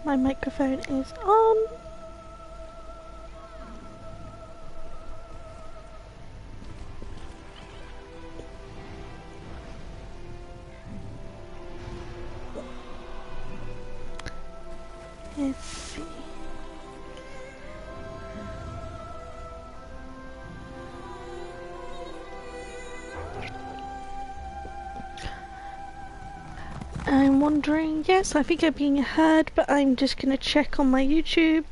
my microphone is on. Let's see. I'm wondering, yes, I think I'm being heard, but I'm just gonna check on my YouTube.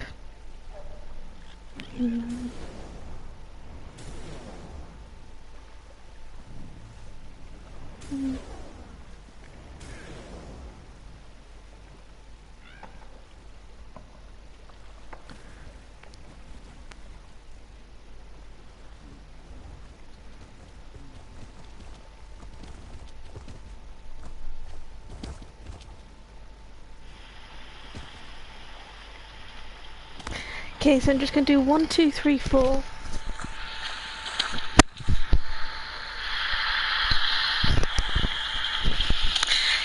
Okay, so I'm just gonna do 1, 2, 3, 4.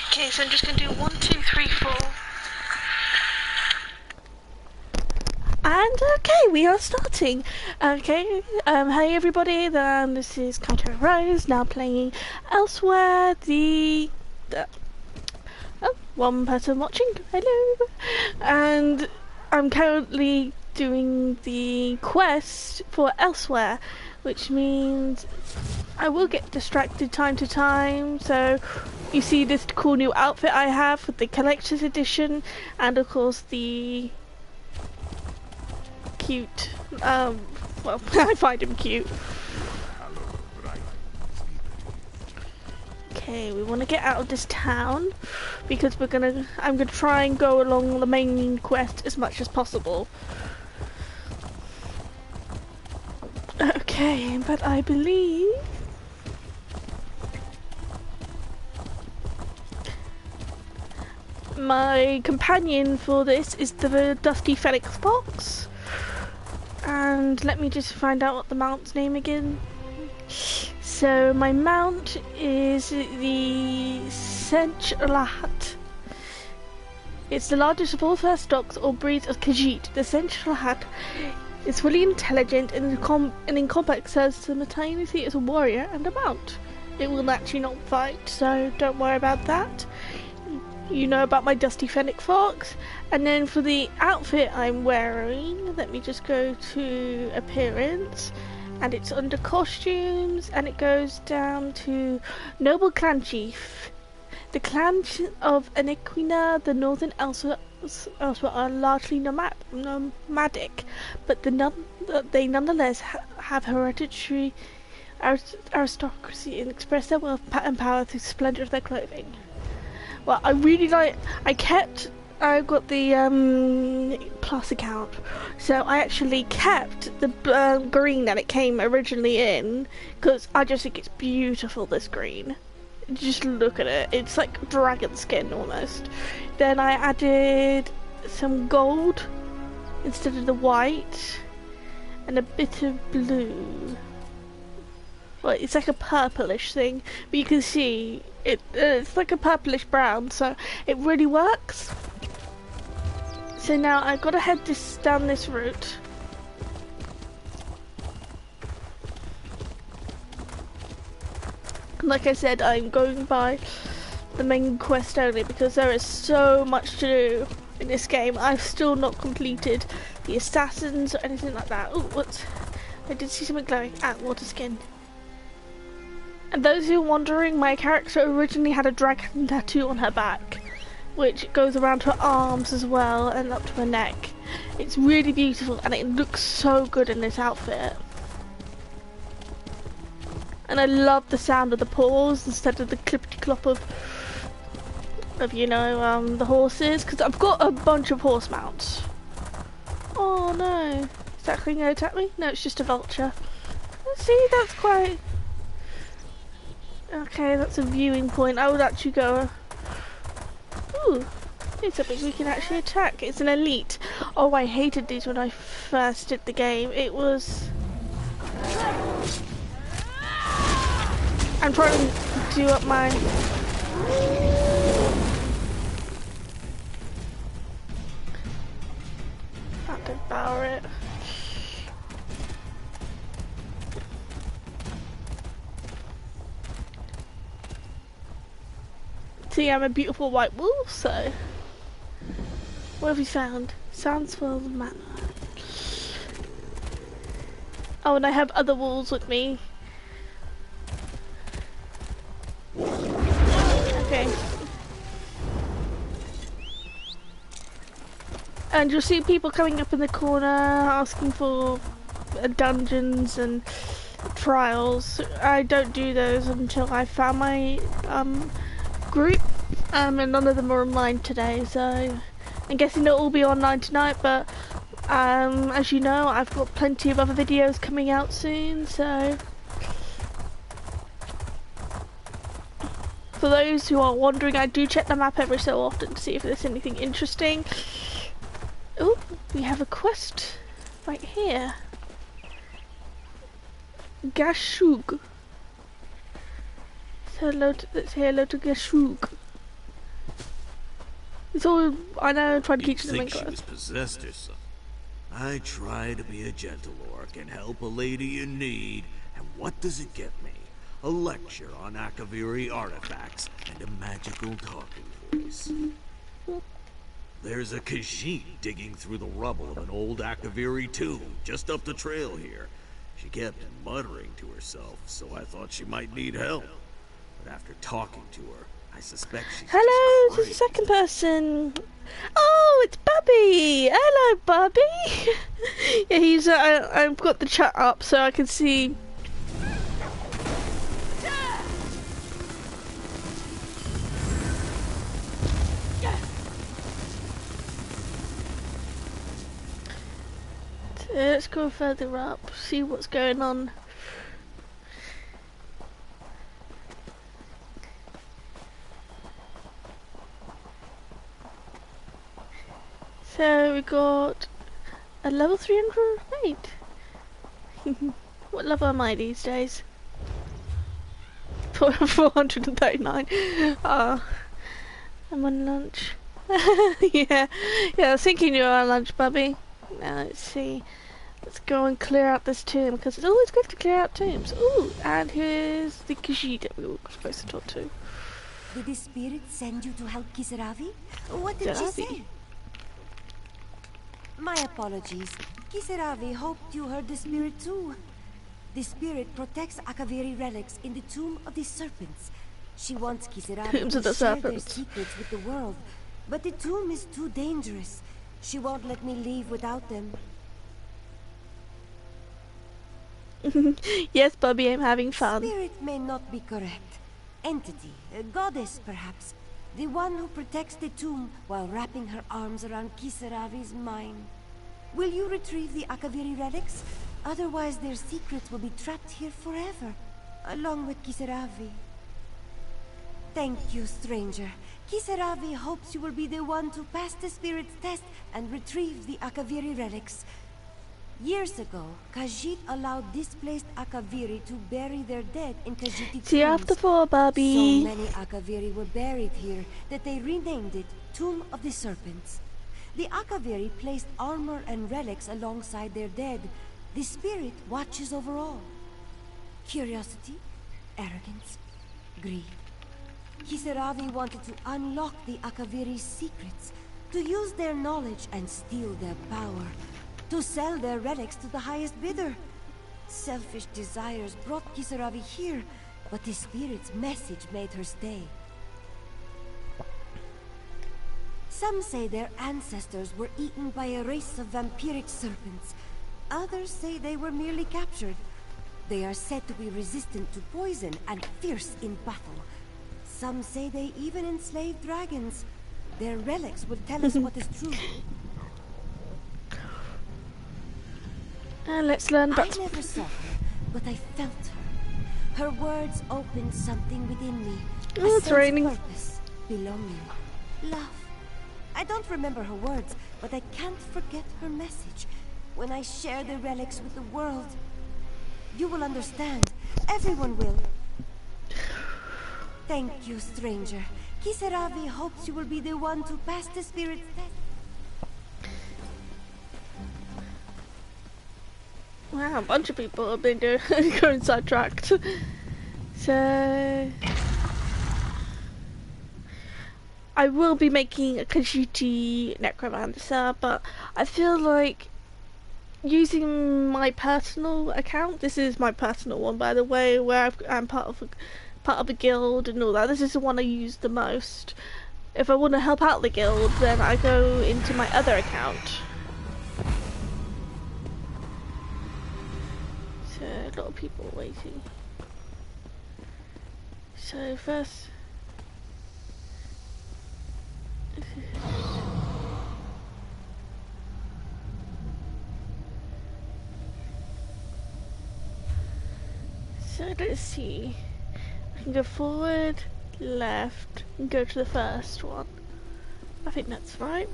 Okay, so I'm just gonna do 1, 2, 3, 4. And okay, we are starting. Okay, hey everybody, this is Kaitou Rose, now playing Elsweyr, one person watching, hello. And I'm currently doing the quest for Elsweyr, which means I will get distracted time to time. So you see this cool new outfit I have with the collector's edition, and of course the cute, well, I find him cute. Okay, we want to get out of this town because I'm gonna try and go along the main quest as much as possible. Okay, but I believe my companion for this is the Dusty Phoenix Fox. And let me just find out what the mount's name again. So my mount is the Centralat. It's the largest of all first stocks or breeds of Khajiit. The Centralat is fully intelligent and in combat serves simultaneously as a warrior and a mount. It will actually not fight, so don't worry about that. You know about my Dusty Fennec Fox. And then for the outfit I'm wearing, let me just go to appearance, and it's under costumes, and it goes down to Noble Clan Chief. The clans of Aniquina, the Northern Elsweyr are largely nomadic, but they nonetheless have hereditary aristocracy and express their wealth and power through the splendor of their clothing. Well, I got the Plus account, so I actually kept the green that it came originally in, because I just think it's beautiful, this green. Just look at it, it's like dragon skin almost. Then I added some gold instead of the white, and a bit of blue. Well, it's like a purplish thing, but you can see it's like a purplish brown, so it really works. So now I've got to head down this route. Like I said, I'm going by the main quest only because there is so much to do in this game. I've still not completed the assassins or anything like that. Oh, whoops. I did see something glowing. Water skin. And those who are wondering, my character originally had a dragon tattoo on her back, which goes around her arms as well and up to her neck. It's really beautiful and it looks so good in this outfit. And I love the sound of the paws instead of the clippity-clop of you know, the horses, because I've got a bunch of horse mounts. Oh no, is that thing going to attack me? No, it's just a vulture. See, that's quite... Okay, that's a viewing point. I would actually go... Ooh, it's something we can actually attack. It's an elite. Oh, I hated these when I first did the game. It was... I'm trying to do up my... devour it. See, I'm a beautiful white wolf, so... What have we found? Sandsville Manor. Oh, and I have other wolves with me. Okay. And you'll see people coming up in the corner asking for dungeons and trials. I don't do those until I found my group, and none of them are online today, so I'm guessing they'll all be online tonight, but as you know, I've got plenty of other videos coming out soon, so for those who are wondering, I do check the map every so often to see if there's anything interesting. Oh, we have a quest right here. Gashug. Let's say hello to Gashug. It's all I know. Trying to teach them English. She was possessed or something. I try to be a gentle orc and help a lady in need, and what does it get me? A lecture on Akaviri artifacts and a magical talking voice. There's a Khajiit digging through the rubble of an old Akaviri tomb just up the trail here. She kept muttering to herself, so I thought she might need help. But after talking to her, I suspect she's hello, this is the second person. Oh, it's Bubby. Hello, Bubby. Yeah, he's. I've got the chat up so I can see. Let's go further up, see what's going on. So we got a level 308. What level am I these days? 439. I'm on lunch. yeah, I was thinking you were on lunch, Bubby. Now let's see. Let's go and clear out this tomb, because it's always good to clear out tombs. Ooh, and here's the Khajiit that we were supposed to talk to. Did the spirit send you to help Kisaravi? What did she say? My apologies. Kisaravi hoped you heard the spirit too. The spirit protects Akaviri relics in the Tomb of the Serpents. She wants Kisaravi to share their secrets with the world, but the tomb is too dangerous. She won't let me leave without them. Yes, Bubby, I'm having fun. Spirit may not be correct. Entity, a goddess perhaps. The one who protects the tomb while wrapping her arms around Kisaravi's mind. Will you retrieve the Akaviri relics? Otherwise their secrets will be trapped here forever, along with Kisaravi. Thank you, stranger. Kisaravi hopes you will be the one to pass the spirit's test and retrieve the Akaviri relics. Years ago, Khajiit allowed displaced Akaviri to bury their dead in Khajiiti tombs. See you after 4, Bubby. So many Akaviri were buried here that they renamed it Tomb of the Serpents. The Akaviri placed armor and relics alongside their dead. The spirit watches over all. Curiosity, arrogance, greed. Kisaravi wanted to unlock the Akaviri's secrets, to use their knowledge and steal their power, to sell their relics to the highest bidder. Selfish desires brought Kisaravi here, but the spirit's message made her stay. Some say their ancestors were eaten by a race of vampiric serpents. Others say they were merely captured. They are said to be resistant to poison and fierce in battle. Some say they even enslaved dragons. Their relics will tell us what is true. Let's learn about... I never saw her, but I felt her. Her words opened something within me. Oh, it's raining. Purpose, belonging, love. I don't remember her words, but I can't forget her message. When I share the relics with the world, you will understand. Everyone will. Thank you, stranger. Kisaravi hopes you will be the one to pass the spirit's test. Wow, a bunch of people have been going sidetracked. So I will be making a Kaitou Necromancer, but I feel like using my personal account. This is my personal one, by the way, where I'm part of a guild and all that. This is the one I use the most. If I want to help out the guild, then I go into my other account. So a lot of people waiting. So first, so let's see. I can go forward, left, and go to the first one. I think that's right.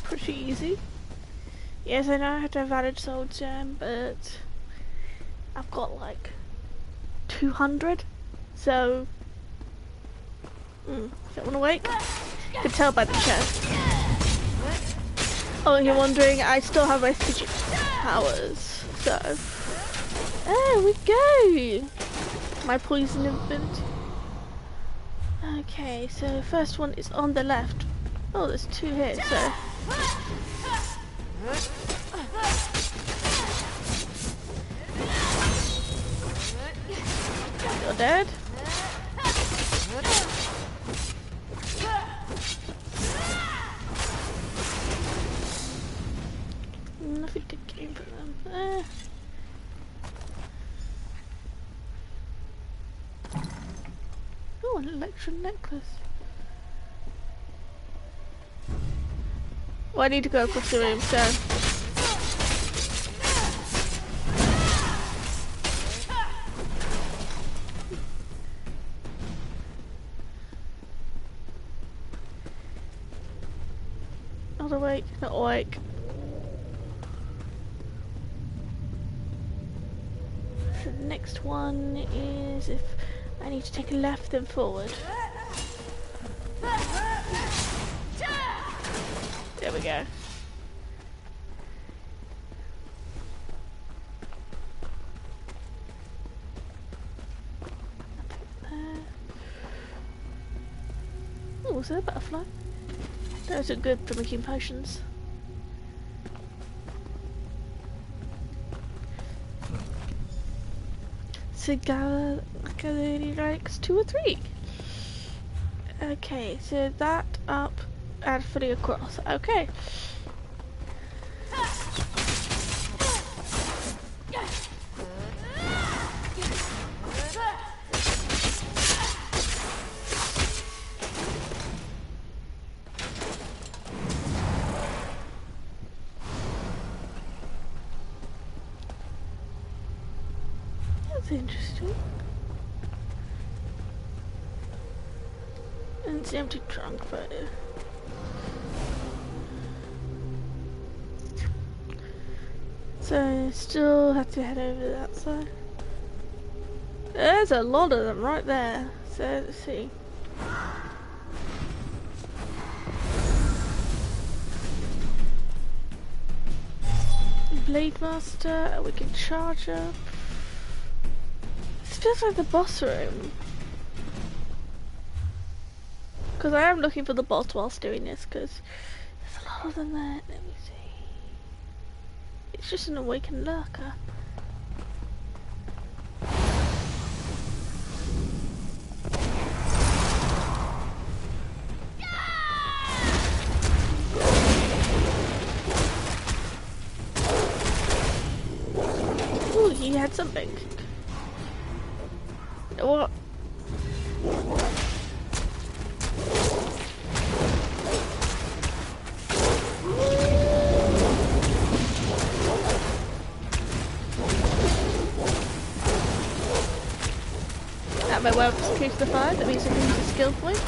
Pretty easy. Yes, I know I have to have valid soul gem, but I've got like 200, so is that one awake? You can tell by the chest. Oh, and you're wondering, I still have my Sigil powers, so there we go. My poison infinity. Okay, so first one is on the left. Oh, there's two here, so you're dead. Nothing to gain from them. Oh, an electron necklace. Well, I need to go across the room, so not awake, not awake. So the next one is if I need to take a left then forward. There we go. Oh, was there a butterfly? Those are good for making potions. So Gallery likes 2 or 3. Okay, so that up and fully across. Okay. That's interesting. And it's an empty trunk photo. So still have to head over that side. There's a lot of them right there. So let's see. Blade Master, we can charge up. This feels like the boss room. Because I am looking for the boss whilst doing this, because there's a lot of them there. Let me see. It's just an awakened lurker. Ooh, he had something. What? My weapons increase the fire, that means I can use a skill point.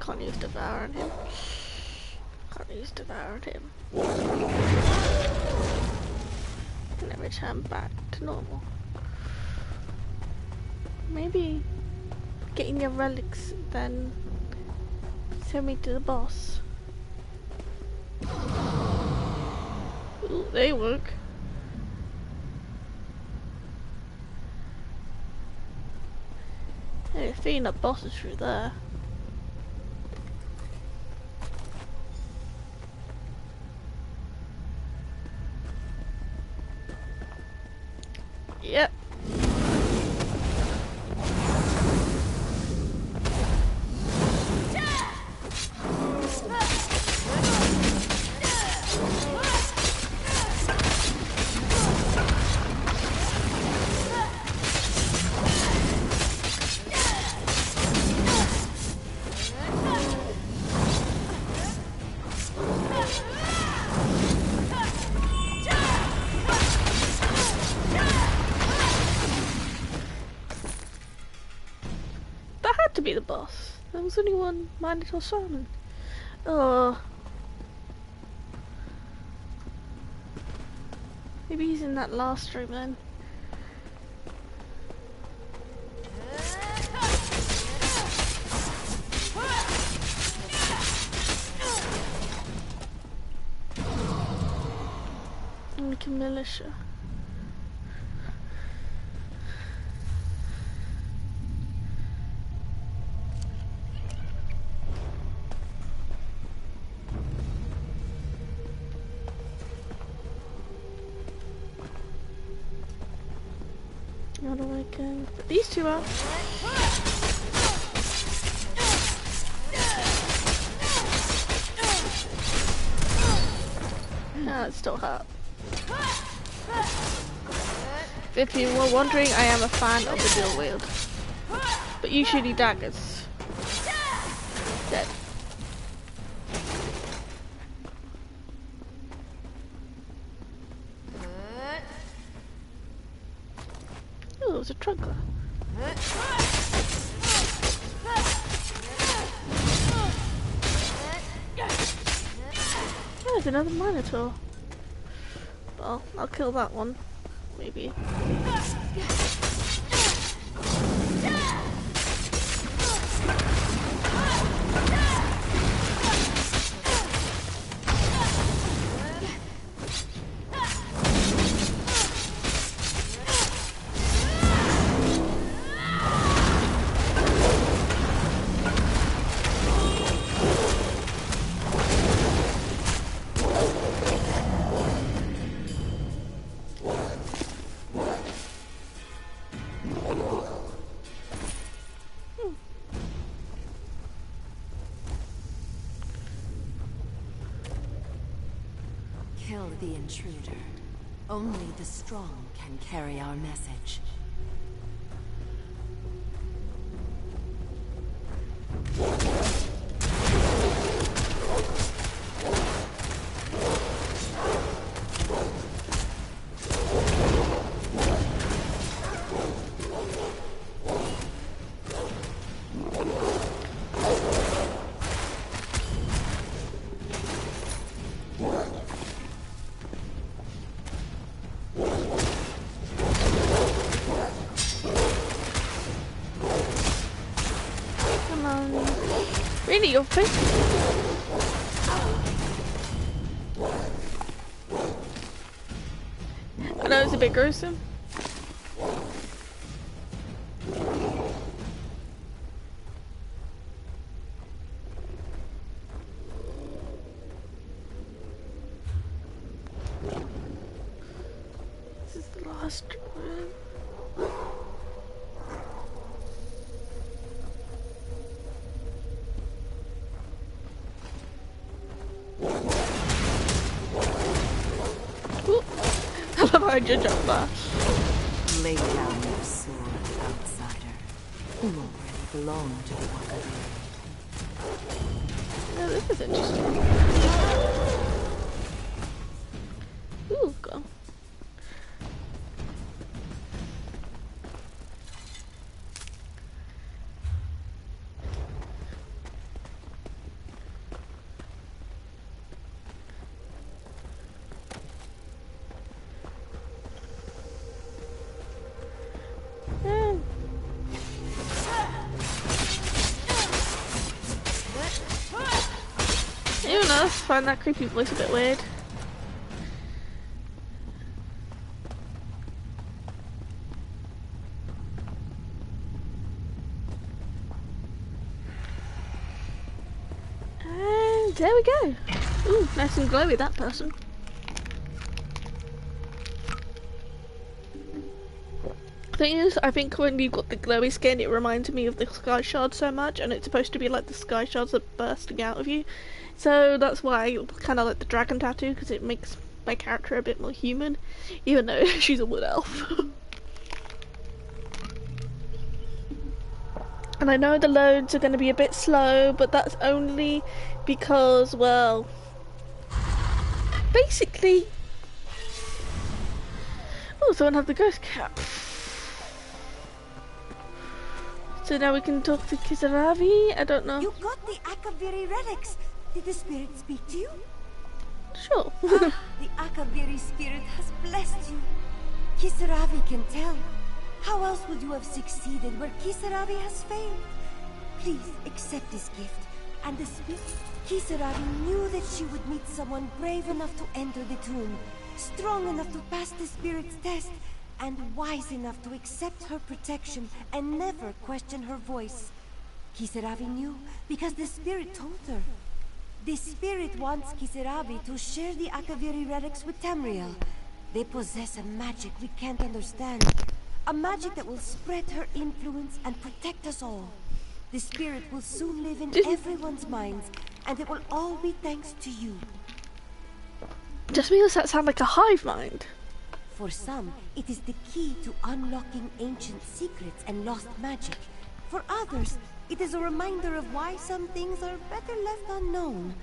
Can't use Devour on him. He's devoured him. And then return back to normal. Maybe getting your relics then send me to the boss. Ooh, they work. Hey, feeding up bosses through there. Yep. To be the boss. There was only one my little shaman. Oh. Maybe he's in that last room then. Like a militia. How do I go? But these two are. Ah, it's still hurt. If you were wondering, I am a fan of the dual wield. But usually daggers. Dead. Oh, it was a truckler. Oh, there's another minotaur. Well, I'll kill that one. Maybe. Kill the intruder. Only the strong can carry our message. Really, your face? I know it's a bit gruesome. This is the last room. I just jumped there. Lay down your sword, outsider. You already belong to the Akaviri. Oh, this is interesting. Ooh, go. don't know, I find that creepy voice a bit weird. And there we go. Ooh, nice and glowy, that person. Thing is, I think when you've got the glowy skin, it reminds me of the sky shard so much, and it's supposed to be like the sky shards are bursting out of you. So that's why I kind of like the dragon tattoo, because it makes my character a bit more human, even though she's a wood elf. And I know the loads are going to be a bit slow, but that's only because, well, basically... Oh, someone had the ghost cap. So now we can talk to Kisaravi. I don't know. You got the Akaviri relics. Did the spirit speak to you? Sure. The Akaviri spirit has blessed you. Kisaravi can tell. How else would you have succeeded where Kisaravi has failed? Please accept this gift. And the spirit... Kisaravi knew that she would meet someone brave enough to enter the tomb, strong enough to pass the spirit's test, and wise enough to accept her protection and never question her voice. Kisaravi knew because the spirit told her. The spirit wants Kisaravi to share the Akaviri relics with Tamriel. They possess a magic we can't understand. A magic that will spread her influence and protect us all. The spirit will soon live in everyone's minds, and it will all be thanks to you. Just because that sounds like a hive mind. For some, it is the key to unlocking ancient secrets and lost magic. For others, it is a reminder of why some things are better left unknown.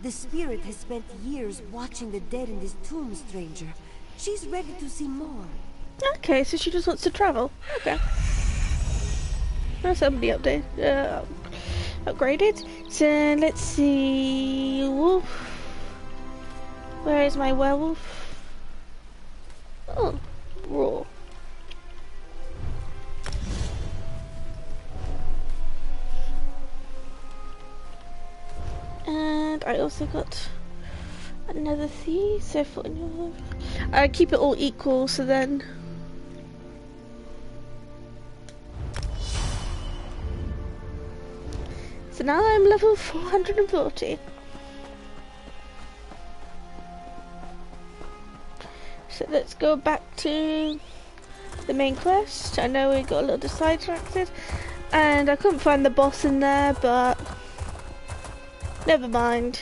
The spirit has spent years watching the dead in this tomb, stranger. She's ready to see more. Okay, so she just wants to travel. Okay. Well, somebody upgraded. So let's see. Wolf. Where is my werewolf? Oh, raw. And I also got another thief. So for I keep it all equal, so then. So now I'm level 440. So let's go back to the main quest. I know we got a little sidetracked, and I couldn't find the boss in there, but never mind.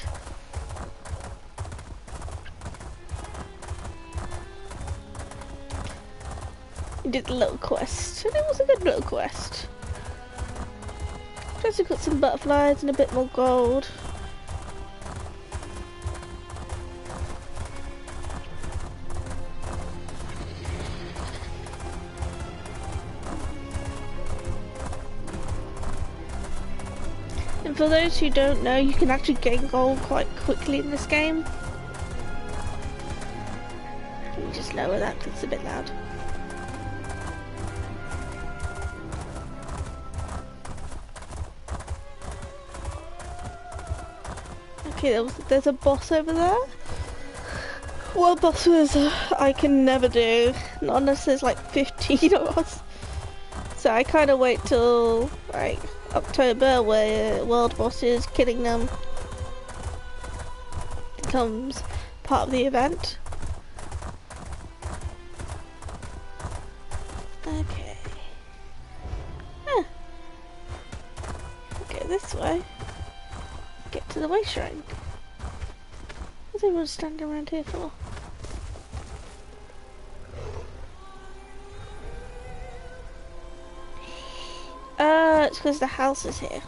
We did the little quest, and it was a good little quest. Plus we got some butterflies and a bit more gold. And for those who don't know, you can actually gain gold quite quickly in this game. Let me just lower that because it's a bit loud. Okay, there's a boss over there. Well, bosses I can never do, not unless there's like 15 of us. So I kind of wait till like October, where world bosses, killing them becomes part of the event. Okay. Huh. Go this way. Get to the way shrine. What's everyone standing around here for? It's because the house is here.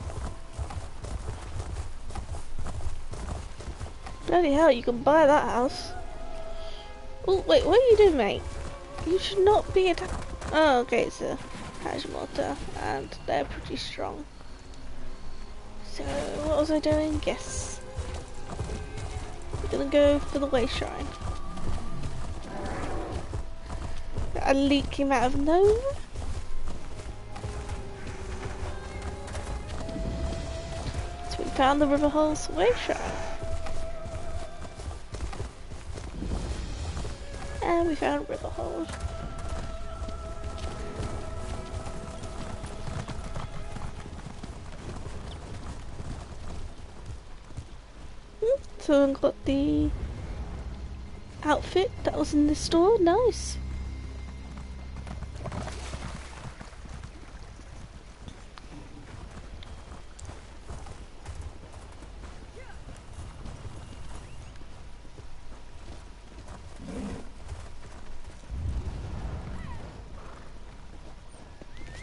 Bloody hell, you can buy that house. Oh, wait, what are you doing, mate? You should not be attacking. Oh, okay, it's a Hashmota, and they're pretty strong. So, what was I doing? Yes. I'm gonna go for the way shrine. A leak came out of nowhere. So we found the Riverhole's way shrine. And we found river hold. So I got the outfit that was in the store. Nice.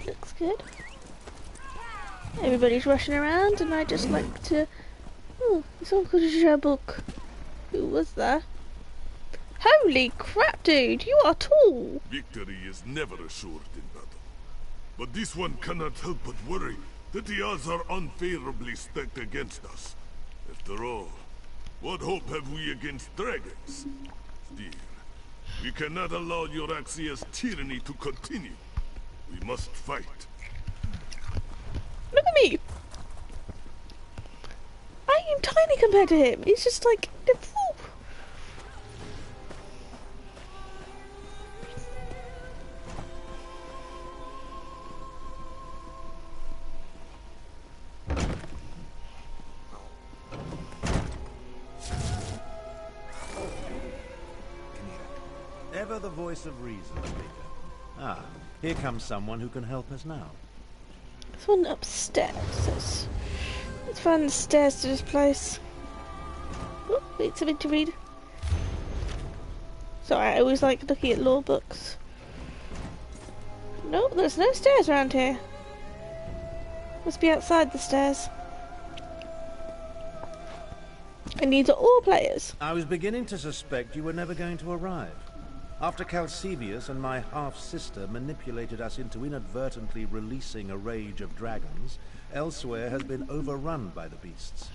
Looks good. Everybody's rushing around and I just like to... Oh, someone could share a book. Who was that? Holy crap, dude! You are tall! Victory is never assured in battle. But this one cannot help but worry that the odds are unfavorably stacked against us. After all, what hope have we against dragons? Still, we cannot allow Euraxia's tyranny to continue. We must fight. Look at me! I am tiny compared to him. He's just like... Ever the voice of reason, speaker. Ah, here comes someone who can help us now. There's one upstairs. Let's find the stairs to this place. Oh, wait, something to read. Sorry, I always like looking at law books. Nope, there's no stairs around here. Must be outside the stairs. And these are all players. I was beginning to suspect you were never going to arrive. After Calcevius and my half-sister manipulated us into inadvertently releasing a rage of dragons, Elsweyr has been overrun by the beasts.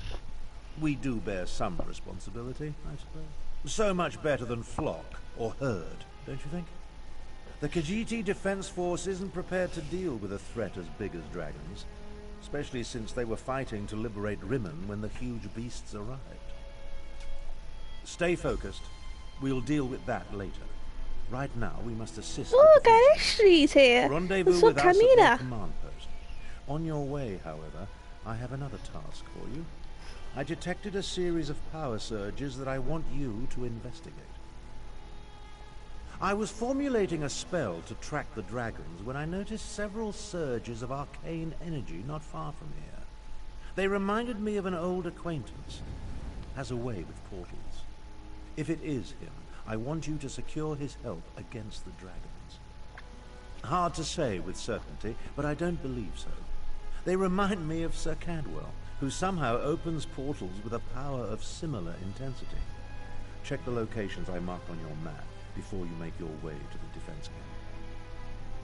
We do bear some responsibility, I suppose. So much better than flock or herd, don't you think? The Khajiit Defense Force isn't prepared to deal with a threat as big as dragons, especially since they were fighting to liberate Rimmon when the huge beasts arrived. Stay focused. We'll deal with that later. Right now, we must assist. Oh, Galishri's here. Rendezvous with us at their command post. On your way, however, I have another task for you. I detected a series of power surges that I want you to investigate. I was formulating a spell to track the dragons when I noticed several surges of arcane energy not far from here. They reminded me of an old acquaintance. Has a way with portals. If it is him, I want you to secure his help against the dragons. Hard to say with certainty, but I don't believe so. They remind me of Sir Cadwell, who somehow opens portals with a power of similar intensity. Check the locations I marked on your map before you make your way to the defense camp.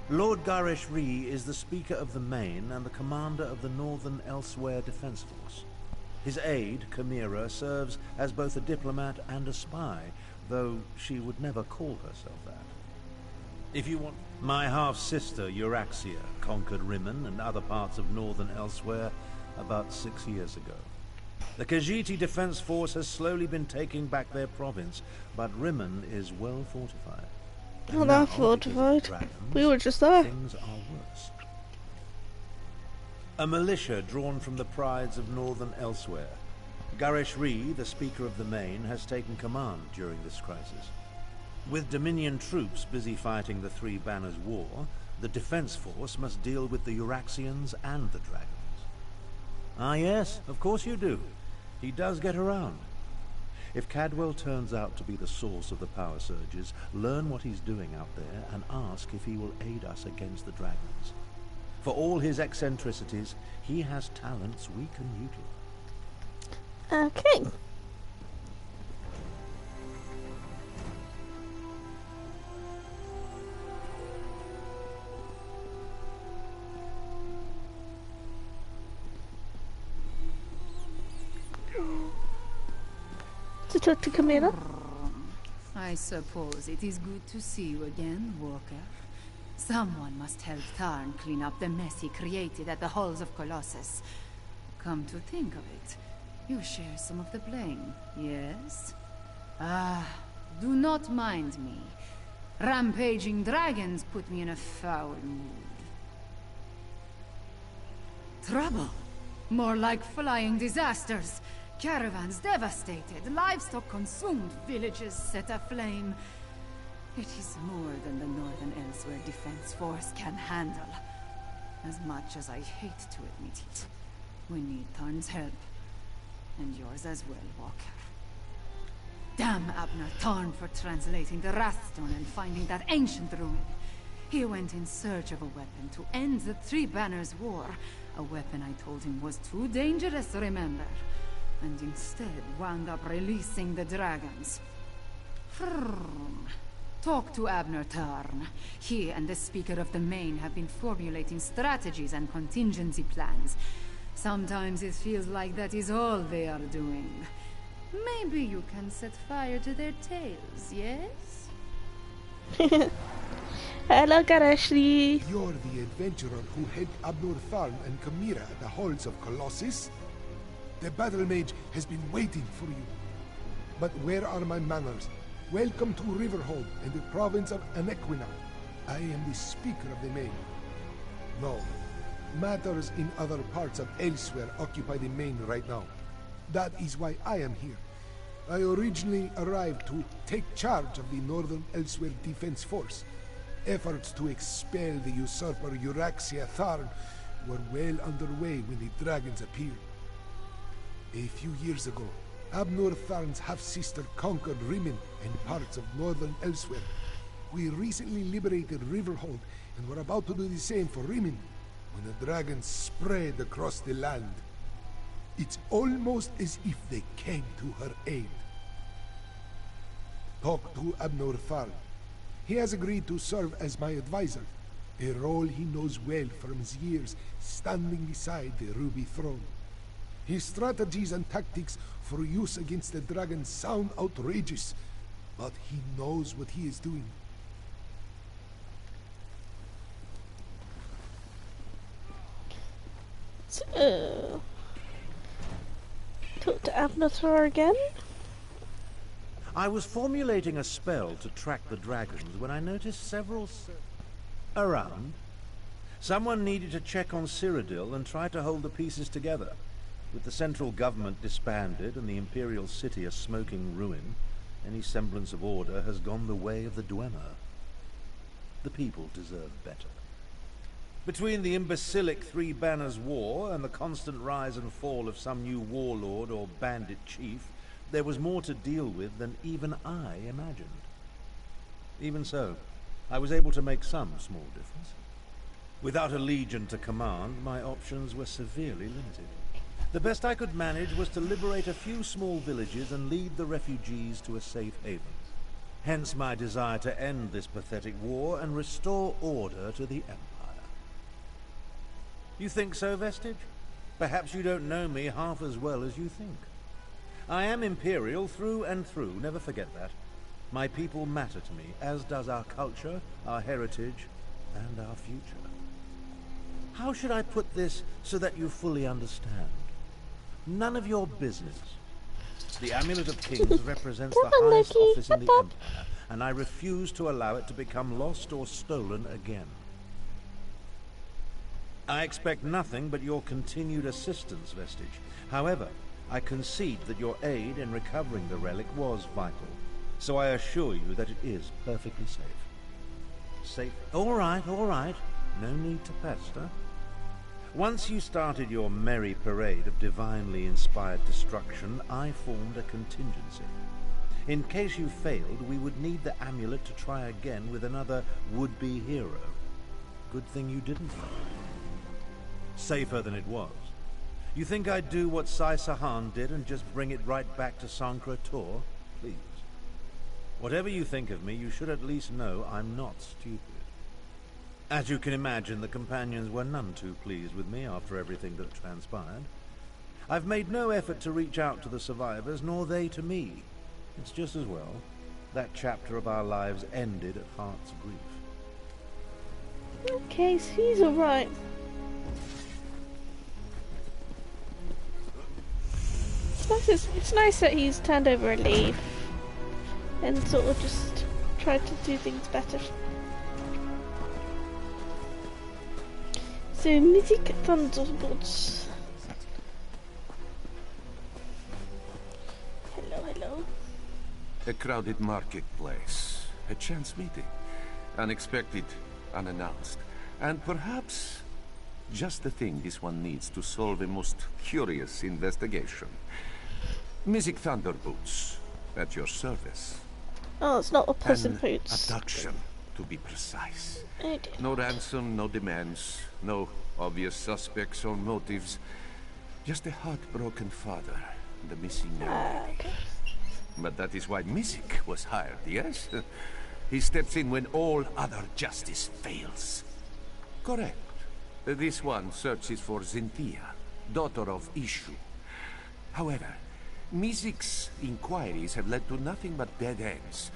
Lord Garish-Ree is the Speaker of the Main and the commander of the Northern Elsweyr Defense Force. His aide, Chimera, serves as both a diplomat and a spy, though she would never call herself that. If you want... My half-sister, Euraxia, conquered Rimmon and other parts of northern Elsweyr about 6 years ago. The Khajiit Defense Force has slowly been taking back their province, but Rimmon is well fortified. Well, they're fortified. We were just there. Things are worse. A militia drawn from the prides of northern Elsweyr. Garish-Ree, the Speaker of the Main, has taken command during this crisis. With Dominion troops busy fighting the Three Banners War, the Defense Force must deal with the Euraxians and the dragons. Ah yes, of course you do. He does get around. If Cadwell turns out to be the source of the power surges, learn what he's doing out there and ask if he will aid us against the dragons. For all his eccentricities, he has talents we can utilize. Okay. To talk to Camilla. I suppose it is good to see you again, Walker. Someone must help Tharn clean up the mess he created at the Halls of Colossus. Come to think of it, you share some of the blame, yes? Ah, do not mind me. Rampaging dragons put me in a foul mood. Trouble? More like flying disasters. Caravans devastated, livestock consumed, villages set aflame. It is more than the Northern Elsweyr Defense Force can handle. As much as I hate to admit it, we need Tarn's help. And yours as well, Walker. Damn Abner Tarn for translating the Wrathstone and finding that ancient ruin. He went in search of a weapon to end the Three Banners War. A weapon I told him was too dangerous, remember? And instead wound up releasing the dragons. Talk to Abner Tarn. He and the Speaker of the Main have been formulating strategies and contingency plans. Sometimes it feels like that is all they are doing. Maybe you can set fire to their tails, yes? Hello, Garashli. You're the adventurer who helped Abnur Tharn and Kamira at the halls of Colossus? The battle mage has been waiting for you. But where are my manners? Welcome to Riverhold in the province of Anequina. I am the Speaker of the Main. No, matters in other parts of Elsweyr occupy the Main right now. That is why I am here. I originally arrived to take charge of the Northern Elsweyr Defense Force. Efforts to expel the usurper Euraxia Tharn were well underway when the dragons appeared. A few years ago, Abnur Tharn's half-sister conquered Rimin and parts of Northern Elsweyr. We recently liberated Riverhold and were about to do the same for Rimin when the dragons spread across the land. It's almost as if they came to her aid. Talk to Abnur Tharn. He has agreed to serve as my advisor, a role he knows well from his years standing beside the Ruby Throne. His strategies and tactics for use against the dragons sound outrageous, but he knows what he is doing. So, talk to Abnathar again. I was formulating a spell to track the dragons when I noticed several around. Someone needed to check on Cyrodiil and try to hold the pieces together. With the central government disbanded and the Imperial City a smoking ruin, any semblance of order has gone the way of the Dwemer. The people deserve better. Between the imbecilic Three Banners War and the constant rise and fall of some new warlord or bandit chief, there was more to deal with than even I imagined. Even so, I was able to make some small difference. Without a legion to command, my options were severely limited. The best I could manage was to liberate a few small villages and lead the refugees to a safe haven. Hence my desire to end this pathetic war and restore order to the Empire. You think so, Vestige? Perhaps you don't know me half as well as you think. I am Imperial through and through, never forget that. My people matter to me, as does our culture, our heritage, and our future. How should I put this so that you fully understand? None of your business. The Amulet of Kings represents the highest office in the Empire, and I refuse to allow it to become lost or stolen again. I expect nothing but your continued assistance, Vestige. However, I concede that your aid in recovering the relic was vital, so I assure you that it is perfectly safe. Safe? All right. No need to pester. Once you started your merry parade of divinely inspired destruction, I formed a contingency. In case you failed, we would need the amulet to try again with another would-be hero. Good thing you didn't fail. Safer than it was. You think I'd do what Sai Sahan did and just bring it right back to Sankra Tor? Please. Whatever you think of me, you should at least know I'm not stupid. As you can imagine, the companions were none too pleased with me after everything that transpired. I've made no effort to reach out to the survivors, nor they to me. It's just as well. That chapter of our lives ended at Heart's Grief. Okay, so he's alright. It's nice that he's turned over a leaf and sort of just try to do things better. So, Music Thunderbolts. Hello, hello. A crowded marketplace. A chance meeting. Unexpected, unannounced. And perhaps just the thing this one needs to solve a most curious investigation. Music Thunderboots, at your service. Oh, it's not a Puss in An Boots. abduction, to be precise. Oh dear. No ransom, no demands, no obvious suspects or motives. Just a heartbroken father and a missing young lady. Okay. But that is why Music was hired, yes? He steps in when all other justice fails. Correct. This one searches for Xynthia, daughter of Ishu. However, Music's inquiries have led to nothing but dead ends.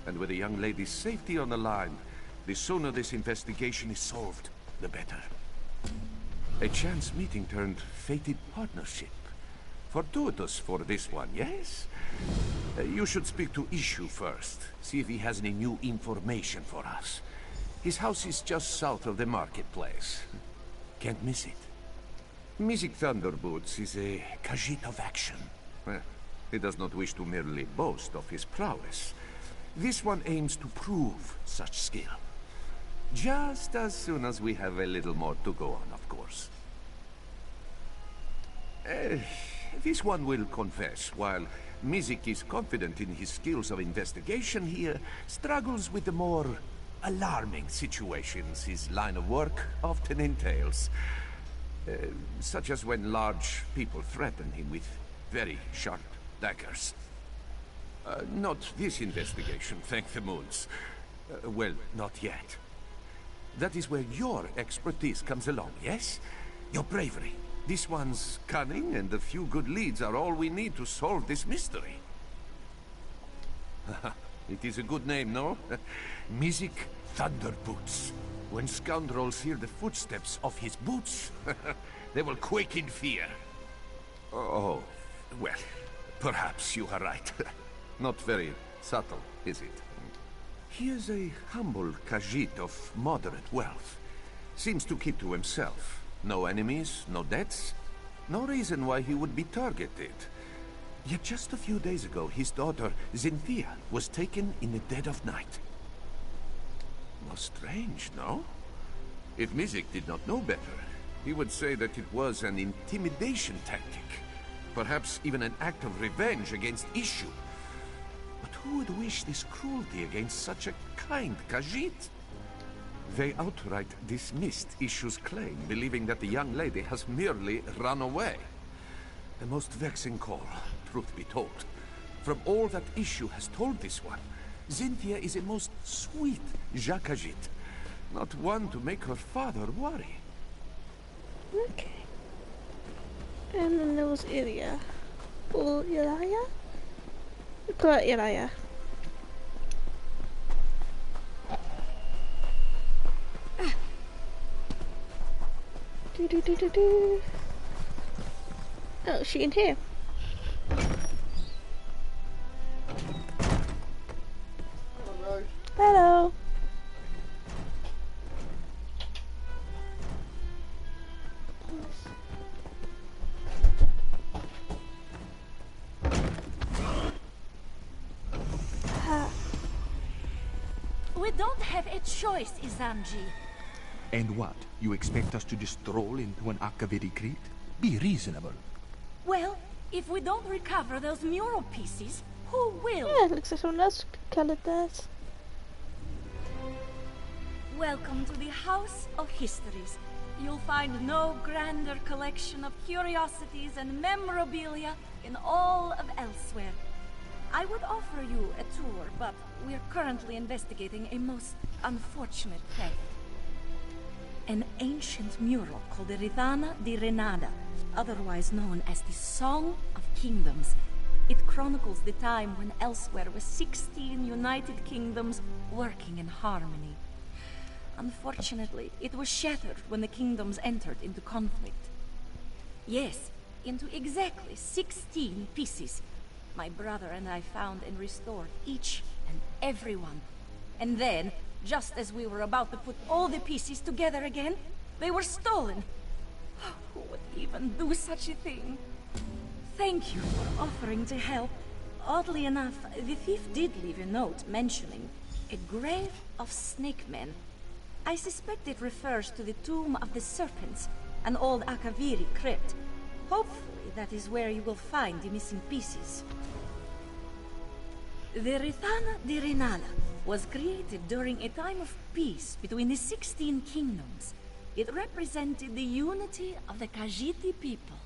And with a young lady's safety on the line, the sooner this investigation is solved, the better. A chance meeting turned fated partnership. Fortuitous for this one, yes? You should speak to Ishu first. See if he has any new information for us. His house is just south of the marketplace. Can't miss it. Music Thunderboots is a Khajiit of action. Well, he does not wish to merely boast of his prowess. This one aims to prove such skill. Just as soon as we have a little more to go on, of course. This one will confess, while Music is confident in his skills of investigation, he struggles with the more alarming situations his line of work often entails. Such as when large people threaten him with very sharp daggers. Not this investigation, thank the moons. Well, not yet. That is where your expertise comes along, yes? Your bravery. This one's cunning and a few good leads are all we need to solve this mystery. It is a good name, no? Music Thunderboots. When scoundrels hear the footsteps of his boots, they will quake in fear. Oh, well, perhaps you are right. Not very subtle, is it? He is a humble Khajiit of moderate wealth. Seems to keep to himself. No enemies, no debts. No reason why he would be targeted. Yet just a few days ago, his daughter, Xynthia, was taken in the dead of night. Most strange, no? If Music did not know better, he would say that it was an intimidation tactic. Perhaps even an act of revenge against Ishu. But who would wish this cruelty against such a kind Khajiit? They outright dismissed Ishu's claim, believing that the young lady has merely run away. A most vexing call, truth be told. From all that Ishu has told this one, Xynthia is a most sweet Khajiit, not one to make her father worry. Okay. And then there was Ilya. Or Ilya? We'll call it Ilya. Do. Oh, is she in here? Hello. We don't have a choice, Izanji. And what? You expect us to just stroll into an Akaviri Crete? Be reasonable. Well, if we don't recover those mural pieces, who will? Yeah, it looks like someone else coloured theirs. Welcome to the House of Histories. You'll find no grander collection of curiosities and memorabilia in all of Elsweyr. I would offer you a tour, but we're currently investigating a most unfortunate theft. An ancient mural called the Ridana di Renada, otherwise known as the Song of Kingdoms. It chronicles the time when Elsweyr was 16 united kingdoms working in harmony. Unfortunately, it was shattered when the kingdoms entered into conflict. Yes, into exactly 16 pieces. My brother and I found and restored each and every one. And then, just as we were about to put all the pieces together again, they were stolen. Who would even do such a thing? Thank you for offering to help. Oddly enough, the thief did leave a note mentioning a grave of snake men. I suspect it refers to the tomb of the serpents, an old Akaviri crypt. Hopefully that is where you will find the missing pieces. The Rithana di Rinala was created during a time of peace between the 16 kingdoms. It represented the unity of the Khajiit people.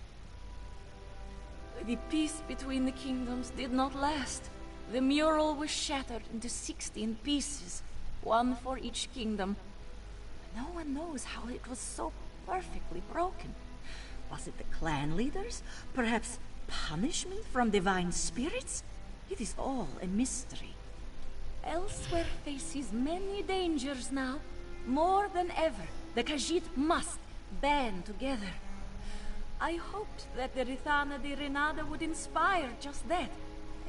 The peace between the kingdoms did not last. The mural was shattered into 16 pieces, one for each kingdom. No one knows how it was so perfectly broken. Was it the clan leaders? Perhaps punishment from divine spirits? It is all a mystery. Elsweyr faces many dangers now. More than ever, the Khajiit must band together. I hoped that the Rithana di Renada would inspire just that.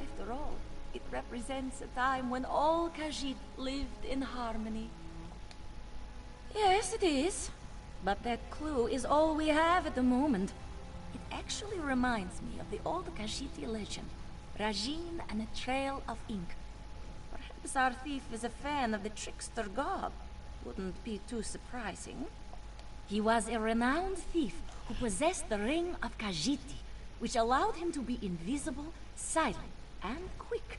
After all, it represents a time when all Khajiit lived in harmony. Yes, it is. But that clue is all we have at the moment. It actually reminds me of the old Khajiit legend, Rajin and a Trail of Ink. Perhaps our thief is a fan of the trickster god. Wouldn't be too surprising. He was a renowned thief who possessed the Ring of Khajiit, which allowed him to be invisible, silent, and quick.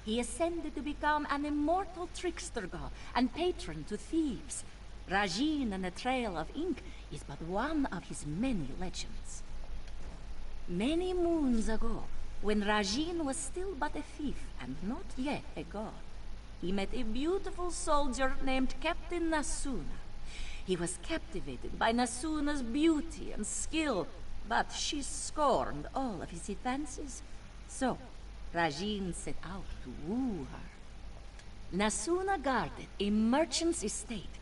He ascended to become an immortal trickster god and patron to thieves. Rajin and the Trail of Ink is but one of his many legends. Many moons ago, when Rajin was still but a thief and not yet a god, he met a beautiful soldier named Captain Nasuna. He was captivated by Nasuna's beauty and skill, but she scorned all of his advances. So, Rajin set out to woo her. Nasuna guarded a merchant's estate.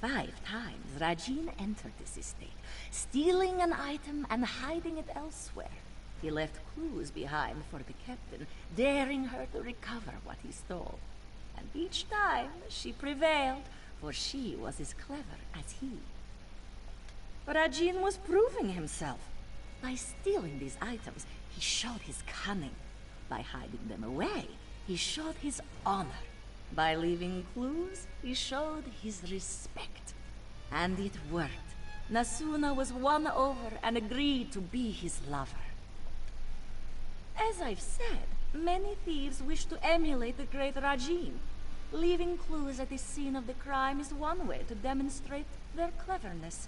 5 times Rajin entered this estate, stealing an item and hiding it elsewhere. He left clues behind for the captain, daring her to recover what he stole. And each time she prevailed, for she was as clever as he. Rajin was proving himself. By stealing these items, he showed his cunning. By hiding them away, he showed his honor. By leaving clues, he showed his respect. And it worked. Nasuna was won over and agreed to be his lover. As I've said, many thieves wish to emulate the great Rajin. Leaving clues at the scene of the crime is one way to demonstrate their cleverness.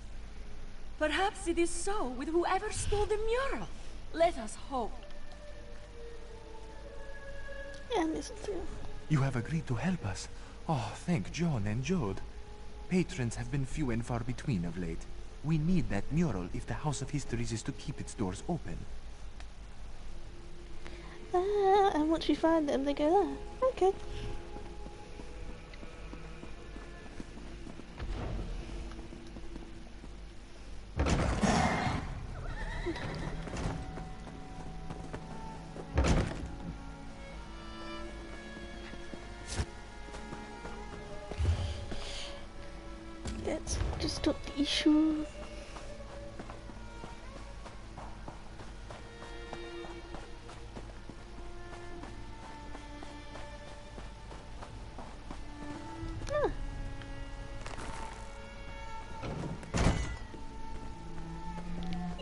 Perhaps it is so with whoever stole the mural. Let us hope. And it's true. You have agreed to help us. Oh, thank John and Jode. Patrons have been few and far between of late. We need that mural if the House of Histories is to keep its doors open. And once we find them, they go there. Okay. Let's just stop the issue.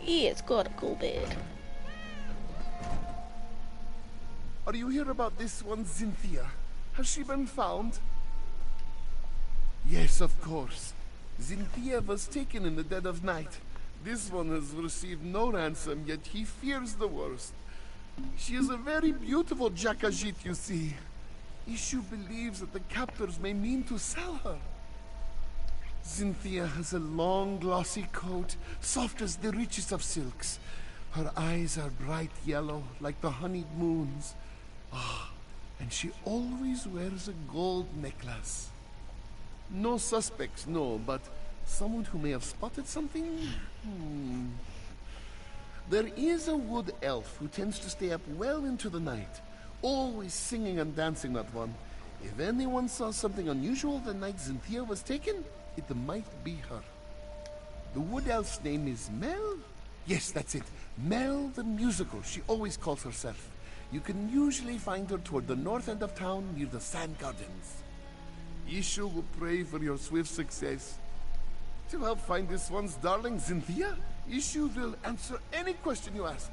Yeah, it's got a cool bed. Are you here about this one, Cynthia? Has she been found? Yes, of course. Cynthia was taken in the dead of night. This one has received no ransom, yet he fears the worst. She is a very beautiful Jakajit, you see. Ishu believes that the captors may mean to sell her. Cynthia has a long, glossy coat, soft as the richest of silks. Her eyes are bright yellow, like the honeyed moons. Ah, and she always wears a gold necklace. No suspects, no, but someone who may have spotted something? There is a wood elf who tends to stay up well into the night, always singing and dancing, that one. If anyone saw something unusual the night Xynthia was taken, it might be her. The wood elf's name is Mel? Yes, that's it. Mel the Musical, she always calls herself. You can usually find her toward the north end of town near the Sand Gardens. Ishu will pray for your swift success. To help find this one's darling Xynthia, Ishu will answer any question you ask.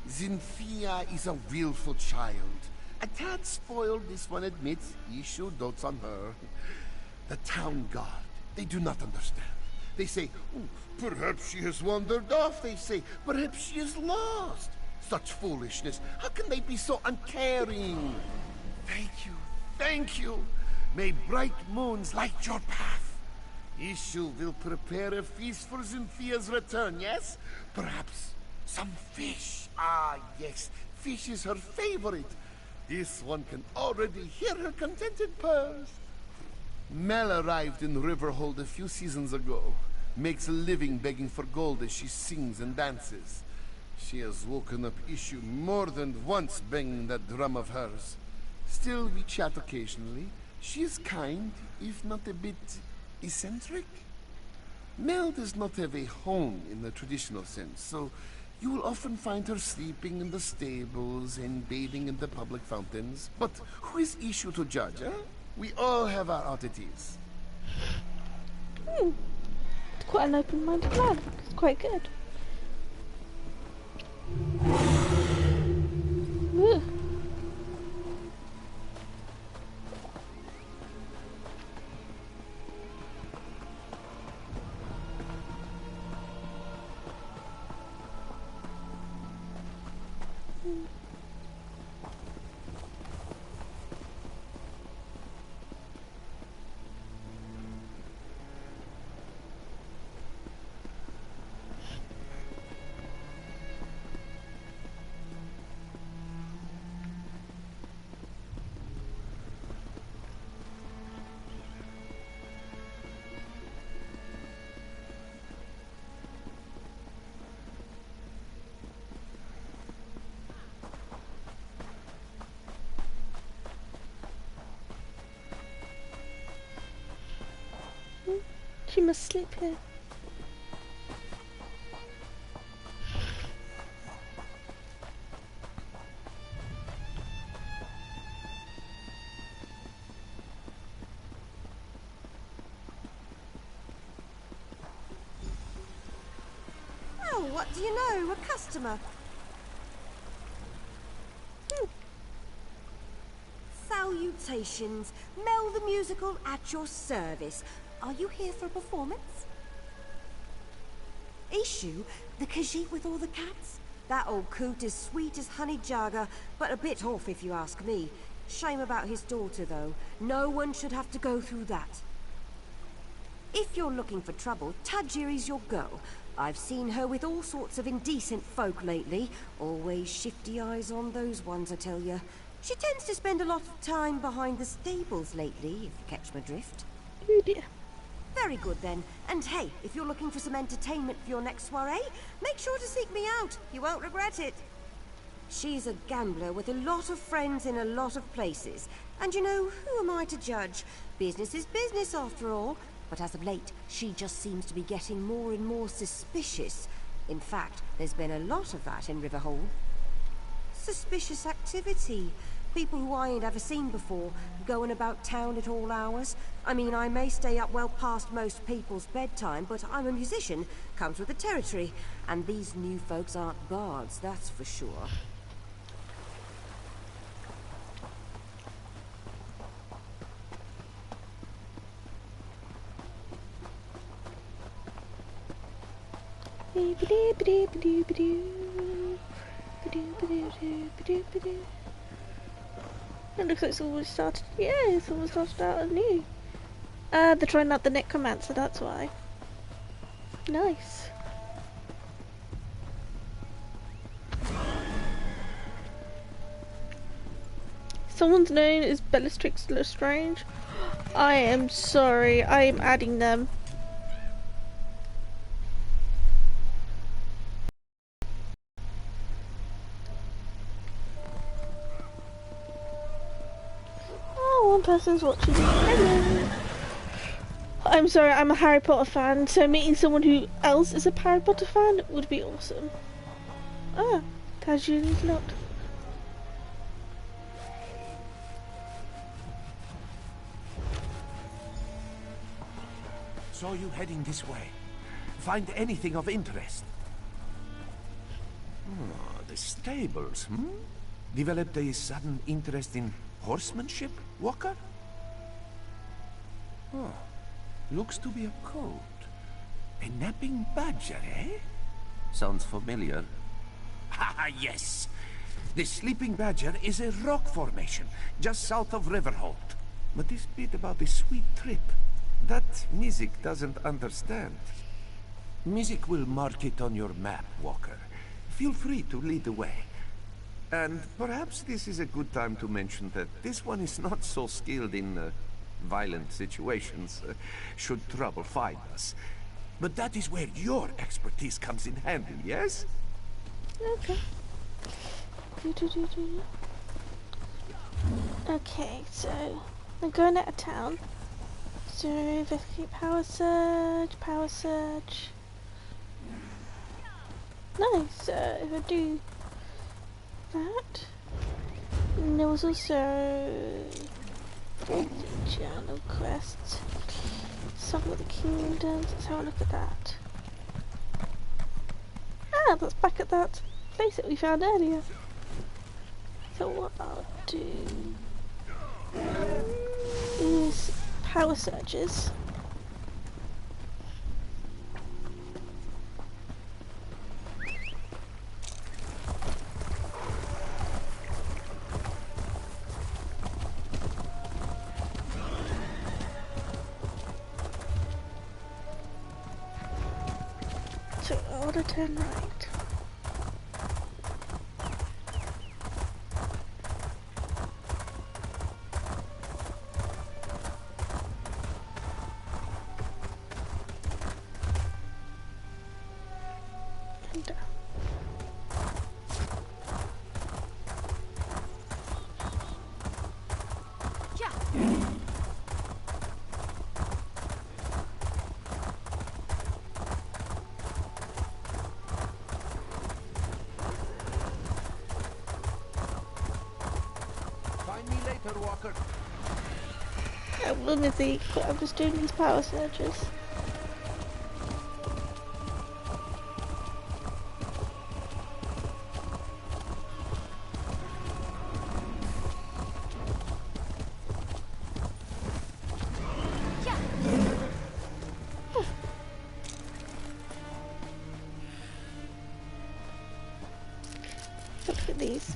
Xynthia is a willful child. A tad spoiled, this one admits. Ishu dotes on her. The town guard, they do not understand. They say, "Oh, perhaps she has wandered off," they say. "Perhaps she is lost." Such foolishness. How can they be so uncaring? Thank you. Thank you. May bright moons light your path. Ishu will prepare a feast for Xynthia's return, yes? Perhaps some fish. Ah, yes. Fish is her favorite. This one can already hear her contented purrs. Mel arrived in Riverhold a few seasons ago. Makes a living begging for gold as she sings and dances. She has woken up Ishu more than once banging that drum of hers. Still, we chat occasionally. She is kind, if not a bit eccentric. Mel does not have a home in the traditional sense, so you will often find her sleeping in the stables and bathing in the public fountains. But who is Ishu to judge, eh? We all have our oddities. It's quite an open-minded man. It's quite good. Ugh. She must sleep here. Oh, what do you know? A customer. Salutations. Mel the Musical at your service. Are you here for a performance? Ishu, the Khajiit with all the cats? That old coot is sweet as honey jagger, but a bit off if you ask me. Shame about his daughter, though. No one should have to go through that. If you're looking for trouble, Tajiri's your girl. I've seen her with all sorts of indecent folk lately. Always shifty eyes on those ones, I tell you. She tends to spend a lot of time behind the stables lately, if you catch my drift. Oh dear. Very good then. And hey, if you're looking for some entertainment for your next soiree, make sure to seek me out. You won't regret it. She's a gambler with a lot of friends in a lot of places. And you know, who am I to judge? Business is business after all. But as of late, she just seems to be getting more and more suspicious. In fact, there's been a lot of that in Riverhold. Suspicious activity. People who I ain't ever seen before, going about town at all hours. I mean, I may stay up well past most people's bedtime, but I'm a musician, comes with the territory. And these new folks aren't bards, that's for sure. It looks like it's always started. Yeah, it's always started out anew. They're trying out the necromancer, that's why. Nice. Someone's name is Bellatrix Lestrange. I am sorry, I am adding them. random person's watching. Hello. I'm sorry, I'm a Harry Potter fan, so meeting someone who else is a Harry Potter fan would be awesome. Ah, Tajun is not. Saw you heading this way. Find anything of interest? The stables, Developed a sudden interest in horsemanship, Walker? Oh, looks to be a coat. A napping badger, eh? Sounds familiar. Ha, yes! The sleeping badger is a rock formation, just south of Riverhold. But this bit about the sweet trip, that Music doesn't understand. Music will mark it on your map, Walker. Feel free to lead the way. And perhaps this is a good time to mention that this one is not so skilled in violent situations, should trouble find us. But that is where your expertise comes in handy, yes? Okay. Okay, so I'm going out of town. So investigate power surge. Nice. If I do that, and there was also journal quests. Some of the kingdoms. Let's have a look at that. Ah, that's back at that place that we found earlier. So what I'll do is power surges. So I want to turn right. Walker. I'm lunatic, but I'm just doing these power surges. Look at these.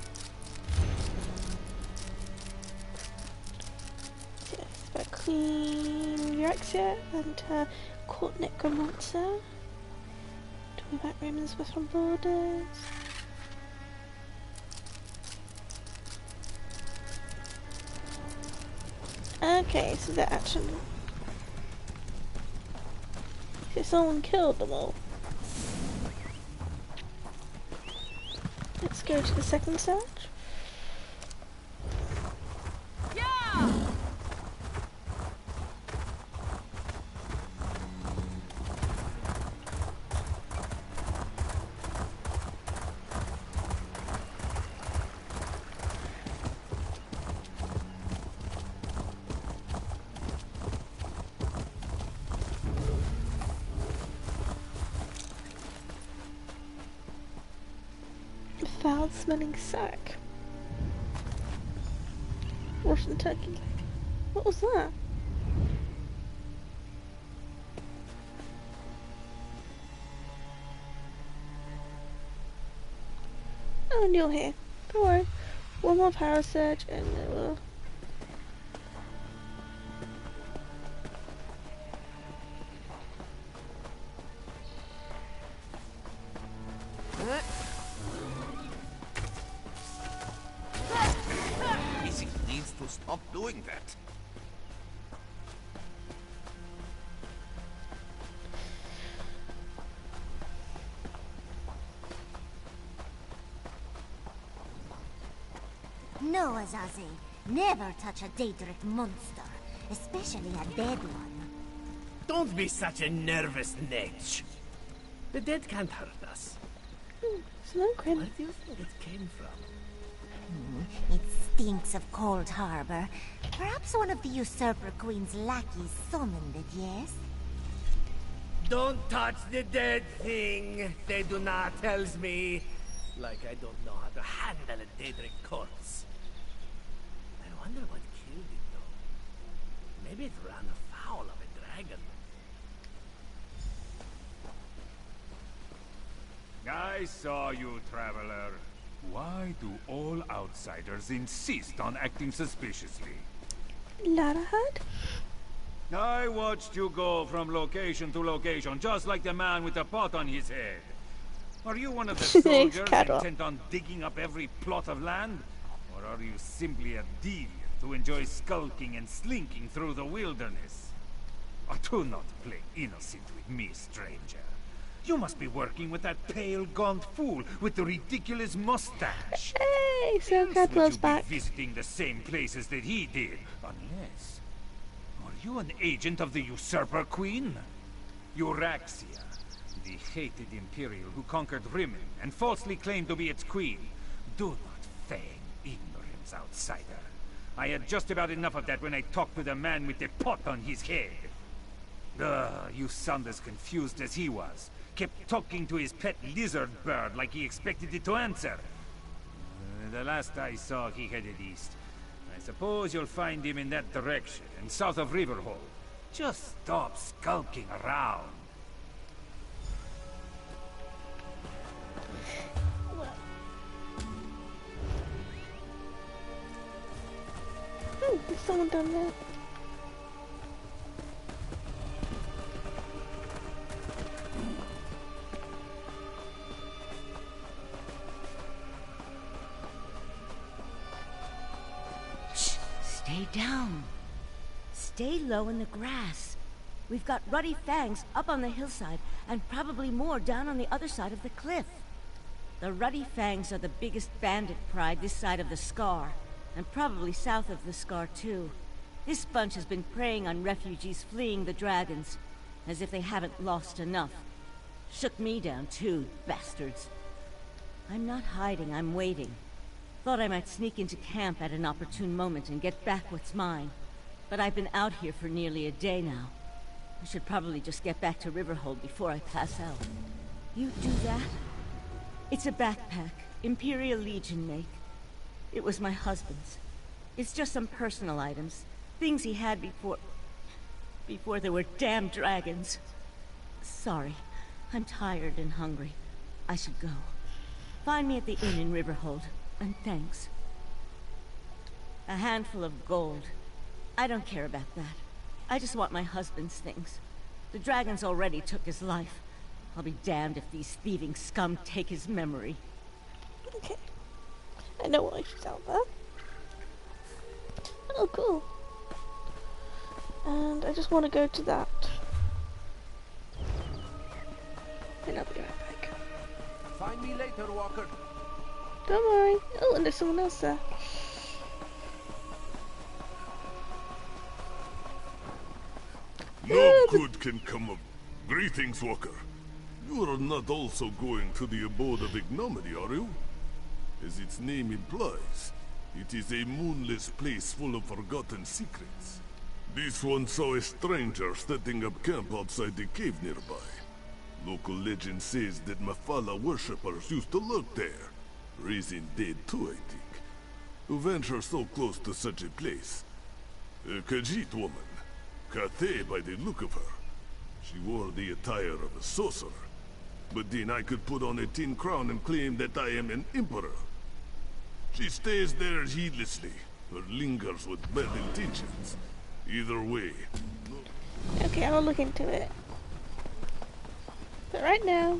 Queen Eurexia and her court necromancer. Talking about Romans within borders. Okay, so they're actually. So someone killed them all. Let's go to the second search. Foul-smelling sack. Russian turkey leg. What was that? Oh, and you're here. Don't worry. One more power surge and it will. Stop doing that. No, Azazi. Never touch a Daedric monster, especially a dead one. Don't be such a nervous netch. The dead can't hurt us. Smoking. Where do you think it came from? It stinks of Cold Harbor. Perhaps one of the Usurper Queen's lackeys summoned it, yes? Don't touch the dead thing. They do not tells me. Like I don't know how to handle a Daedric corpse. I wonder what killed it, though. Maybe it ran afoul of a dragon. I saw you, traveler. Why do all outsiders insist on acting suspiciously? Larahad? I watched you go from location to location, just like the man with the pot on his head. Are you one of the soldiers intent on digging up every plot of land? Or are you simply a deviant who enjoys skulking and slinking through the wilderness? Oh, do not play innocent with me, stranger. You must be working with that pale, gaunt fool with the ridiculous mustache. Hey, so Cadwell's back. Visiting the same places that he did, unless... Are you an agent of the Usurper Queen? Euraxia, the hated Imperial who conquered Rimmon and falsely claimed to be its queen. Do not feign ignorance, outsider. I had just about enough of that when I talked to the man with the pot on his head. You sound as confused as he was. Kept talking to his pet lizard bird like he expected it to answer. The last I saw, he headed east. I suppose you'll find him in that direction, and south of Riverhold. Just stop skulking around. Oh, there's someone down there. Stay down. Stay low in the grass. We've got ruddy fangs up on the hillside, and probably more down on the other side of the cliff. The ruddy fangs are the biggest bandit pride this side of the Scar, and probably south of the Scar too. This bunch has been preying on refugees fleeing the dragons, as if they haven't lost enough. Shook me down too, bastards. I'm not hiding, I'm waiting. Thought I might sneak into camp at an opportune moment and get back what's mine. But I've been out here for nearly a day now. I should probably just get back to Riverhold before I pass out. You do that? It's a backpack, Imperial Legion make. It was my husband's. It's just some personal items. Things he had before there were damn dragons. Sorry, I'm tired and hungry. I should go. Find me at the inn in Riverhold. And thanks. A handful of gold. I don't care about that. I just want my husband's things. The dragons already took his life. I'll be damned if these thieving scum take his memory. Okay. I know why she's out there. Oh, cool. And I just want to go to that. And I'll be right back. Find me later, Walker. Don't worry. Oh, and there's someone else there. No good can come of... Greetings, Walker. You are not also going to the abode of ignominy, are you? As its name implies, it is a moonless place full of forgotten secrets. This one saw a stranger setting up camp outside the cave nearby. Local legend says that Mafala worshippers used to lurk there. Raising dead too, I think. To venture so close to such a place. A Khajiit woman. Cathay by the look of her. She wore the attire of a sorcerer. But then I could put on a tin crown and claim that I am an emperor. She stays there heedlessly, or lingers with bad intentions. Either way. Okay, I'll look into it. But right now...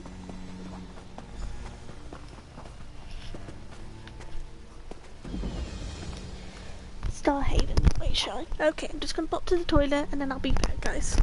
Starhaven. Wait, shall I? Okay, I'm just gonna pop to the toilet and then I'll be back, guys.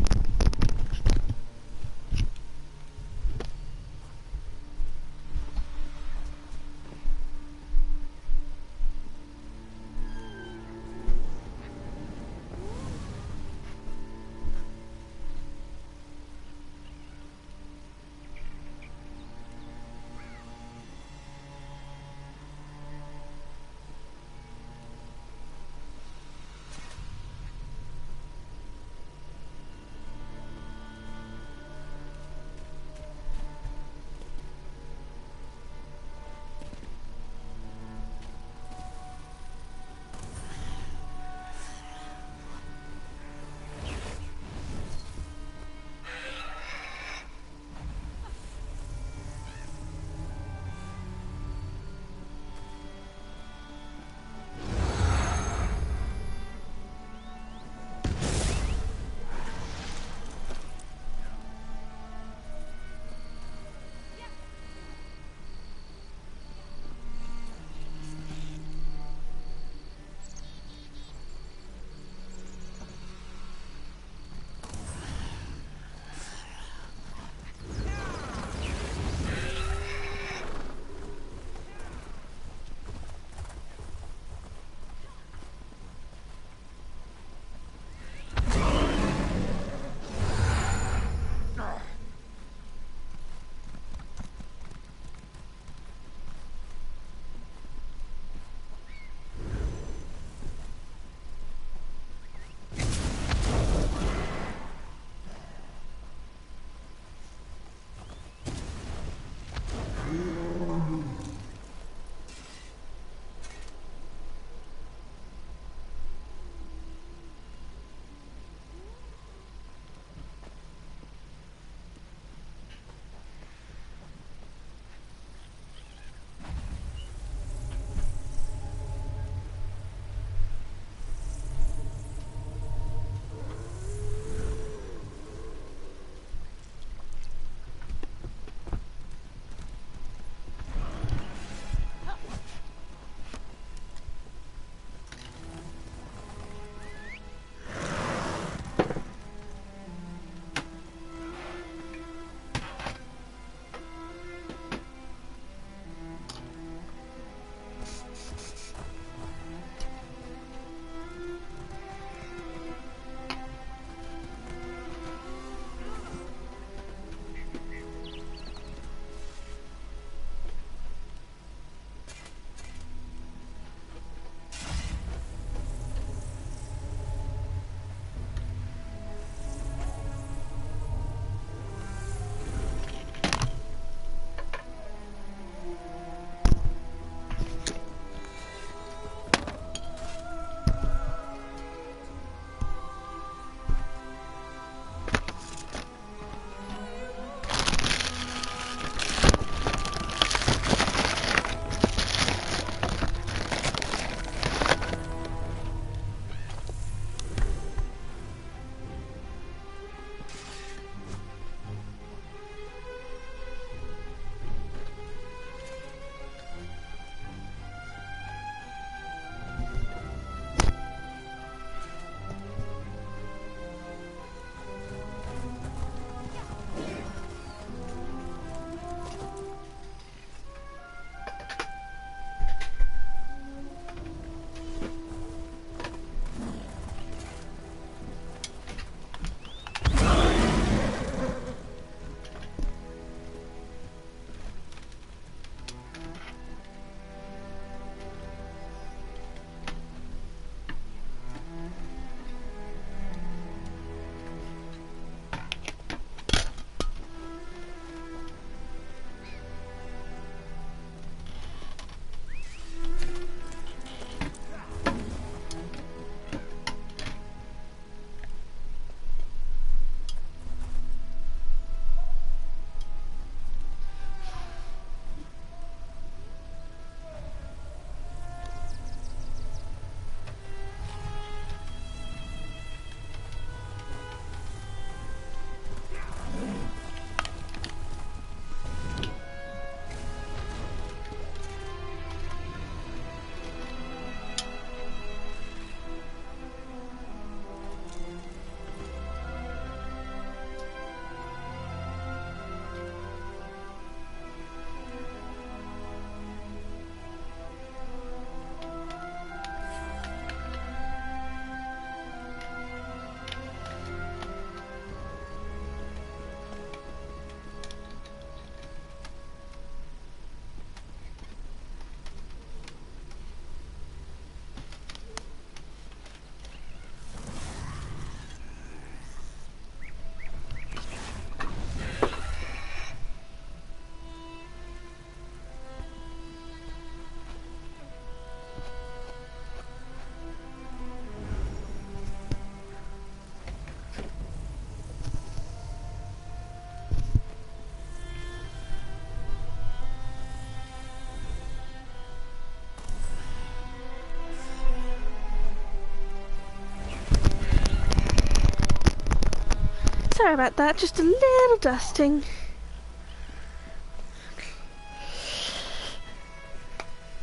Sorry about that, just a little dusting.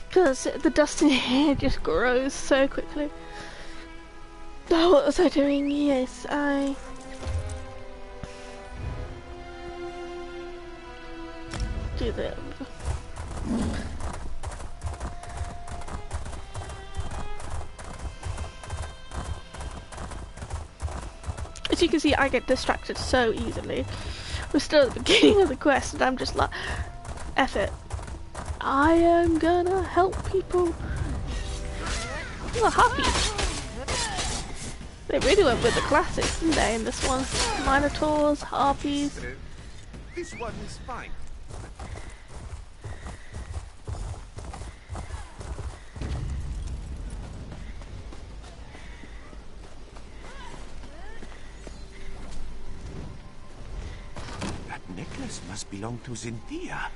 Because the dust in here just grows so quickly. Oh, what was I doing? Yes, I... do that. As you can see, I get distracted so easily. We're still at the beginning of the quest and I'm just like, F it. I am gonna help people. Oh, harpies. They really went with the classics, didn't they, in this one? Minotaurs, harpies. This one is fine. That necklace must belong to Zinthia.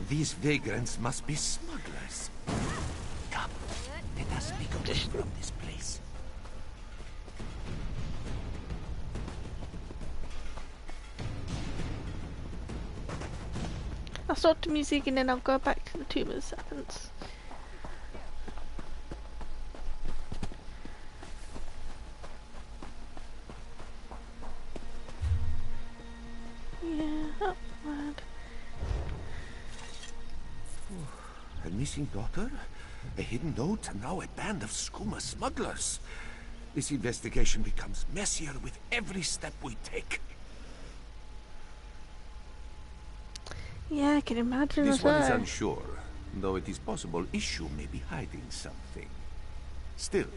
These vagrants must be smugglers. Come, let us make a wish from this place. I'll stop the music and then I'll go back to the Tomb of the Serpents. Yeah, upward. A missing daughter, a hidden note, and now a band of skooma smugglers. This investigation becomes messier with every step we take. Yeah, I can imagine. This one is unsure, though it is possible Issue may be hiding something. Still,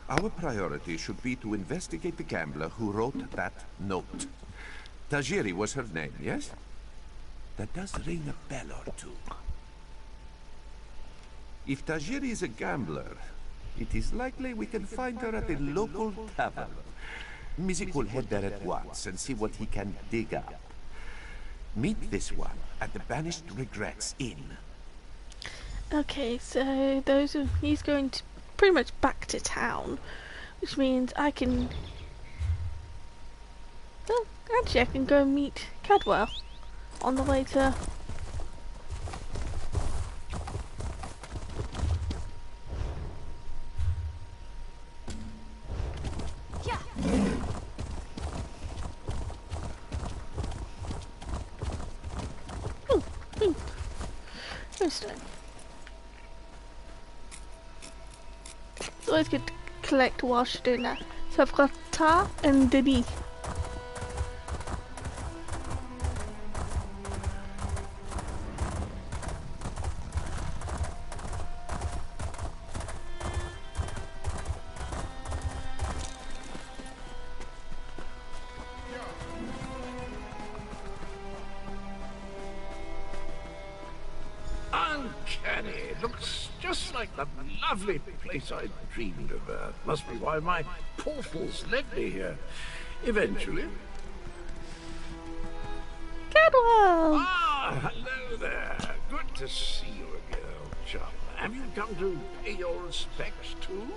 our priority should be to investigate the gambler who wrote that note. Tajiri was her name, yes? That does ring a bell or two. If Tajiri is a gambler, it is likely we can find her at a local tavern. Mizik will head there at once and see what he can dig up. Meet this one at the Banished Regrets Inn. Okay, so he's going to pretty much back to town, which means I can... Well, actually I can go meet Cadwell on the way to... It's always good to collect whilst you're doing that. So I've got Tar and Debbie. Uncanny. Looks just like the lovely place I dreamed of. Must be why my portals led me here. Eventually. Cadwell! Ah, hello there. Good to see you again, old chum. Have you come to pay your respects too?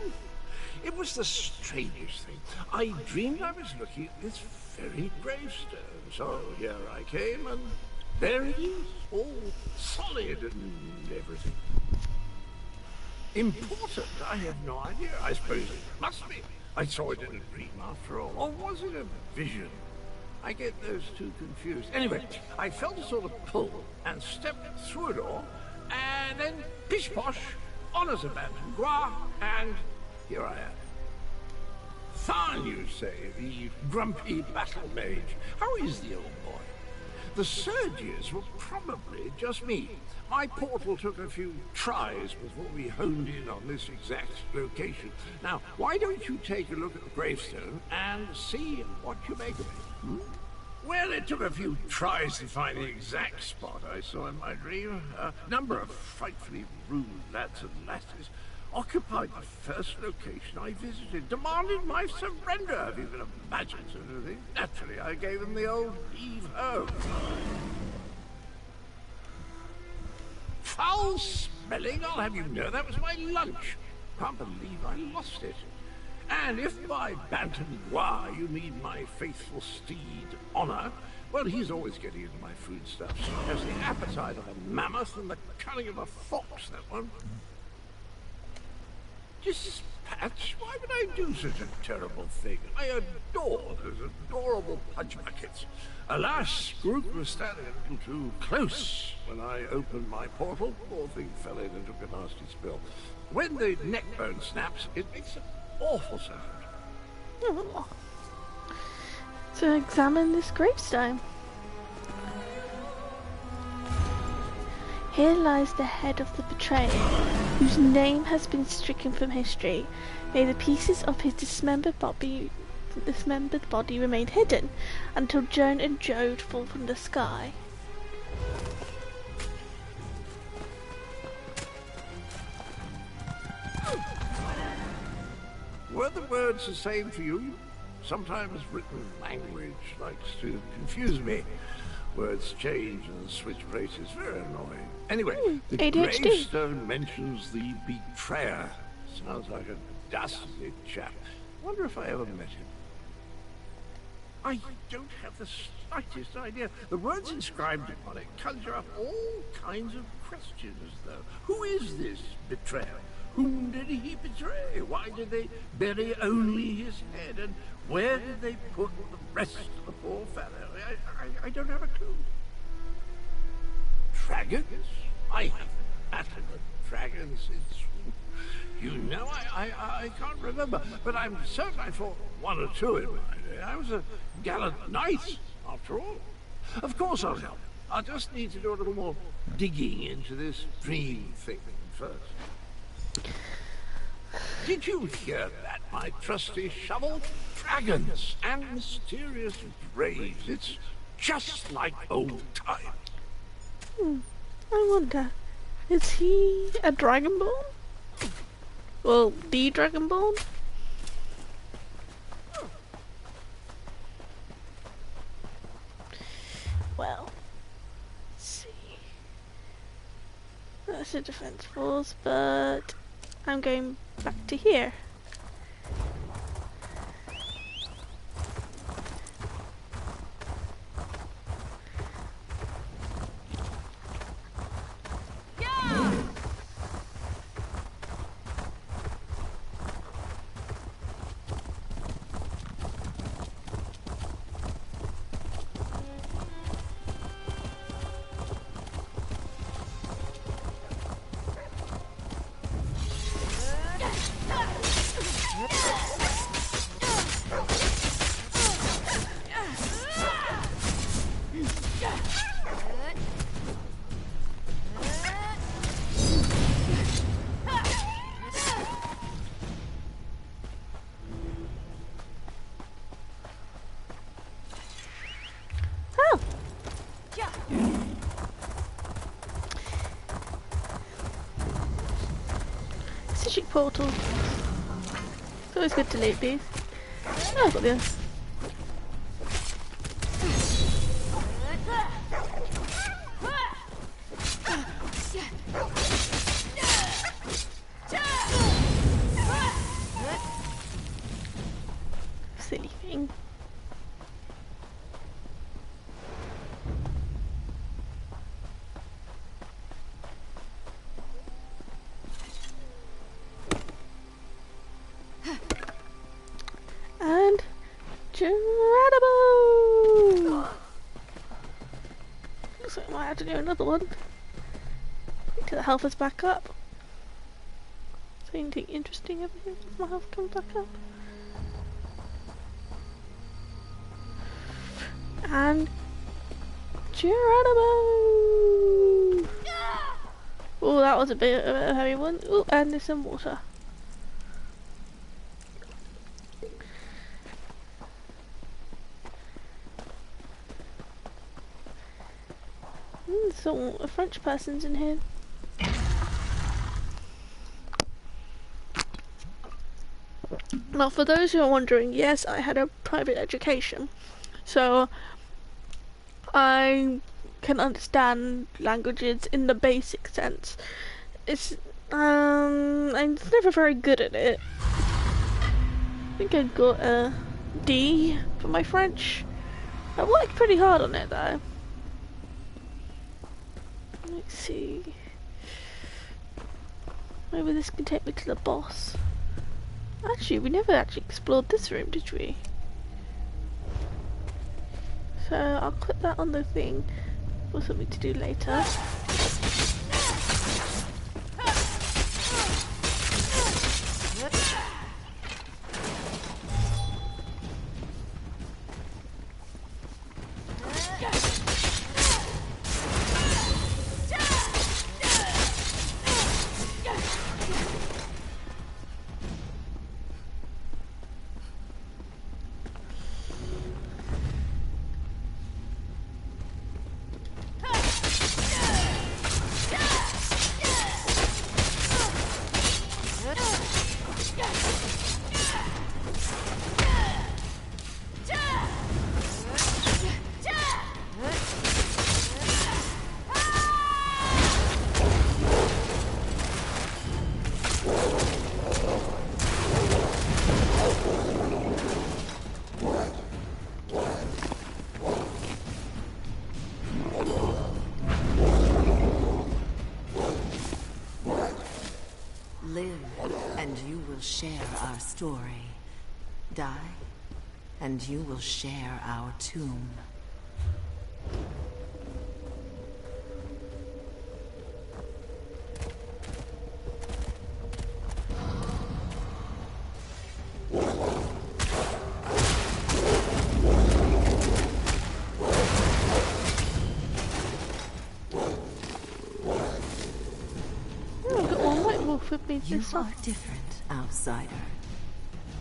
It was the strangest thing. I dreamed I was looking at this very gravestone. So here I came, and there it is, all solid and everything. Important? I have no idea. I suppose it must be. I saw it in a dream after all. Or was it a vision? I get those two confused. Anyway, I felt a sort of pull and stepped through a door, and then pish-posh, honours abandoned, gua, and here I am. Tharn, you say, the grumpy battle mage. How is the old boy? The surges were probably just me. My portal took a few tries before we honed in on this exact location. Now, why don't you take a look at the gravestone and see what you make of it? Hmm? Well, it took a few tries to find the exact spot I saw in my dream. A number of frightfully rude lads and lasses occupied the first location I visited, demanded my surrender, if you can imagine such a thing. Naturally, I gave them the old leave-ho. Foul spelling, I'll have you know that was my lunch. Can't believe I lost it. And if by Bantam-Noir you mean my faithful steed, Honor, well, he's always getting into my foodstuffs. Has the appetite of a mammoth and the cunning of a fox, that one. Dispatch? Why would I do such a terrible thing? I adore those adorable pudge buckets. Alas, Groot was standing a little too close when I opened my portal. Poor thing fell in and took a nasty spill. When the neck bone snaps, it makes an awful sound. Oh. To examine this gravestone. Here lies the head of the betrayer, whose name has been stricken from history. May the pieces of his dismembered body remain hidden until Joan and Jode fall from the sky. Were the words the same for you? Sometimes written language likes to confuse me. Words change and switch places. Very annoying. Anyway, the ADHD. gravestone mentions the betrayer. Sounds like a dastardly chap. Wonder if I ever met him. I don't have the slightest idea. The words inscribed upon it conjure up all kinds of questions, though. Who is this betrayer? Whom did he betray? Why did they bury only his head? And where did they put the rest of the poor fellow? I don't have a clue. Dragons? I haven't battled with dragons since... You know, I can't remember, but I'm certain I fought one or two in my day. I was a gallant knight, after all. Of course I'll help. I'll just need to do a little more digging into this dream thing first. Did you hear that, my trusty shovel? Dragons and mysterious graves. It's just like old times. I wonder, is he a Dragonborn? Well, the Dragonborn? Well, let's see. That's a defense force, but I'm going back to here. Portal. It's always good to loot these. Oh, I've got this. Silly thing. And Geronimo! Looks like I might have to do another one. Until the health is back up. So anything interesting over here if my health comes back up. And Geronimo! Oh, that was a bit of a heavy one. Oh, and there's some water. So a French person's in here. Now, for those who are wondering, yes, I had a private education, so I can understand languages in the basic sense. It's I'm never very good at it. I think I got a D for my French. I worked pretty hard on it though. Let's see. Maybe this can take me to the boss. Actually, we never actually explored this room, did we? So I'll put that on the thing for something to do later. Share our story. Die, and you will share our tomb. You are different, outsider.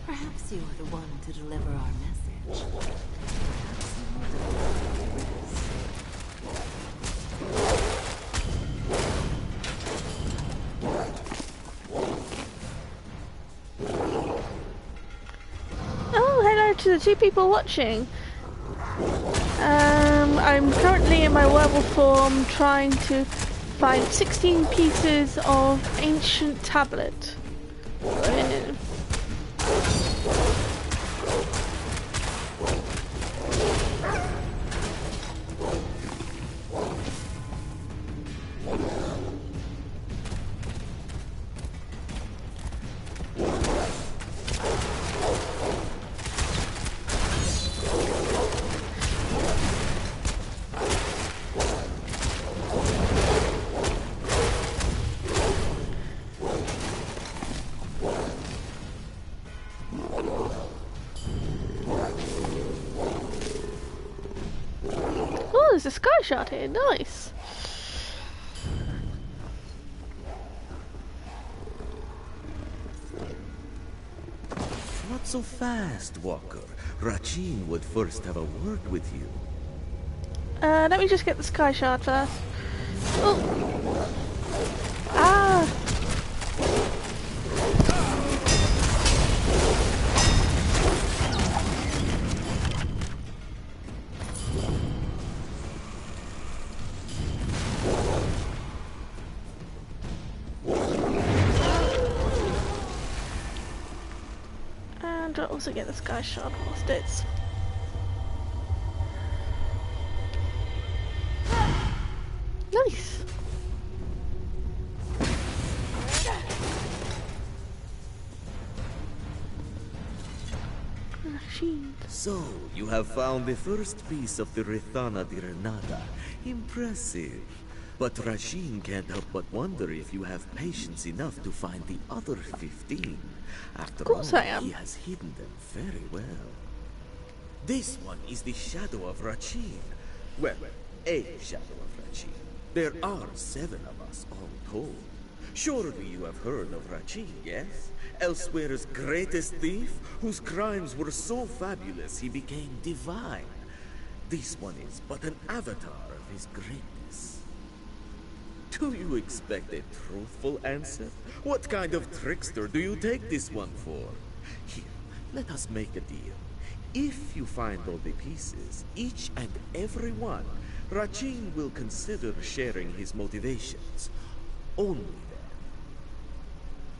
Perhaps you are the one to deliver our message. Oh, hello to the two people watching. I'm currently in my werewolf form trying to find 16 pieces of ancient tablet. There's a sky shot here, nice. Not so fast, Walker. Rachin would first have a word with you. Let me just get the sky shard first. Oh. Ah. I'll also get the sky shard whilst it's nice. So, you have found the first piece of the Rithana di Renata. Impressive. But Rachin can't help but wonder if you have patience enough to find the other 15. After all, he has hidden them very well. This one is the shadow of Rachin. Well, a shadow of Rachin. There are 7 of us all told. Surely you have heard of Rachin, yes? Elsweyr's greatest thief, whose crimes were so fabulous he became divine. This one is but an avatar of his greatness. Do you expect a truthful answer? What kind of trickster do you take this one for? Here, let us make a deal. If you find all the pieces, each and every one, Rachin will consider sharing his motivations. Only then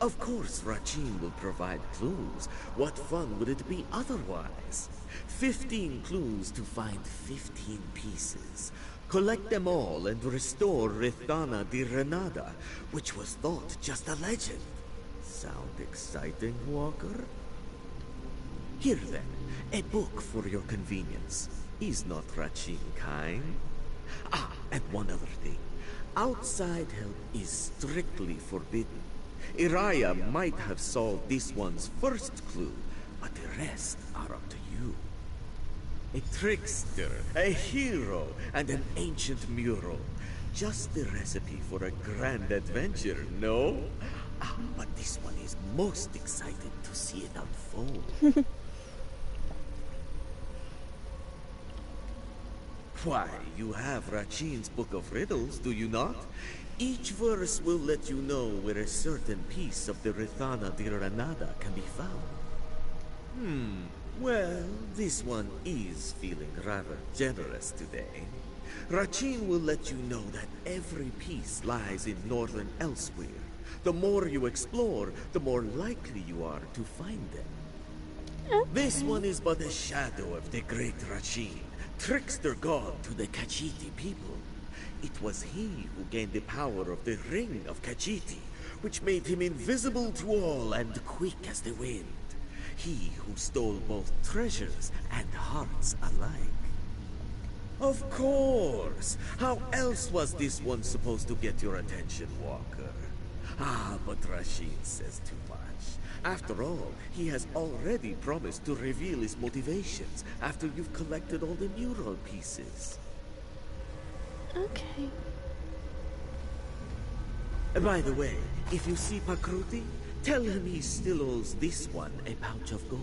Of course, Rachin will provide clues. What fun would it be otherwise? 15 clues to find 15 pieces. Collect them all and restore Rithana di Renada, which was thought just a legend. Sound exciting, Walker? Here then, a book for your convenience. Is not Rachin kind? Ah, and one other thing. Outside help is strictly forbidden. Iraya might have solved this one's first clue, but the rest are up to you. A trickster, a hero, and an ancient mural. Just the recipe for a grand adventure, no? Ah, but this one is most excited to see it unfold. Why, you have Rachin's Book of Riddles, do you not? Each verse will let you know where a certain piece of the Rithana di Renada can be found. Well, this one is feeling rather generous today. Rachin will let you know that every piece lies in northern Elsweyr. The more you explore, the more likely you are to find them. This one is but a shadow of the great Rachin, trickster god to the Khajiit people. It was he who gained the power of the Ring of Khajiit, which made him invisible to all and quick as the wind. He who stole both treasures and hearts alike. Of course! How else was this one supposed to get your attention, Walker? Ah, but Rachin says too much. After all, he has already promised to reveal his motivations after you've collected all the mural pieces. Okay. By the way, if you see Pakruti, tell him he still owes this one a pouch of gold.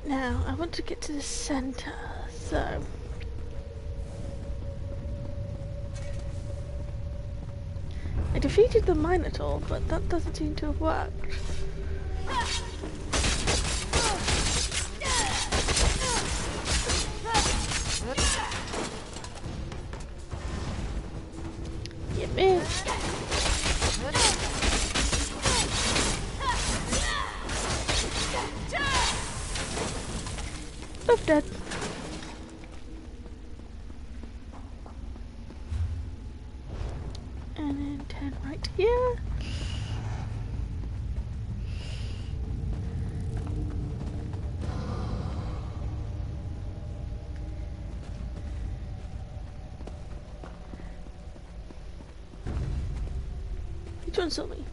Now, I want to get to the center, so... I defeated the Minotaur, but that doesn't seem to have worked. You missed. Both dead. And then 10 right here. Which one saw me?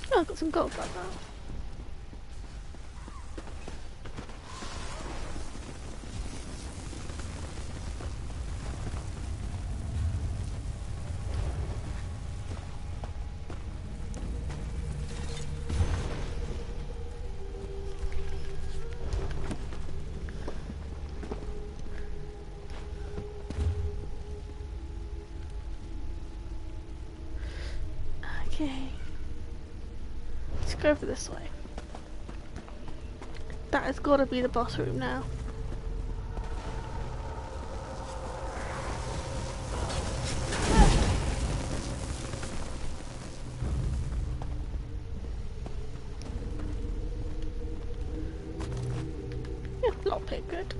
Oh, I've got some gold right now. Okay. Let's go over this way. That has got to be the boss room now. Yeah, lockpick, good.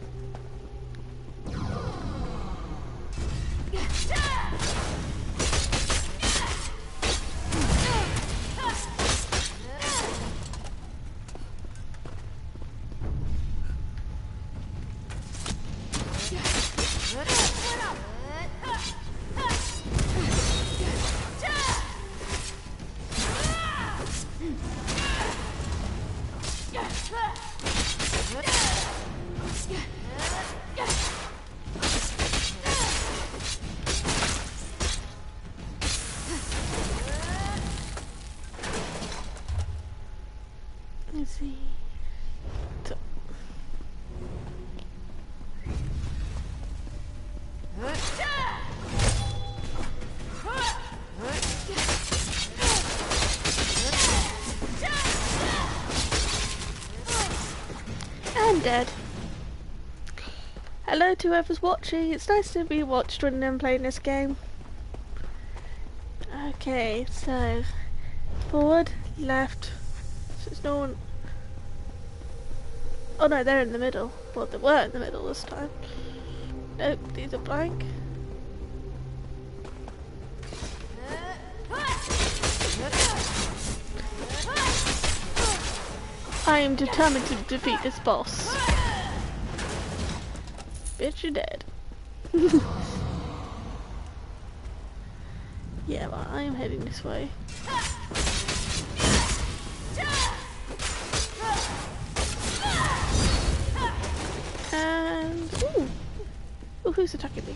Let's see. So, dead. Hello to whoever's watching. It's nice to be watched when I'm playing this game. Okay, so forward, left. So it's no one. Oh no, they're in the middle. Well, they were in the middle this time. Nope, these are blank. I am determined to defeat this boss. Bitch, you're dead. Yeah, but I am heading this way. And ooh, who's attacking me?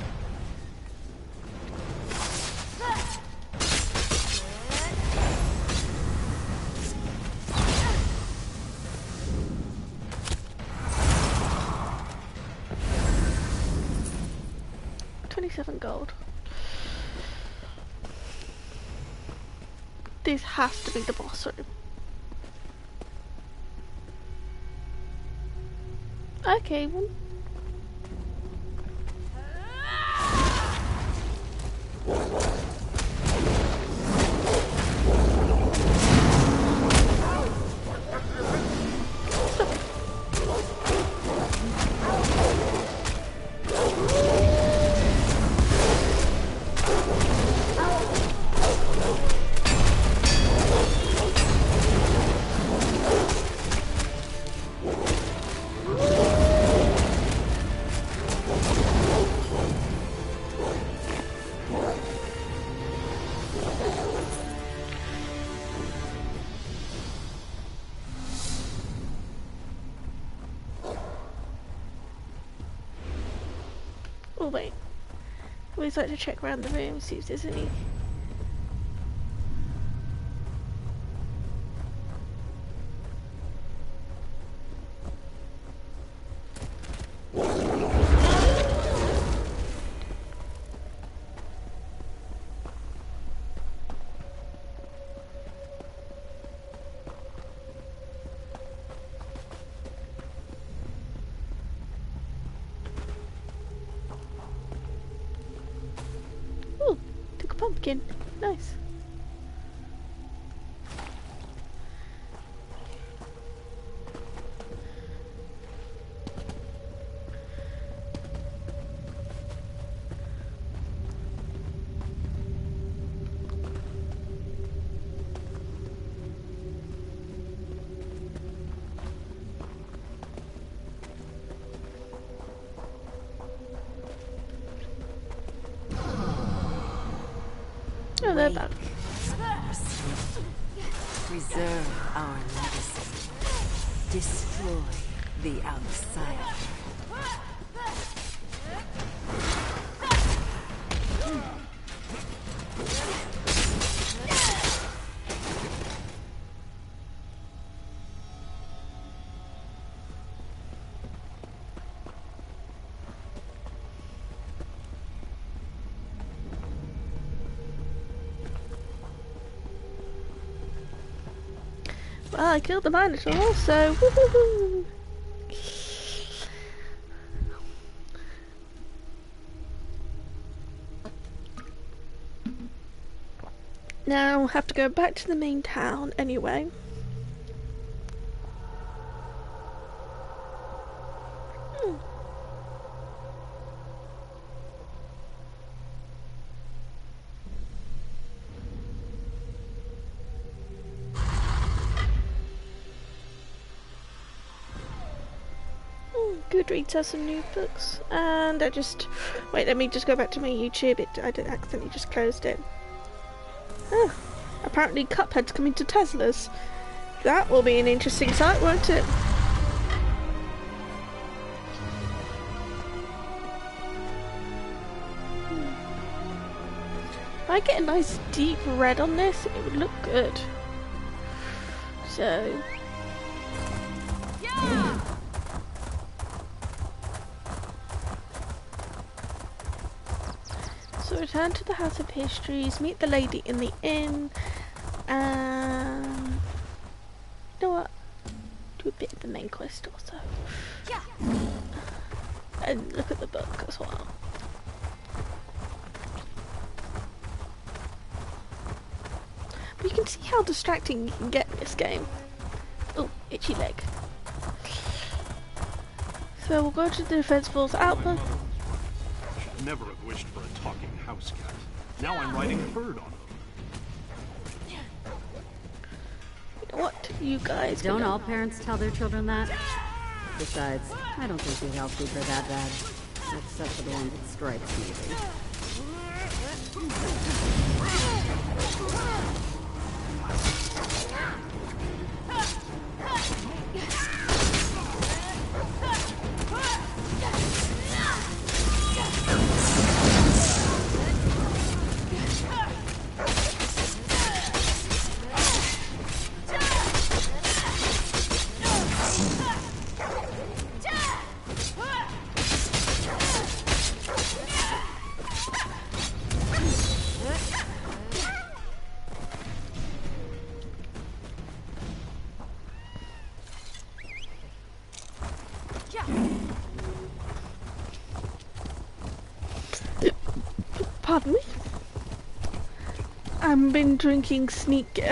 $27 This has to be the boss room. Okay, well. Oh wait, I always like to check around the room, see if there's any. Pumpkin, nice. Oh, they're back. Preserve our legacy. Destroy the outsider. Well, I killed the Minotaur, so woohoo! Now I'll have to go back to the main town anyway. Goodreads has some new books, and I just wait. Let me just go back to my YouTube. I accidentally just closed it. Oh, apparently Cuphead's coming to Tesla's. That will be an interesting sight, won't it? If I get a nice deep red on this, it would look good. So. Yeah! So return to the House of Histories, meet the lady in the inn, and you know what? Do a bit of the main quest also. Yeah. And look at the book as well. But you can see how distracting you can get in this game. Oh, itchy leg. So we'll go to the Defense Force outpost. Should never have wished for a talking house cat. Now I'm riding a bird on them. What you guys don't all parents tell their children that? Besides, I don't think the health foods are that bad. Except for the ones at Stripes, maybe. Pardon me. I've been drinking sneak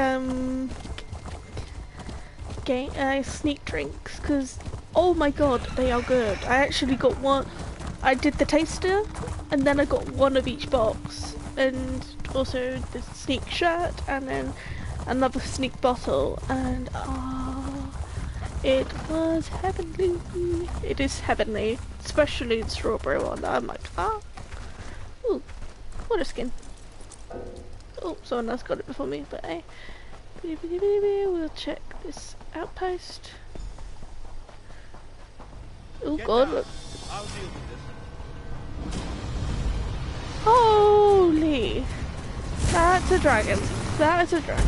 sneak drinks because oh my god, they are good. I actually got one. I did the taster, and then I got one of each box, and also the sneak shirt, and then another sneak bottle, and it was heavenly. It is heavenly, especially the strawberry one. I'm like, ooh. Water skin. Oh, someone else got it before me, but hey. We'll check this outpost. Oh god, look. Holy! That's a dragon. That is a dragon.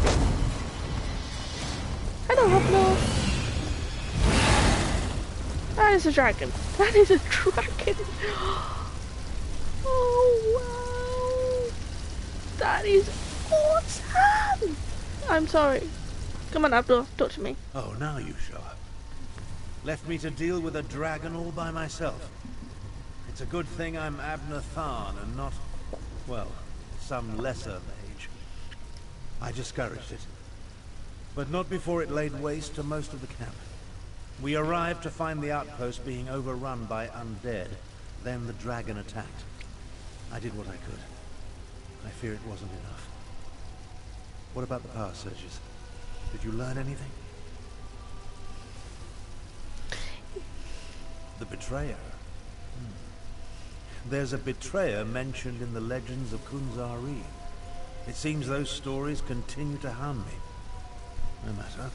Hello, Hoplo. That is a dragon. That is a dragon. Oh wow. That is awesome! I'm sorry. Come on, Abdul, talk to me. Oh, now you show up. Left me to deal with a dragon all by myself. It's a good thing I'm Abner Tharn and not, well, some lesser mage. I discouraged it. But not before it laid waste to most of the camp. We arrived to find the outpost being overrun by undead. Then the dragon attacked. I did what I could. I fear it wasn't enough. What about the power surges? Did you learn anything? The betrayer. There's a betrayer mentioned in the legends of Kunzari. It seems those stories continue to harm me. No matter.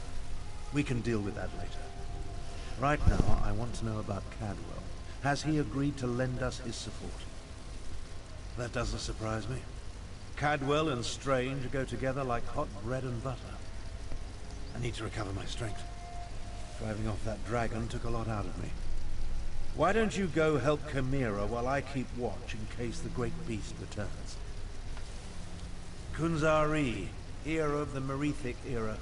We can deal with that later. Right now, I want to know about Cadwell. Has he agreed to lend us his support? That doesn't surprise me. Cadwell and Strange go together like hot bread and butter. I need to recover my strength. Driving off that dragon took a lot out of me. Why don't you go help Chimera while I keep watch in case the great beast returns? Kunzari, hero of the Merethic era.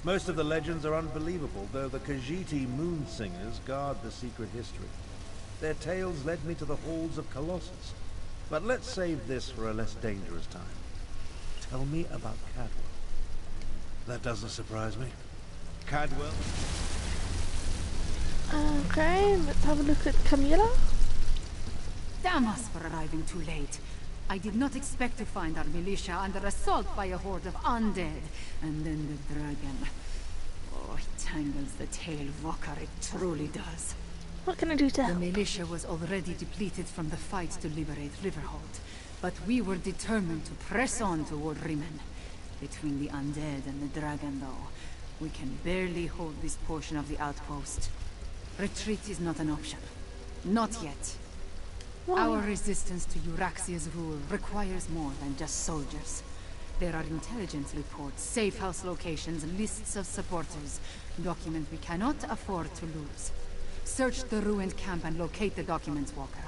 Most of the legends are unbelievable, though the Khajiit moon singers guard the secret history. Their tales led me to the halls of Colossus. But let's save this for a less dangerous time. Tell me about Cadwell. That doesn't surprise me. Cadwell? Okay, let's have a look at Camilla. Damn us for arriving too late. I did not expect to find our militia under assault by a horde of undead. And then the dragon. Oh, it tangles the tail, Vokar, it truly does. What can I do to help? The militia was already depleted from the fight to liberate Riverhold, but we were determined to press on toward Rimen. Between the undead and the dragon, though, we can barely hold this portion of the outpost. Retreat is not an option. Not yet. Why? Our resistance to Euraxia's rule requires more than just soldiers. There are intelligence reports, safe house locations, lists of supporters, documents we cannot afford to lose. Search the ruined camp and locate the documents, Walker.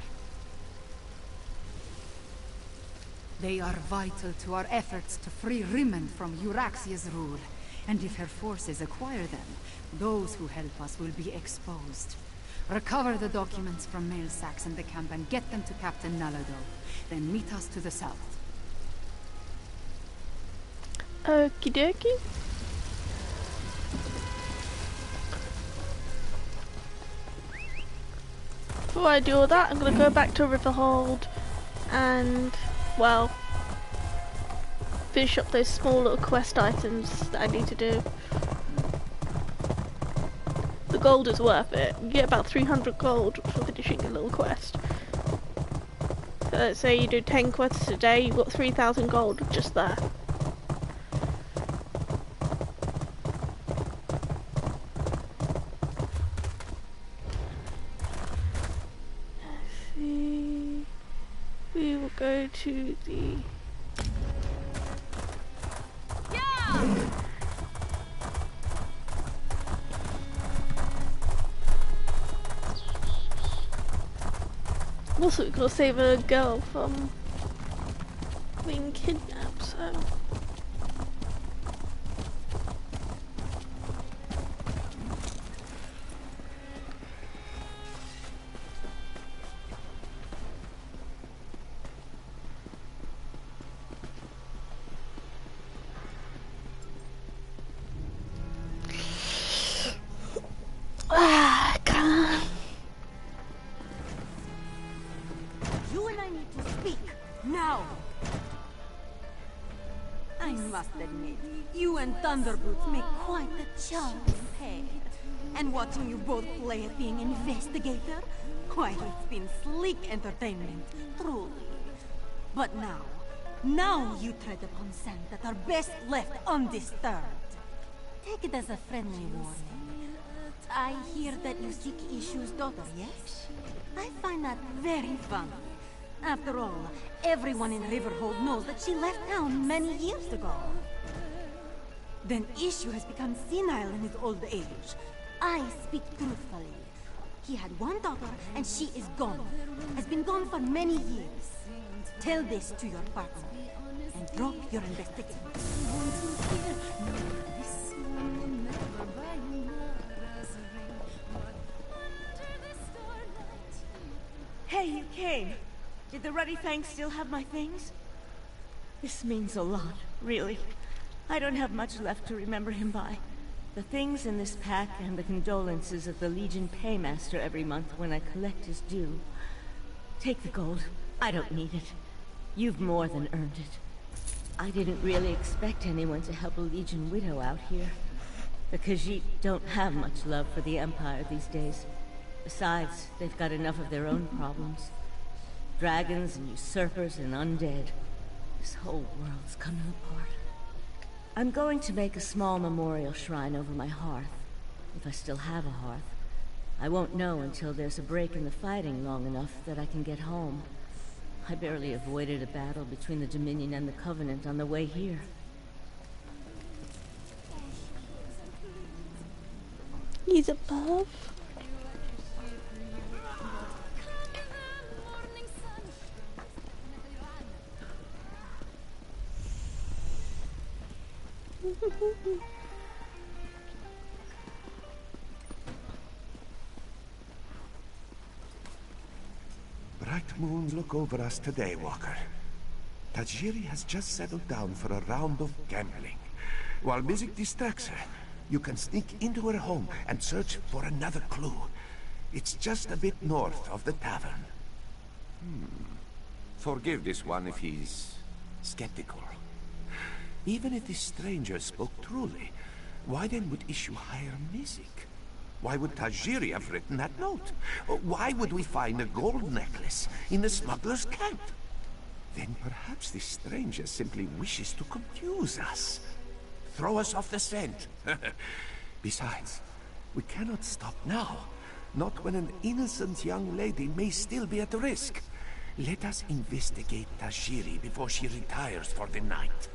They are vital to our efforts to free Rimen from Euraxia's rule. And if her forces acquire them, those who help us will be exposed. Recover the documents from mail sacks in the camp and get them to Captain Naladov. Then meet us to the south. Okie dokie. Before I do all that, I'm gonna go back to Riverhold and, well, finish up those small little quest items that I need to do. The gold is worth it. You get about 300 gold for finishing a little quest. So let's say you do 10 quests a day, you've got 3,000 gold just there. Let's see. We will go to the... Also, we've got to save a girl from being kidnapped, so... Thunderboots make quite the charming pair. And watching you both play at being investigator, why, it's been sleek entertainment, truly. But now you tread upon sand that are best left undisturbed. Take it as a friendly warning. I hear that you seek Ishu's daughter, yes? I find that very funny. After all, everyone in Riverhold knows that she left town many years ago. Then Ishu has become senile in his old age. I speak truthfully. He had one daughter, and she is gone. Has been gone for many years. Tell this to your partner, and drop your investigation. Hey, you came. Did the Ruddy Fang still have my things? This means a lot, really. I don't have much left to remember him by. The things in this pack and the condolences of the Legion Paymaster every month when I collect his due. Take the gold. I don't need it. You've more than earned it. I didn't really expect anyone to help a Legion widow out here. The Khajiit don't have much love for the Empire these days. Besides, they've got enough of their own problems. Dragons and usurpers and undead. This whole world's coming apart. I'm going to make a small memorial shrine over my hearth, if I still have a hearth. I won't know until there's a break in the fighting long enough that I can get home. I barely avoided a battle between the Dominion and the Covenant on the way here. He's above. Bright moons look over us today, Walker. Tajiri has just settled down for a round of gambling. While music distracts her, you can sneak into her home and search for another clue. It's just a bit north of the tavern. Forgive this one if he's skeptical. Even if this stranger spoke truly, why then would Ishu hire music? Why would Tajiri have written that note? Why would we find a gold necklace in the smuggler's camp? Then perhaps this stranger simply wishes to confuse us. Throw us off the scent. Besides, we cannot stop now. Not when an innocent young lady may still be at risk. Let us investigate Tajiri before she retires for the night.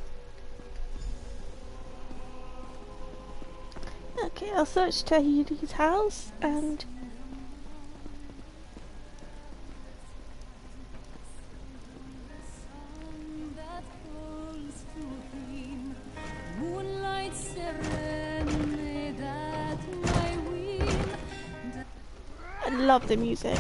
Okay, I'll search Tahiri's house and... love the music.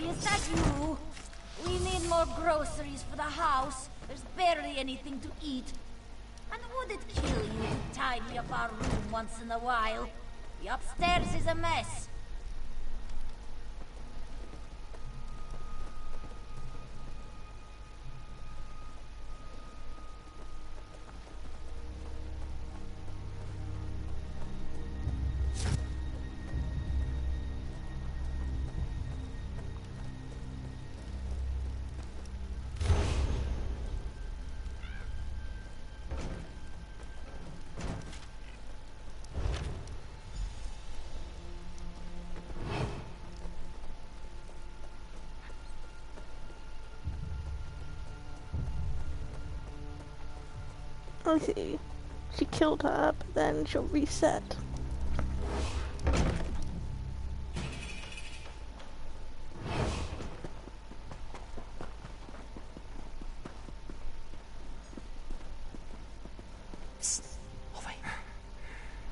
Is that you? We need more groceries for the house. There's barely anything to eat. And would it kill you to tidy up our room once in a while? The upstairs is a mess. I see. She killed her, but then she'll reset. Psst. Over here.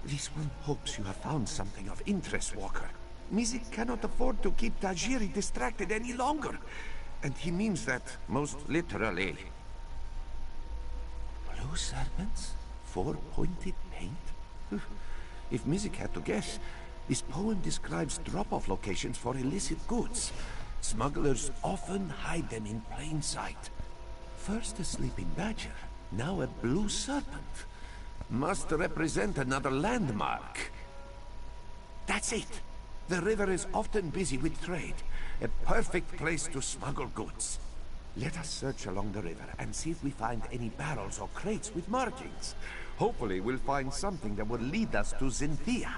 This one hopes you have found something of interest, Walker. Mizik cannot afford to keep Tajiri distracted any longer. And he means that most literally. Blue serpents? 4-pointed paint? If Mizik had to guess, this poem describes drop-off locations for illicit goods. Smugglers often hide them in plain sight. First a sleeping badger, now a blue serpent. Must represent another landmark. That's it. The river is often busy with trade. A perfect place to smuggle goods. Let us search along the river and see if we find any barrels or crates with markings. Hopefully we'll find something that will lead us to Zinthia.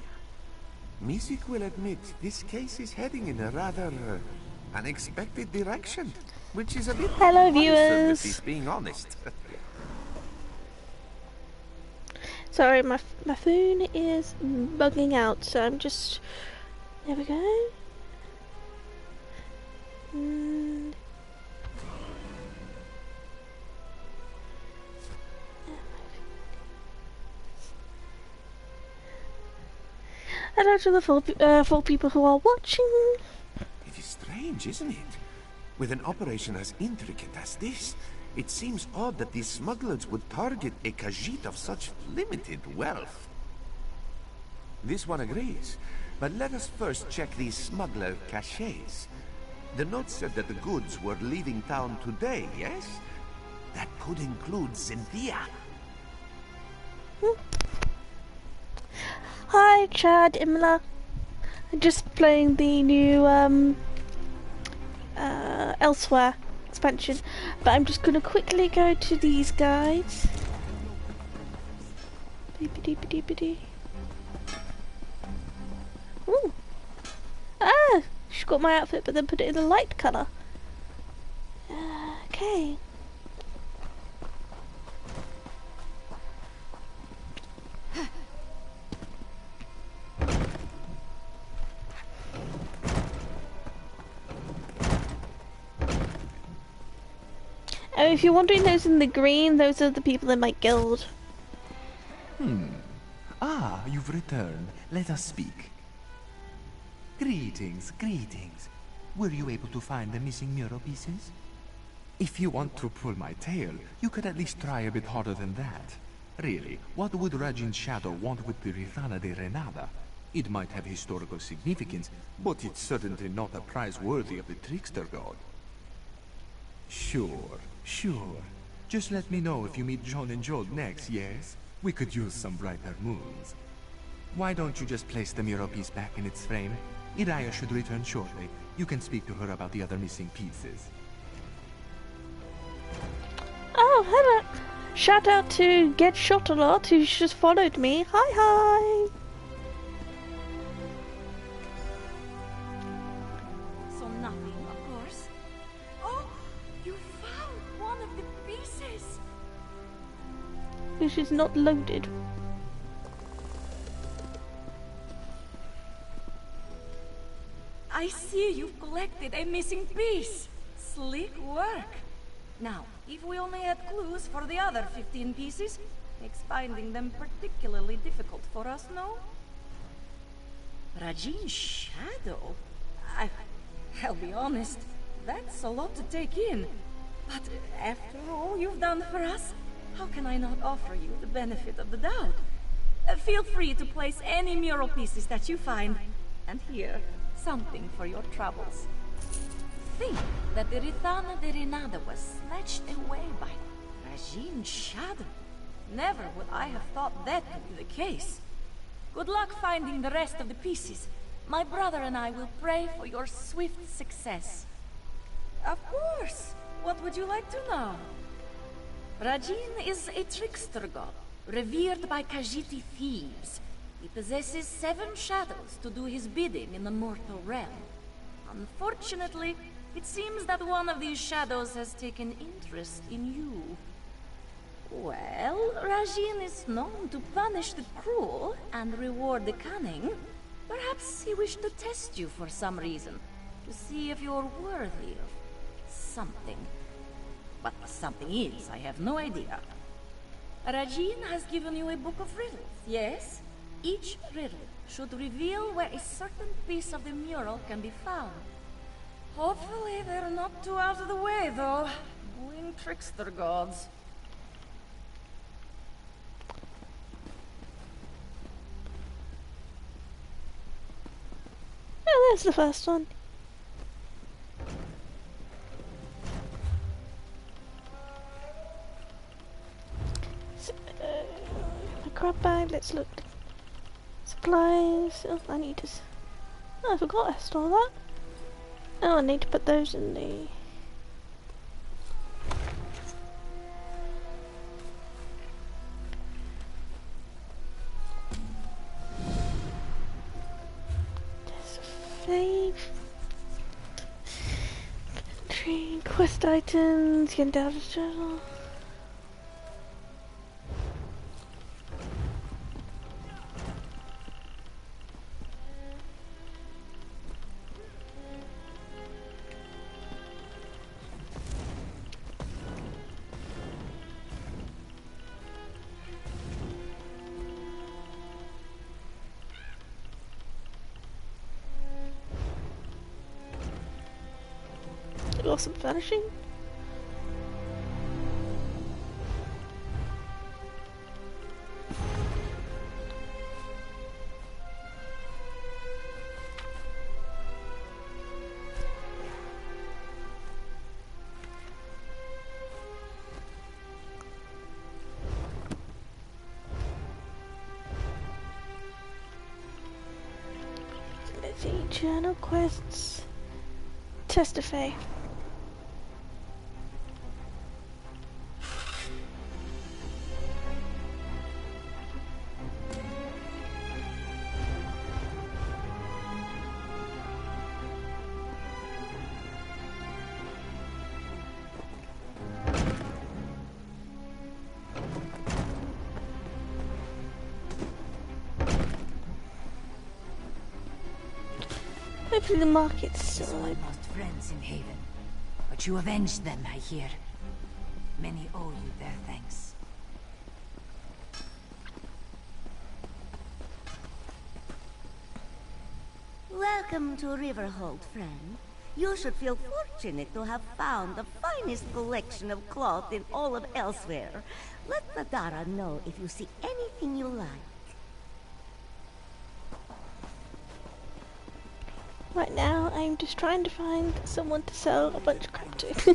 Mizik will admit this case is heading in a rather unexpected direction, which is a bit Hello, worrisome viewers. if he's being honest. Sorry, my phone is bugging out, so I'm just... There we go. Hello to the four people who are watching. It is strange, isn't it? With an operation as intricate as this, it seems odd that these smugglers would target a Khajiit of such limited wealth. This one agrees, but let us first check these smuggler caches. The note said that the goods were leaving town today, yes? That could include Zinthia. Hi, Chad, Imla. I'm just playing the new Elsweyr expansion, but I'm just gonna quickly go to these guys. Beepity. Ooh. Ah, she got my outfit, but then put it in a light colour. Okay. And if you're wondering, those in the green, those are the people in my guild. Ah, you've returned. Let us speak. Greetings. Were you able to find the missing mural pieces? If you want to pull my tail, you could at least try a bit harder than that. Really, what would Rajin's shadow want with the Rithana de Renada? It might have historical significance, but it's certainly not a prize worthy of the trickster god. Sure. Just let me know if you meet John and Joel next, yes? We could use some brighter moons. Why don't you just place the mural piece back in its frame? Iraya should return shortly. You can speak to her about the other missing pieces. Oh, hello. Shout out to Get Shot a Lot, who just followed me. Hi. which is not loaded. I see you've collected a missing piece. Slick work. Now, if we only had clues for the other 15 pieces, makes finding them particularly difficult for us, no? Rajin's shadow? I'll be honest, that's a lot to take in. But after all you've done for us, how can I not offer you the benefit of the doubt? Feel free to place any mural pieces that you find. And here, something for your troubles. Think that the Rithana de Renada was snatched away by Rajin's shadow. Never would I have thought that to be the case. Good luck finding the rest of the pieces. My brother and I will pray for your swift success. Of course. What would you like to know? Rajin is a trickster god, revered by Khajiit thieves. He possesses 7 shadows to do his bidding in the mortal realm. Unfortunately, it seems that one of these shadows has taken interest in you. Well, Rajin is known to punish the cruel and reward the cunning. Perhaps he wished to test you for some reason, to see if you're worthy of something. What the something is, I have no idea. Rajin has given you a book of riddles, yes? Each riddle should reveal where a certain piece of the mural can be found. Hopefully they're not too out of the way, though. Knowing trickster gods. Oh, there's the first one. So, my grab bag, let's look. Supplies. Oh, I need to. Oh, I forgot I stole that. Oh, I need to put those in the. Save. Inventory, quest items, get down to journal. Some furnishing. Let's see, journal quests. Testify. Hopefully the market's still open. Lost friends in Haven, but you avenged them, I hear. Many owe you their thanks. Welcome to Riverhold, friend. You should feel fortunate to have found the finest collection of cloth in all of Elsweyr. Let Nadara know if you see anything you like. Right now, I'm just trying to find someone to sell a bunch of crap to.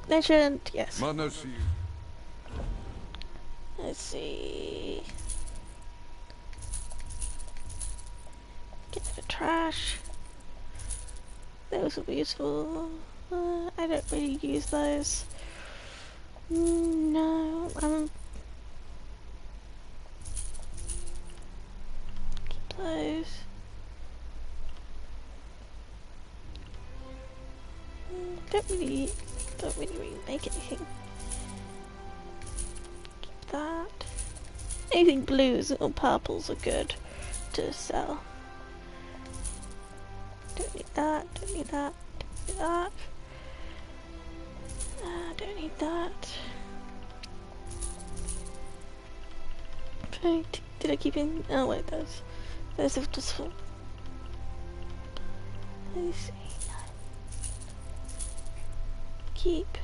Legend, yes. Let's see. Get the trash. Those will be useful. I don't really use those. No, those. Don't really make anything. that. Anything blues or purples are good to sell. Don't need that, don't need that, don't need that. Don't need that. Right, did I keep in? Oh wait, those have just full. Let me see. Keep.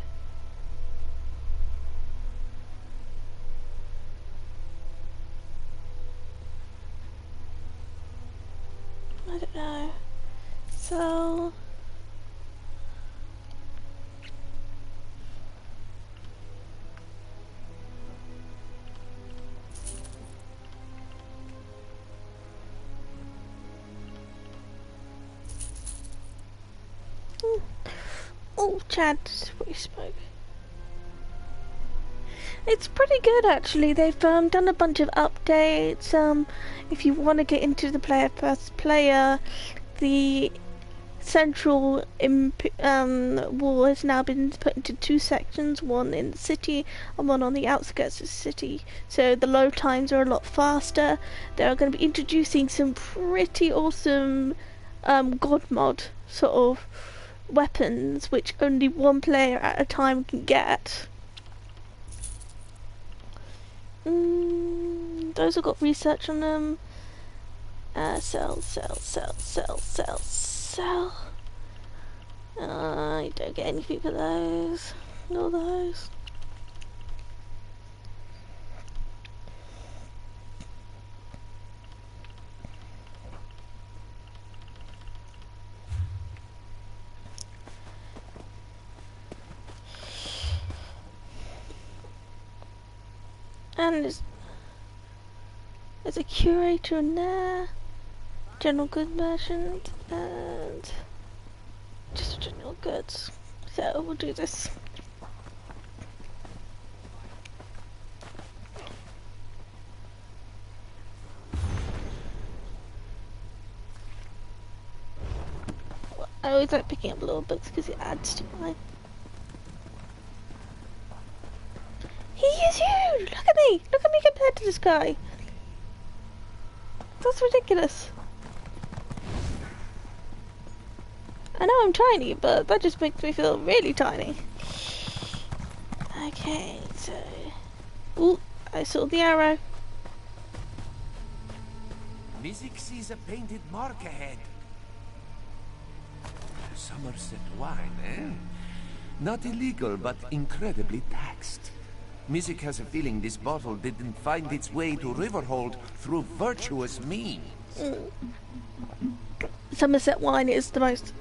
I don't know. So oh, Chad, we spoke. It's pretty good actually. They've done a bunch of updates. If you want to get into the player first player, the central wall has now been put into 2 sections, one in the city and one on the outskirts of the city. So the load times are a lot faster. They are going to be introducing some pretty awesome god mod sort of weapons, which only one player at a time can get. Those have got research on them. Sell. I don't get anything for those. Nor those. And there's a curator in there, general goods merchant, and just general goods. So we'll do this. I always like picking up little books because it adds to mine. He is huge! Look at me! Look at me compared to this guy! That's ridiculous. I know I'm tiny, but that just makes me feel really tiny. Okay, so... Ooh, I saw the arrow. Mizik sees a painted mark ahead. Somerset wine, eh? Not illegal, but incredibly taxed. Mizik has a feeling this bottle didn't find its way to Riverhold through virtuous means. Somerset wine is the most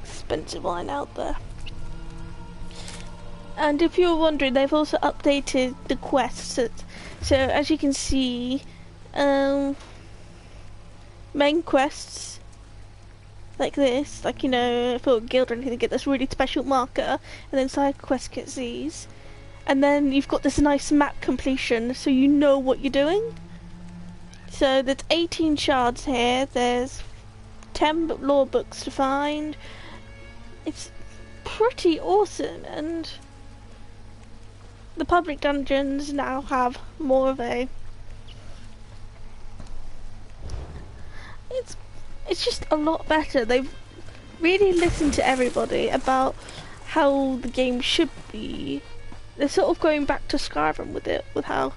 expensive wine out there. And if you're wondering, they've also updated the quests. So as you can see, main quests like this, like, you know, for a guild or anything, get this really special marker, and then side quests get these, and then you've got this nice map completion, so you know what you're doing. So there's 18 shards here, there's 10 lore books to find. It's pretty awesome, and the public dungeons now have more of a... It's just a lot better. They've really listened to everybody about how the game should be. They're sort of going back to Skyrim with it, with how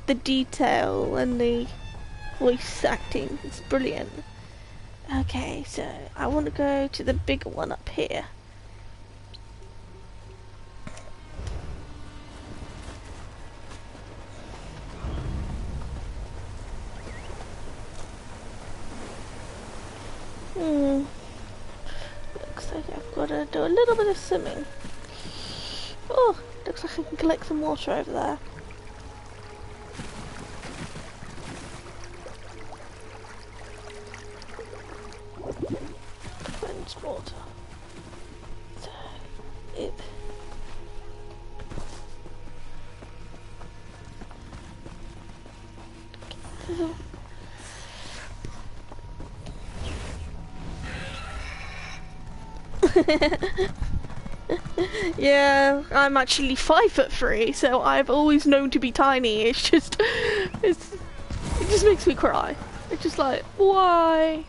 the detail and the voice acting. It's brilliant. Okay, so I want to go to the bigger one up here. Looks like I've got to do a little bit of swimming. Oh, looks like I can collect some water over there. Friends water. So, it... Yeah, I'm actually 5'3", so I've always known to be tiny. It just makes me cry. It's just like, why?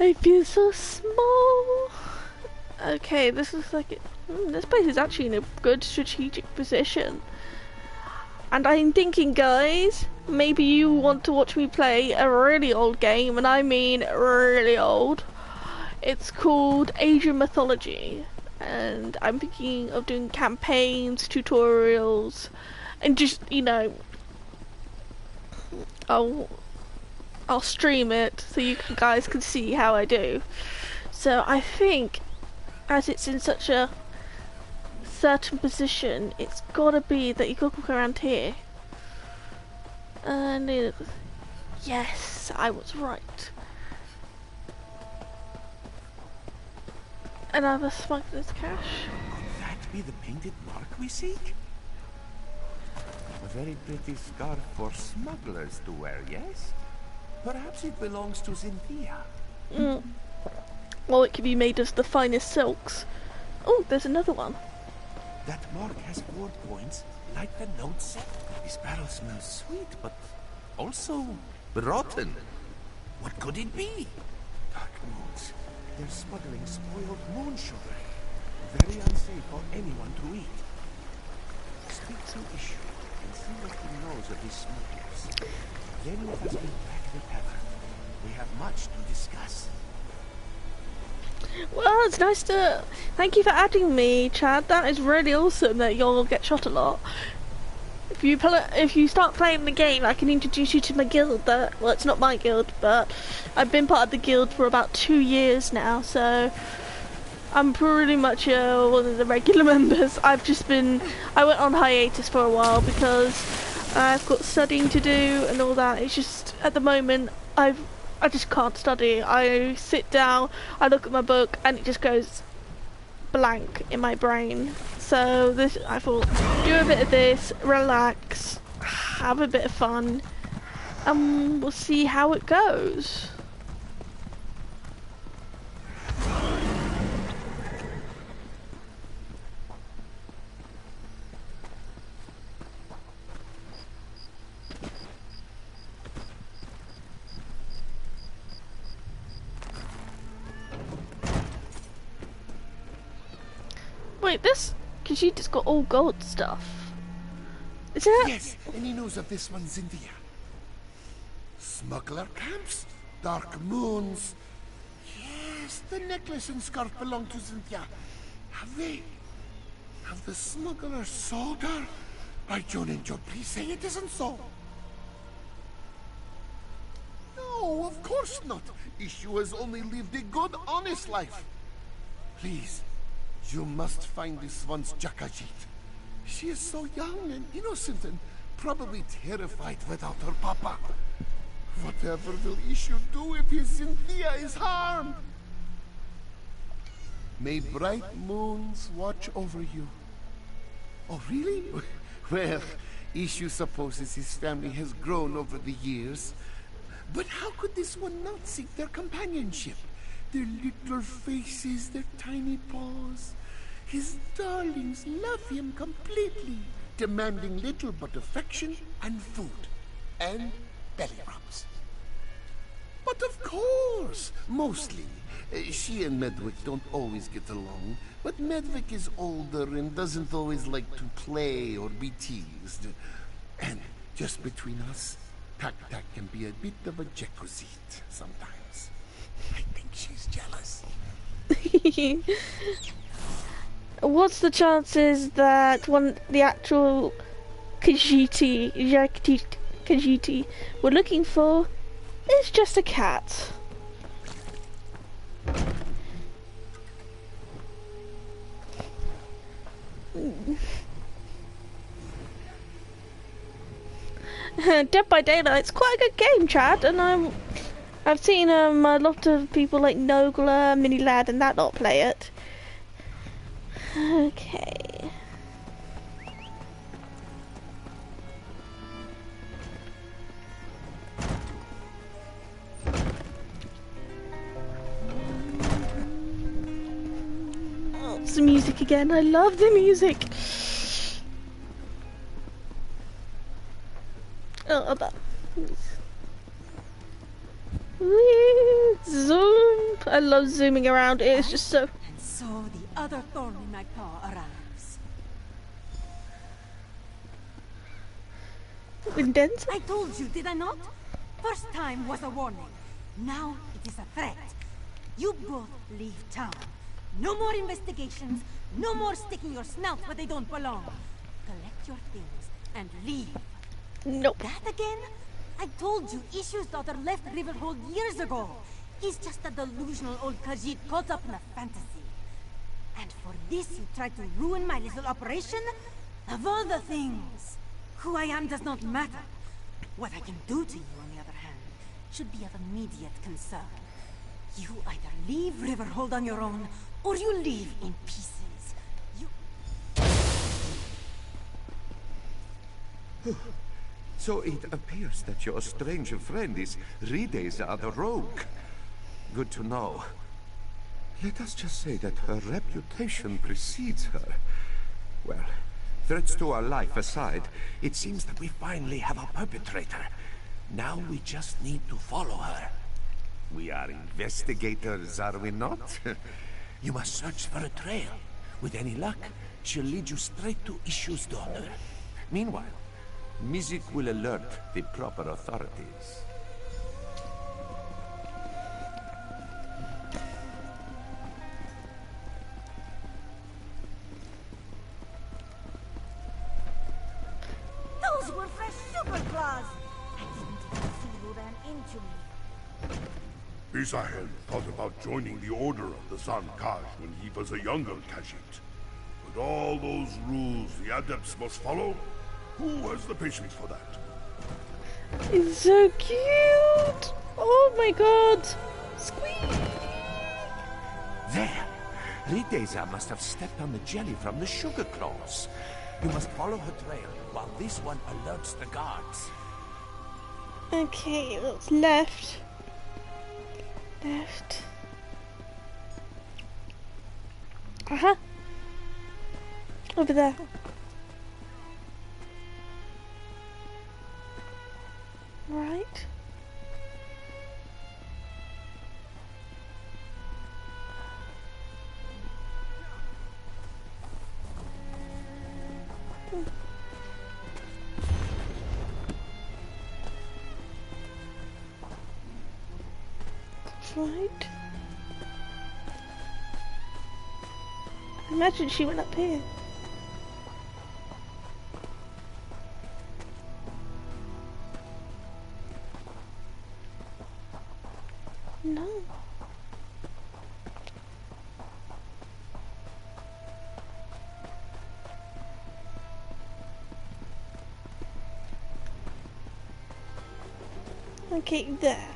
I feel so small. Okay, this looks like it. This place is actually in a good strategic position. And I'm thinking, guys, maybe you want to watch me play a really old game, and I mean really old. It's called Asian Mythology, and I'm thinking of doing campaigns, tutorials, and just, you know, I'll stream it so you guys can see how I do. So I think, as it's in such a certain position, it's gotta be that you gotta look around here. And yes, I was right. Another smuggler's cache. Could that be the painted mark we seek? A very pretty scarf for smugglers to wear, yes? Perhaps it belongs to Cynthia. Well, it could be made of the finest silks. Oh, there's another one. That mark has 4 points, like the note said. This barrel smells sweet, but also rotten. What could it be? Dark moons. They're smuggling spoiled moon sugar. Very unsafe for anyone to eat. Speak to Issue and see what he knows of these smugglers. Then let us be back together. We have much to discuss. Well, it's nice to... Thank you for adding me, Chad. That is really awesome that you'll get shot a lot. If you start playing the game, I can introduce you to my guild. Well, it's not my guild, but I've been part of the guild for about 2 years now, so I'm pretty much one of the regular members. I went on hiatus for a while because I've got studying to do and all that. It's just, at the moment, I just can't study. I sit down, I look at my book, and it just goes blank in my brain. So I thought, do a bit of this, relax, have a bit of fun, and we'll see how it goes. Wait, this Khajiit's got all gold stuff. Is it? Yes, and he knows of this one, Cynthia. Smuggler camps, dark moons. Yes, the necklace and scarf belong to Cynthia. Have the smugglers sold her? Arjun, please say it isn't so. No, of course not. Issue has only lived a good, honest life. Please. You must find this one's Jakajit. She is so young and innocent and probably terrified without her papa. Whatever will Issue do if his Cynthia is harmed? May bright moons watch over you. Oh, really? Well, Issue supposes his family has grown over the years. But how could this one not seek their companionship? Their little faces, their tiny paws. His darlings love him completely, demanding little but affection and food, and belly rubs. But of course, mostly. She and Medwick don't always get along, but Medwick is older and doesn't always like to play or be teased. And just between us, Tak-Tak can be a bit of a Jekuzit sometimes. I think she's jealous. What's the chances that the actual Khajiit we're looking for is just a cat? Dead by Daylight's quite a good game, Chad, and I've seen a lot of people like Nogla, Mini Lad, and that lot play it. Okay. the music again. I love the music. Oh, that. Zoom. I love zooming around. It's just so. And so the other thorn in my paw arrives. Indent? I told you, did I not? First time was a warning. Now it is a threat. You both leave town. No more investigations. No more sticking your snouts where they don't belong. Collect your things and leave. Nope. That again? I told you, Issue's daughter left Riverhold years ago. He's just a delusional old Khajiit caught up in a fantasy. And for this you tried to ruin my little operation? Of all the things, who I am does not matter. What I can do to you, on the other hand, should be of immediate concern. You either leave Riverhold on your own, or you leave in pieces. You... So it appears that your strange friend is Rideza the Rogue. Good to know. Let us just say that her reputation precedes her. Well, threats to our life aside, it seems that we finally have a perpetrator. Now we just need to follow her. We are investigators, are we not? You must search for a trail. With any luck, she'll lead you straight to Issue's daughter. Meanwhile, Mizik will alert the proper authorities. Those were fresh super claws! I didn't even see who ran into me. Isahel thought about joining the Order of the San Kaj when he was a younger Khajiit. But all those rules the Adepts must follow? Who has the patience for that? It's so cute! Oh my god! Squeak! There! Rideza must have stepped on the jelly from the sugar claws. You must follow her trail while this one alerts the guards. Okay, that's left. Left. Aha! Over there. Right. Right. Imagine she went up here. No. Okay, there.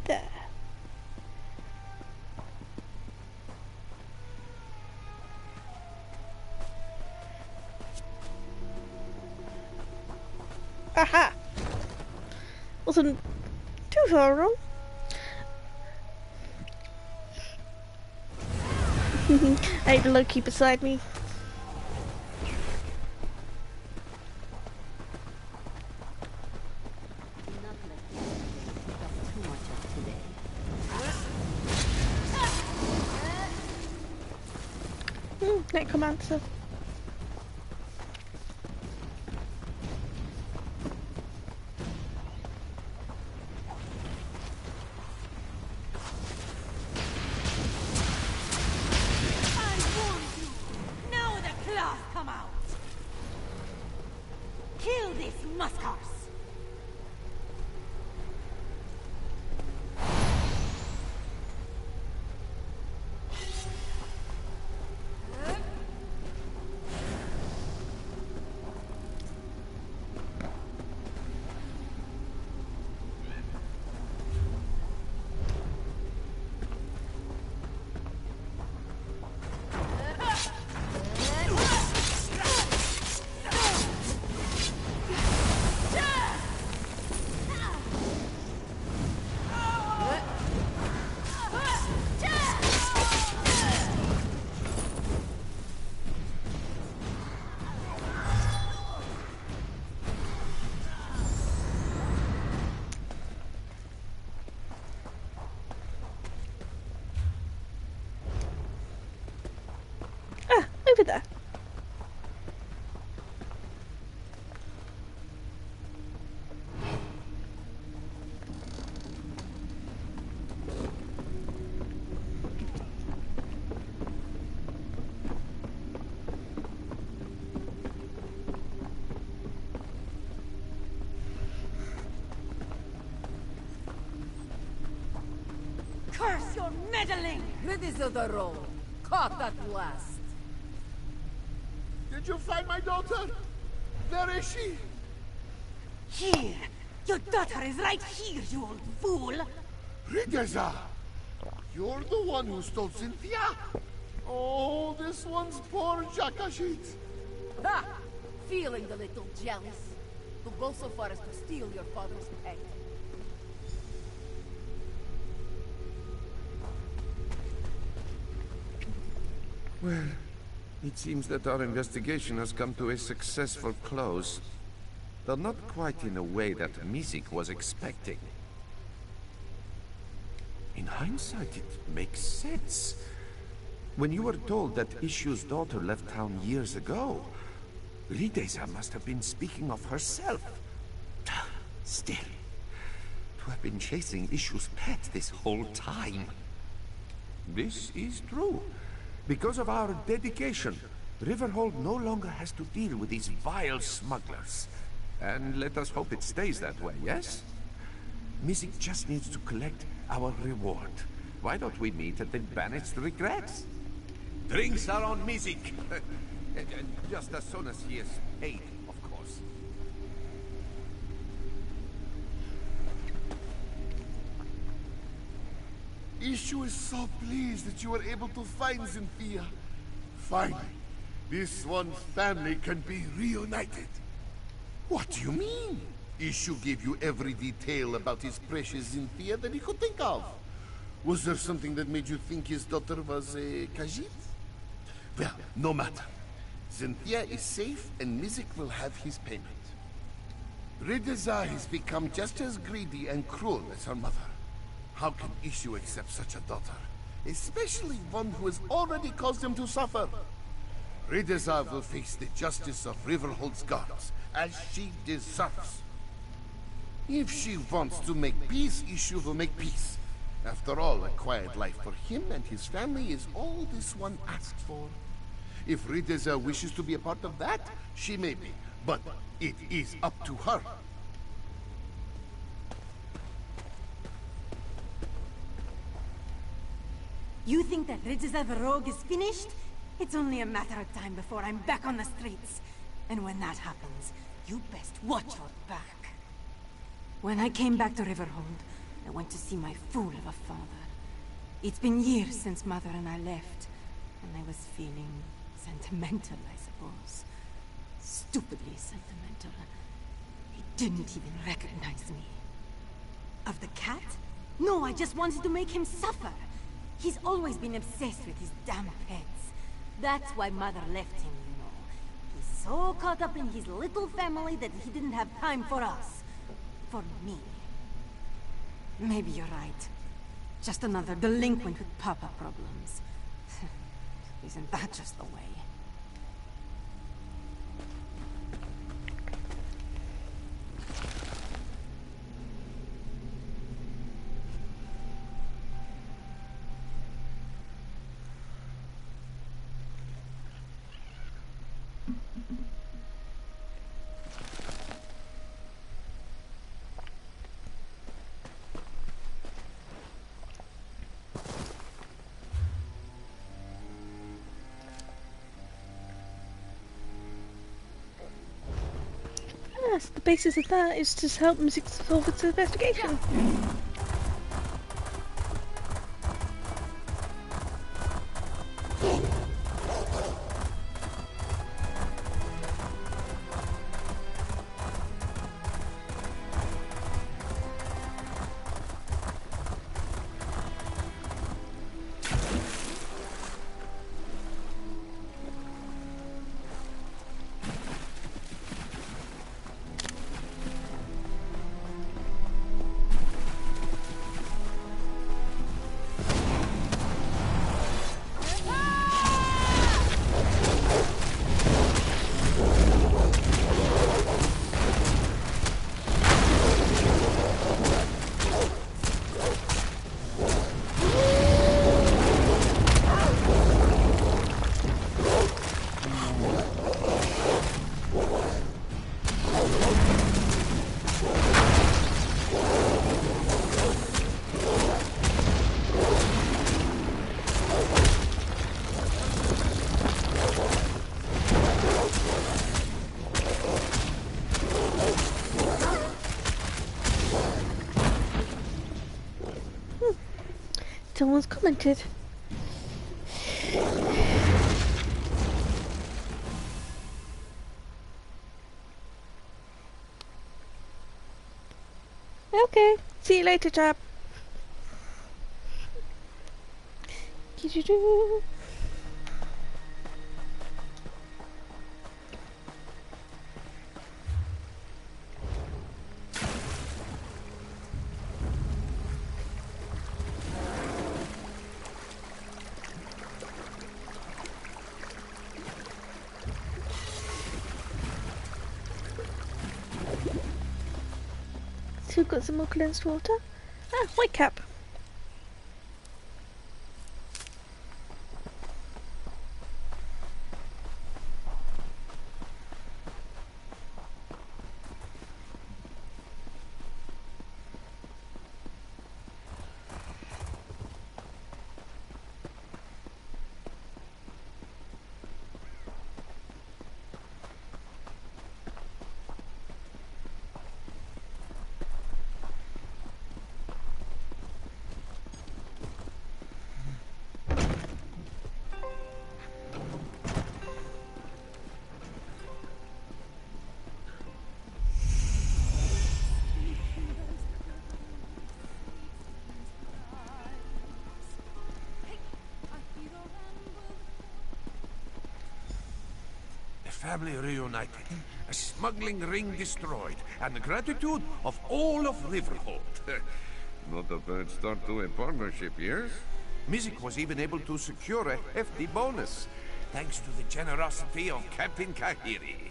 There. Aha! Wasn't too far wrong. I had Loki beside me. Necromancer. over there. Curse your meddling! Ridizodaro, caught at last. Did you find my daughter? Where is she? Here! Your daughter is right here, you old fool! Rideza! You're the one who stole Cynthia? Oh, this one's poor Jakashit. Ha! Feeling a little jealous. To go so far as to steal your father's pet. Well, it seems that our investigation has come to a successful close. Though not quite in a way that Mizik was expecting. In hindsight, it makes sense. When you were told that Ishu's daughter left town years ago, Rideza must have been speaking of herself. Still, to have been chasing Ishu's pet this whole time. This is true. Because of our dedication, Riverhold no longer has to deal with these vile smugglers. And let us hope it stays that way, yes? Mizik just needs to collect our reward. Why don't we meet and then banish the regrets? Drinks are on Mizik. Just as soon as he is paid, of course. Ishu is so pleased that you were able to find Cynthia. Finally, this one family can be reunited. What do you mean? Ishu gave you every detail about his precious Cynthia that he could think of. Was there something that made you think his daughter was a Khajiit? Well, no matter. Cynthia is safe and Mizik will have his payment. Rideza has become just as greedy and cruel as her mother. How can Ishu accept such a daughter? Especially one who has already caused him to suffer. Rideza will face the justice of Riverhold's guards, as she deserves. If she wants to make peace, Ishu will make peace. After all, a quiet life for him and his family is all this one asked for. If Rideza wishes to be a part of that, she may be, but it is up to her. You think that Rideza the Rogue is finished? It's only a matter of time before I'm back on the streets. And when that happens, you best watch your back. When I came back to Riverhold, I went to see my fool of a father. It's been years since Mother and I left, and I was feeling sentimental, I suppose. Stupidly sentimental. He didn't even recognize me. Of the cat? No, I just wanted to make him suffer. He's always been obsessed with his damn pets. That's why Mother left him, you know. He's so caught up in his little family that he didn't have time for us. For me. Maybe you're right. Just another delinquent with papa problems. Isn't that just the way? Yes, the basis of that is to help Mizik solve its investigation. someone's commented. Okay, see you later, chap. So we've got some more cleansed water. Ah, white cap. Family reunited, a smuggling ring destroyed, and the gratitude of all of Riverhold. Not a bad start to a partnership, yes? Mizik was even able to secure a hefty bonus, thanks to the generosity of Captain Kahiri.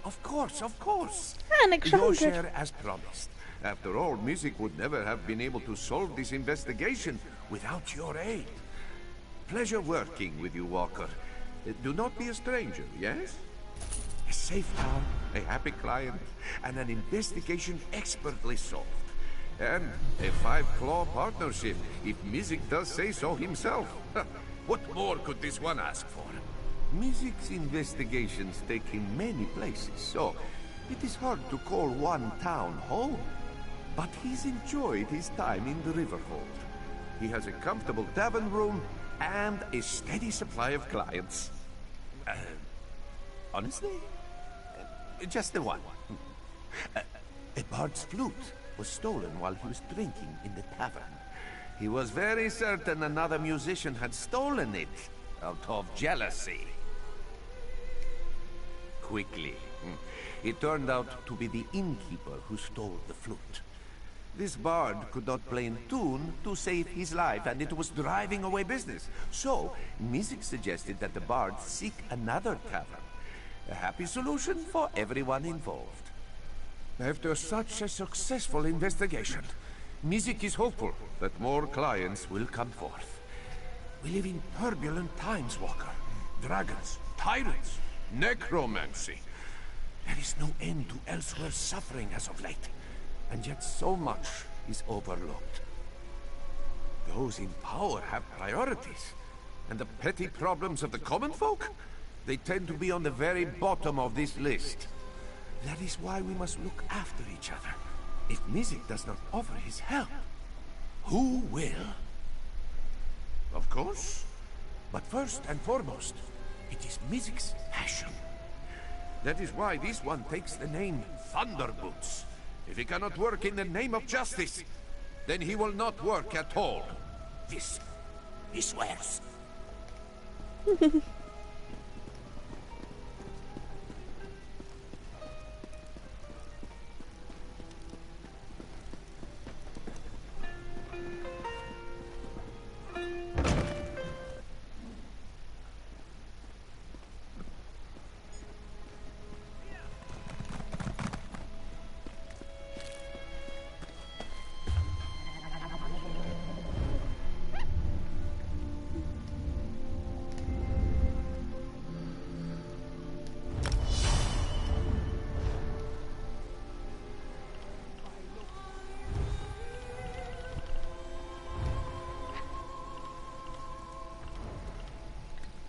Of course, of course. An extra Your 100. share as promised. After all, Mizik would never have been able to solve this investigation without your aid. Pleasure working with you, Walker. Do not be a stranger, yes? A safe town, a happy client, and an investigation expertly solved. And a five-claw partnership, if Mizik does say so himself. What more could this one ask for? Mizik's investigations take him many places, so it is hard to call one town home. But he's enjoyed his time in the Riverhold. He has a comfortable tavern room and a steady supply of clients. Honestly? Just the one. A bard's flute was stolen while he was drinking in the tavern. He was very certain another musician had stolen it out of jealousy. Quickly, it turned out to be the innkeeper who stole the flute. This bard could not play in tune to save his life, and it was driving away business. So, Mizik suggested that the bard seek another tavern. A happy solution for everyone involved. After such a successful investigation, Mizik is hopeful that more clients will come forth. We live in turbulent times, Walker. Dragons, tyrants, necromancy. There is no end to Elsweyr's suffering as of late. And yet so much is overlooked. Those in power have priorities, and the petty problems of the common folk, they tend to be on the very bottom of this list. That is why we must look after each other. If Mizik does not offer his help, who will? Of course. But first and foremost, it is Mizik's passion. That is why this one takes the name Thunderboots. If he cannot work in the name of justice, then he will not work at all. This, he swears.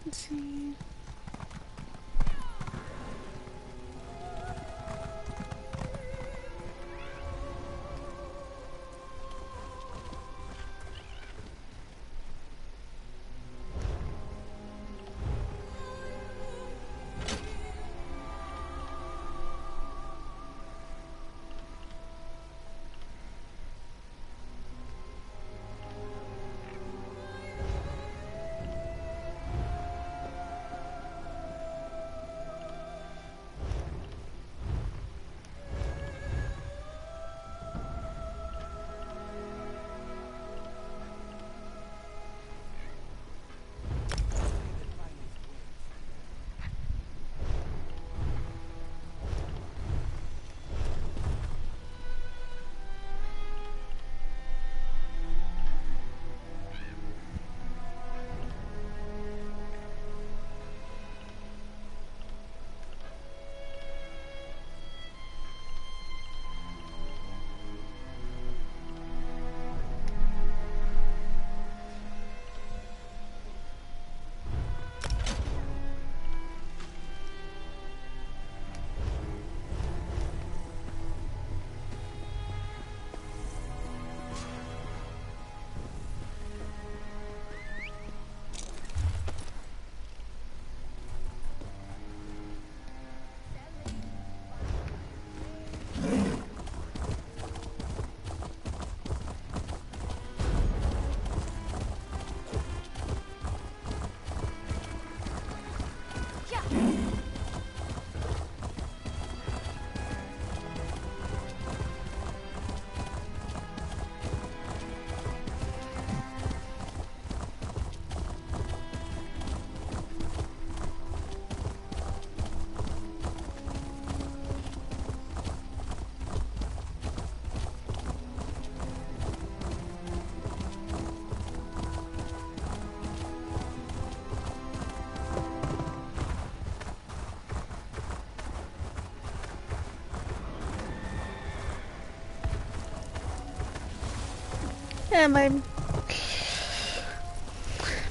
Let's see. Yeah,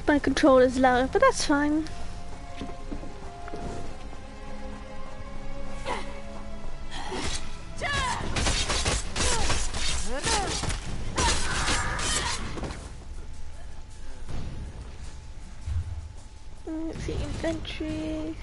my controller's low, but that's fine. Let's see, inventory.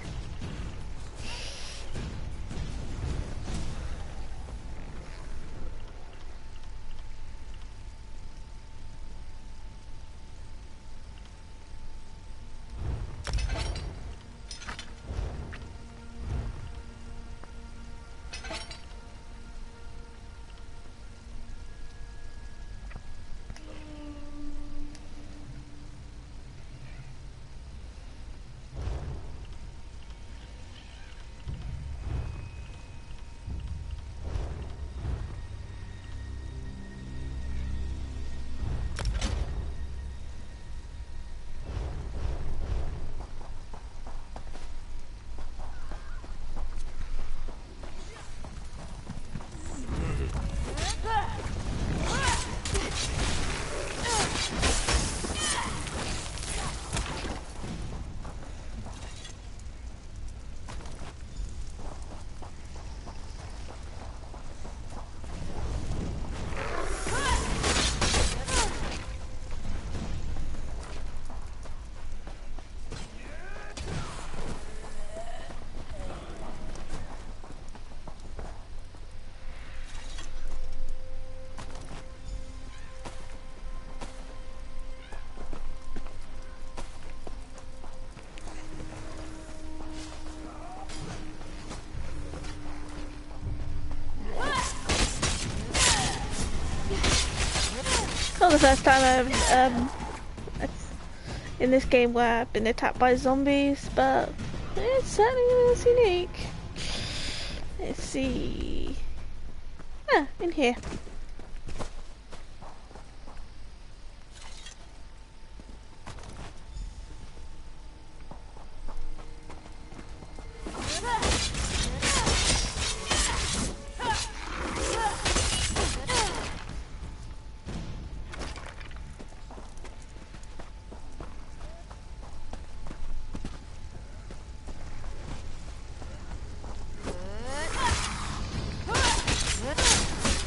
Not the first time I've in this game where I've been attacked by zombies, but it certainly is unique. Let's see. Ah, in here.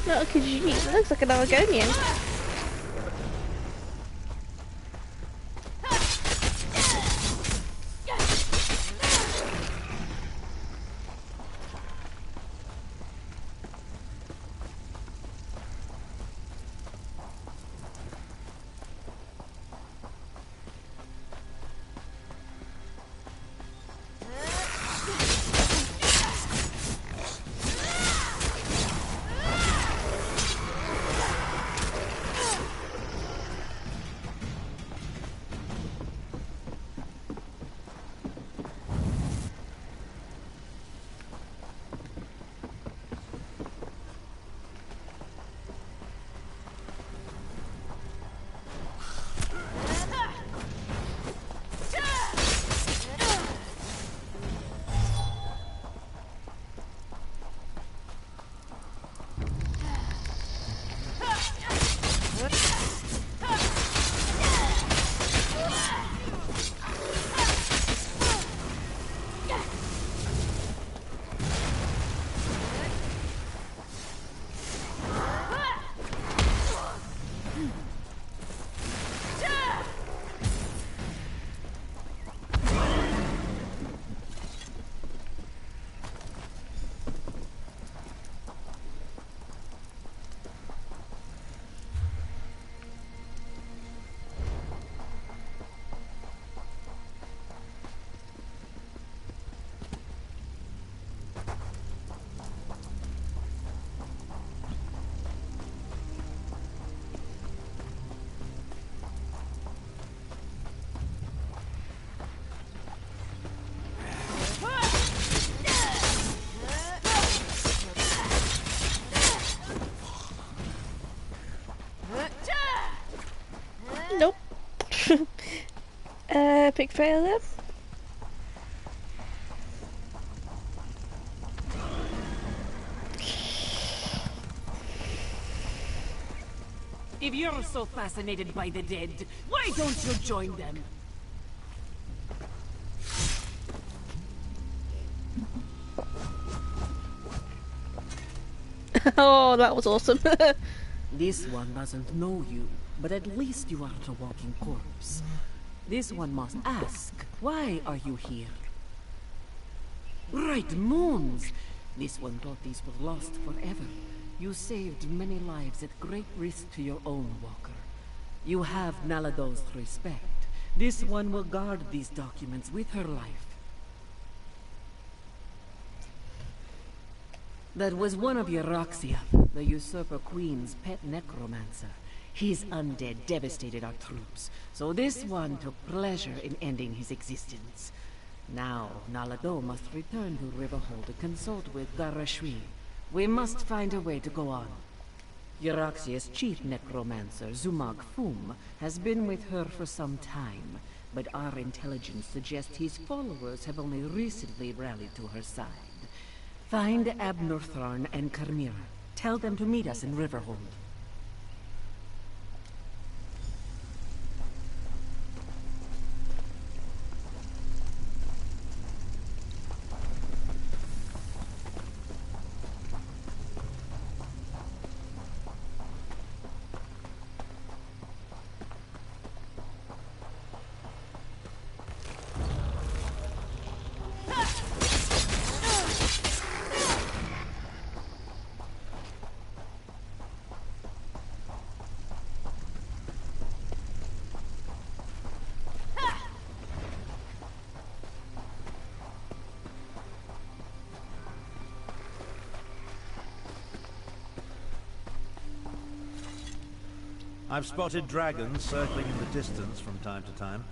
Not a Khajiit, it looks like an Oregonian. Nope. Epic fail there. If you're so fascinated by the dead, why don't you join them? Oh, that was awesome. This one doesn't know you, but at least you aren't a walking corpse. This one must ask, why are you here? Bright moons! This one thought these were lost forever. You saved many lives at great risk to your own walker. You have Nalado's respect. This one will guard these documents with her life. That was one of Euroxia, the Usurper Queen's pet necromancer. His undead devastated our troops, so this one took pleasure in ending his existence. Now, Nalado must return to Riverhold to consult with Garashri. We must find a way to go on. Euroxia's chief necromancer, Zumag Fum, has been with her for some time, but our intelligence suggests his followers have only recently rallied to her side. Find Abnortharn and Carmira. Tell them to meet us in Riverhold. I've spotted dragons circling in the distance from time to time,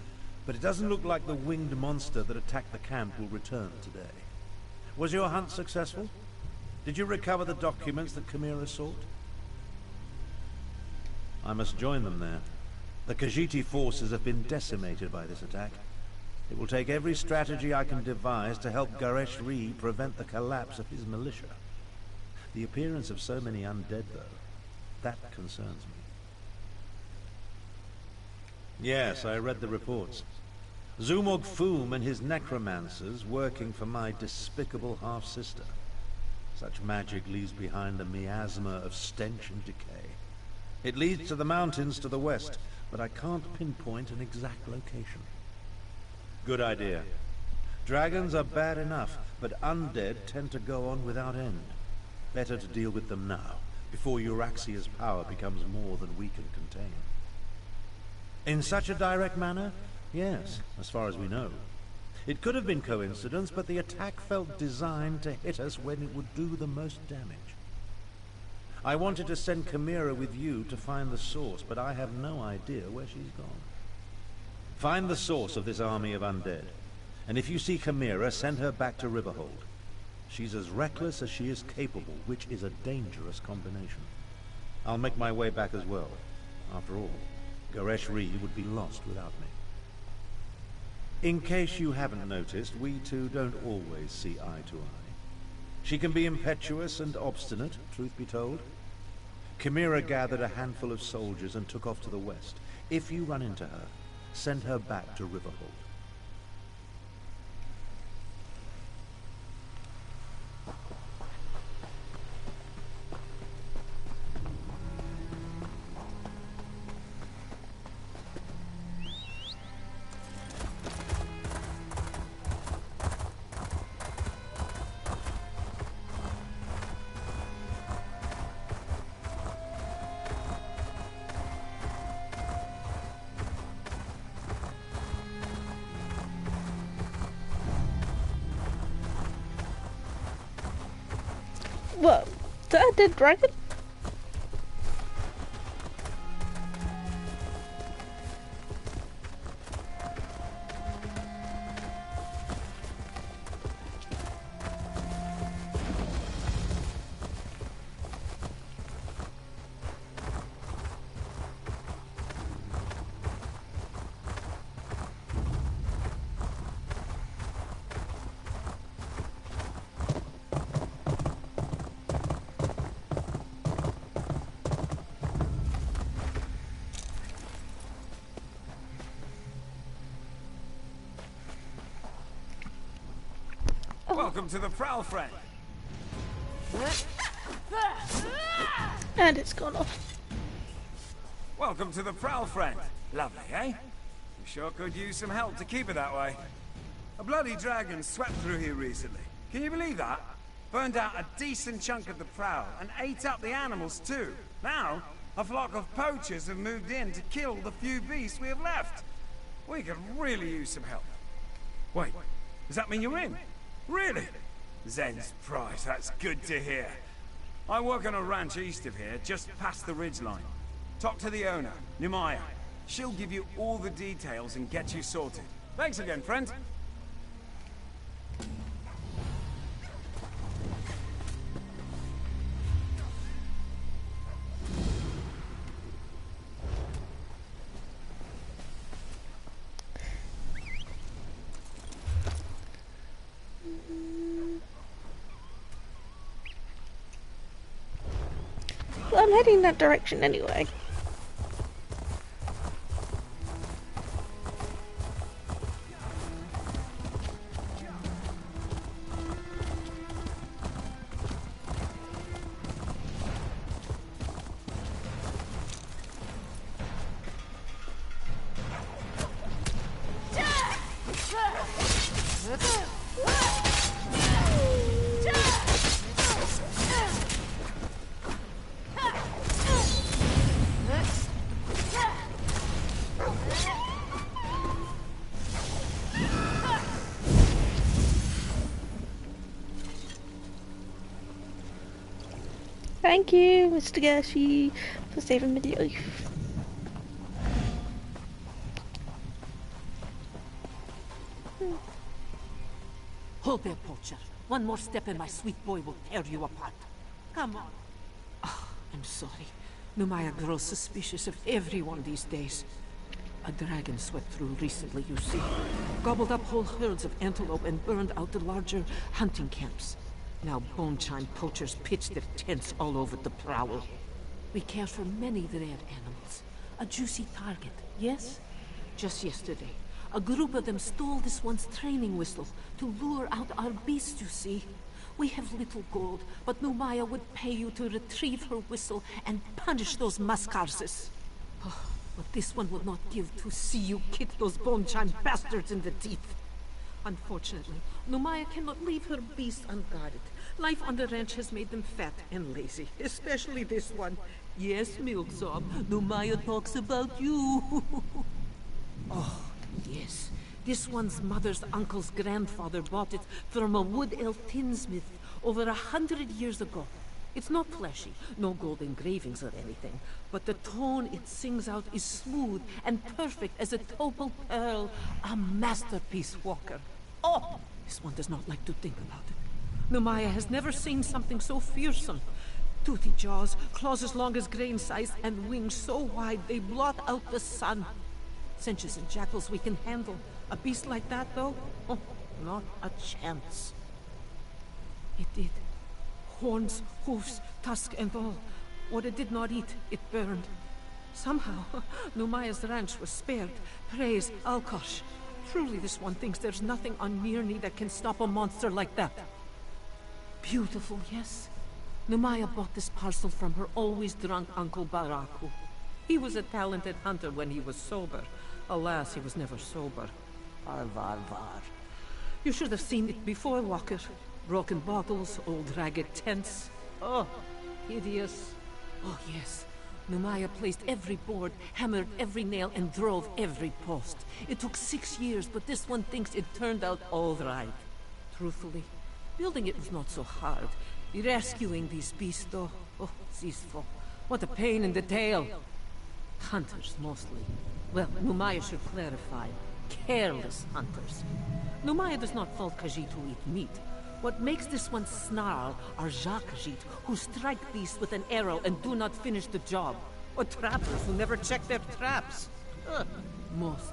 but it doesn't look like the winged monster that attacked the camp will return today. Was your hunt successful? Did you recover the documents that Chimera sought? I must join them there. The Khajiit forces have been decimated by this attack. It will take every strategy I can devise to help Gareshri prevent the collapse of his militia. The appearance of so many undead, though, that concerns me. Yes, I read the reports. Zumog Fum and his necromancers working for my despicable half-sister. Such magic leaves behind a miasma of stench and decay. It leads to the mountains to the west, but I can't pinpoint an exact location. Good idea. Dragons are bad enough, but undead tend to go on without end. Better to deal with them now, before Euraxia's power becomes more than we can contain. In such a direct manner? Yes, as far as we know. It could have been coincidence, but the attack felt designed to hit us when it would do the most damage. I wanted to send Chimera with you to find the source, but I have no idea where she's gone. Find the source of this army of undead, and if you see Chimera, send her back to Riverhold. She's as reckless as she is capable, which is a dangerous combination. I'll make my way back as well. After all, Gareshri would be lost without me. In case you haven't noticed, we two don't always see eye to eye. She can be impetuous and obstinate, truth be told. Chimera gathered a handful of soldiers and took off to the west. If you run into her, send her back to Riverhold. What? Is that a dead dragon? Welcome to the prowl, friend. And it's gone off. Welcome to the prowl, friend. Lovely, eh? You sure could use some help to keep it that way. A bloody dragon swept through here recently. Can you believe that? Burned out a decent chunk of the prowl and ate up the animals too. Now, a flock of poachers have moved in to kill the few beasts we have left. We could really use some help. Wait, does that mean you're in? Really? Zen's prize, that's good to hear. I work on a ranch east of here, just past the ridgeline. Talk to the owner, Numaya. She'll give you all the details and get you sorted. Thanks again, friend. Well, I'm heading that direction anyway. Thank you, Mr. Gershi, for saving my life. Hold there, poacher. One more step and my sweet boy will tear you apart. Come on. Oh, I'm sorry. Numaya grows suspicious of everyone these days. A dragon swept through recently, you see. Gobbled up whole herds of antelope and burned out the larger hunting camps. Now bone-chine poachers pitch their tents all over the prowl. We care for many rare animals. A juicy target, yes? Just yesterday, a group of them stole this one's training whistle to lure out our beasts, you see. We have little gold, but Numaya would pay you to retrieve her whistle and punish those mascarses. Oh, but this one would not give to see you kick those bone-chine bastards in the teeth. Unfortunately, Numaya cannot leave her beasts unguarded. Life on the ranch has made them fat and lazy, especially this one. Yes, Milksob, Numaya talks about you. Oh, yes. This one's mother's uncle's grandfather bought it from a wood elf tinsmith over 100 years ago. It's not fleshy, no gold engravings or anything, but the tone it sings out is smooth and perfect as a topal pearl, a masterpiece, Walker. Oh, this one does not like to think about it. Numaya has never seen something so fearsome. Toothy jaws, claws as long as grain size, and wings so wide they blot out the sun. Cinches and jackals we can handle. A beast like that, though? Oh, not a chance. It did. Horns, hoofs, tusk, and all. What it did not eat, it burned. Somehow, Numaya's ranch was spared. Praise Alkosh. Truly this one thinks there's nothing on Mirni that can stop a monster like that. Beautiful, yes? Numaya bought this parcel from her always drunk Uncle Baraku. He was a talented hunter when he was sober. Alas, he was never sober. Var. You should have seen it before, Walker. Broken bottles, old ragged tents. Oh, hideous. Oh, yes. Numaya placed every board, hammered every nail, and drove every post. It took 6 years, but this one thinks it turned out all right. Truthfully, building it was not so hard. Rescuing these beasts, though, oh, Zisfo, what a pain in the tail. Hunters, mostly. Well, Numaya should clarify. Careless hunters. Numaya does not fault Khajiit who eat meat. What makes this one snarl are Khajiit who strike beasts with an arrow and do not finish the job. Or trappers who never check their traps. Most.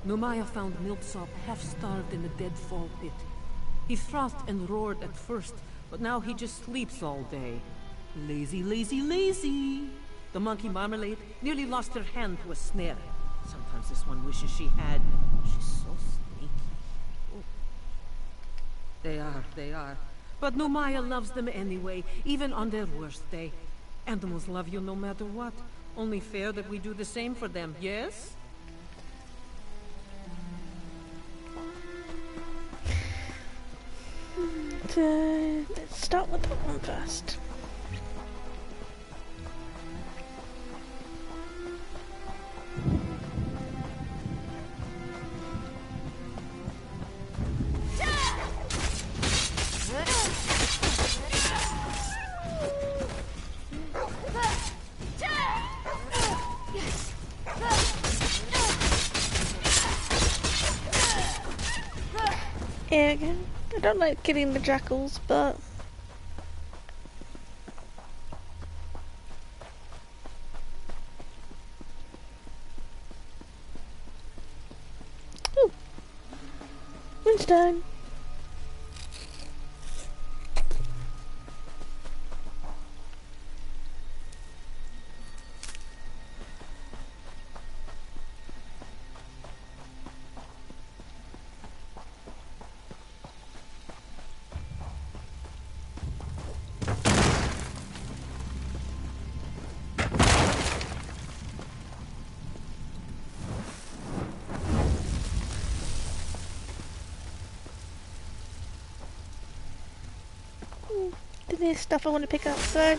Numaya found Milksop half-starved in a deadfall pit. He frothed and roared at first, but now he just sleeps all day. Lazy, lazy, lazy! The monkey Marmalade nearly lost her hand to a snare. Sometimes this one wishes she had. She's so sneaky. Oh. They are. But Numaya loves them anyway, even on their worst day. Animals love you no matter what. Only fair that we do the same for them, yes? Let's start with that one first. Yeah, again, I don't like killing the jackals, but ooh, one's done. There's stuff I want to pick up, so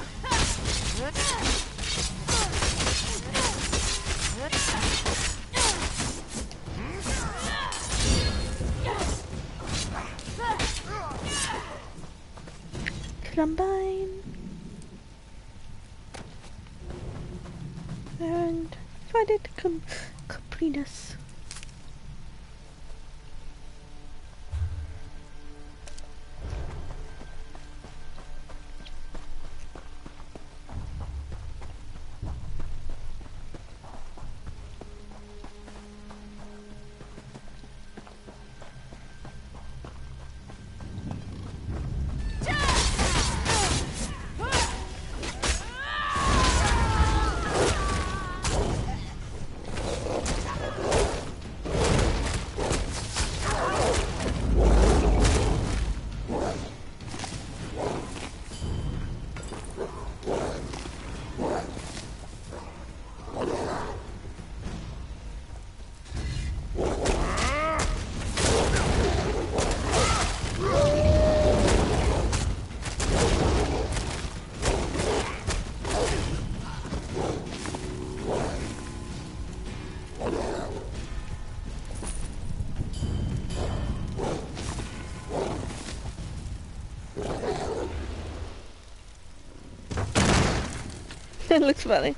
combine and find it completeness. It looks funny.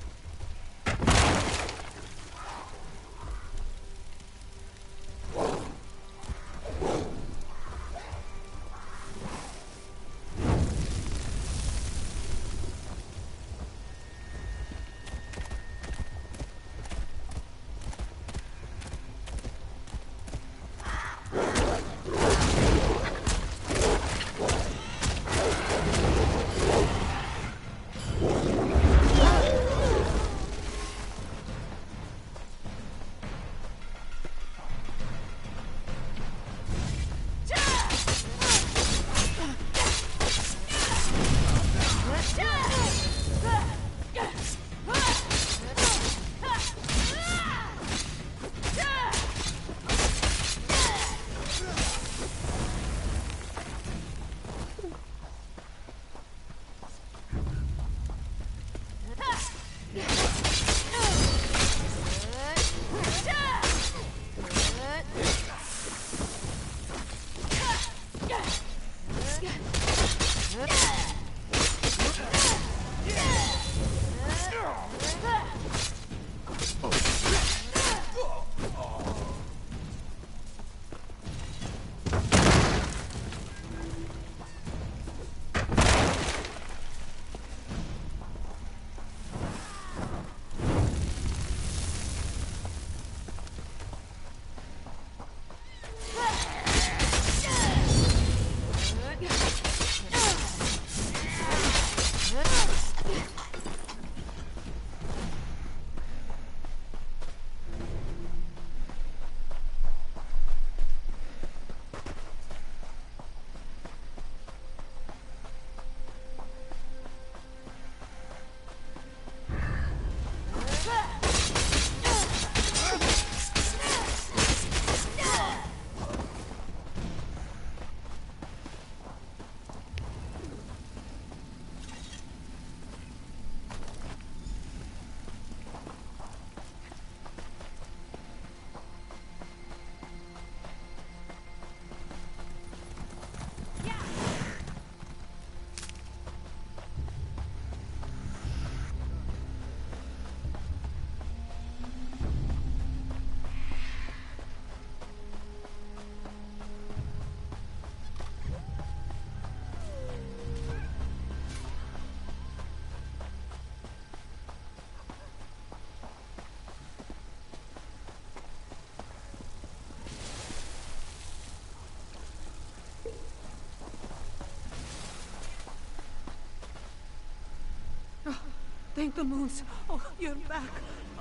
Thank the moons. Oh, you're back.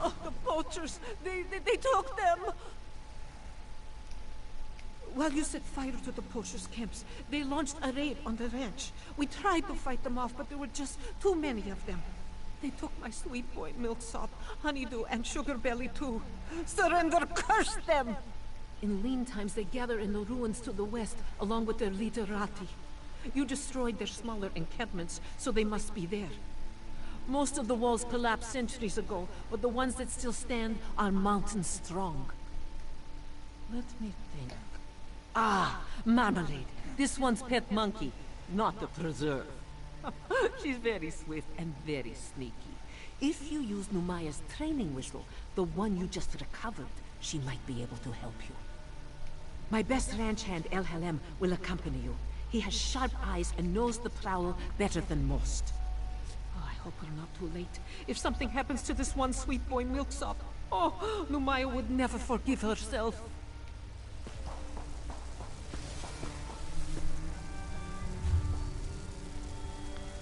Oh, the poachers. They took them. While you set fire to the poachers' camps, they launched a raid on the ranch. We tried to fight them off, but there were just too many of them. They took my sweet boy, Milksop, Honeydew, and Sugar Belly too. Surrender, curse them! In lean times, they gather in the ruins to the west, along with their literati. You destroyed their smaller encampments, so they must be there. Most of the walls collapsed centuries ago, but the ones that still stand are mountain strong. Let me think. Ah, Marmalade. This one's pet monkey, not the preserve. She's very swift and very sneaky. If you use Numaya's training whistle, the one you just recovered, she might be able to help you. My best ranch hand, El Halem, will accompany you. He has sharp eyes and knows the prowl better than most. Oh, I hope we're not too late. If something happens to this one sweet boy Milksop, oh, Numaya would never forgive herself.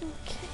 Okay.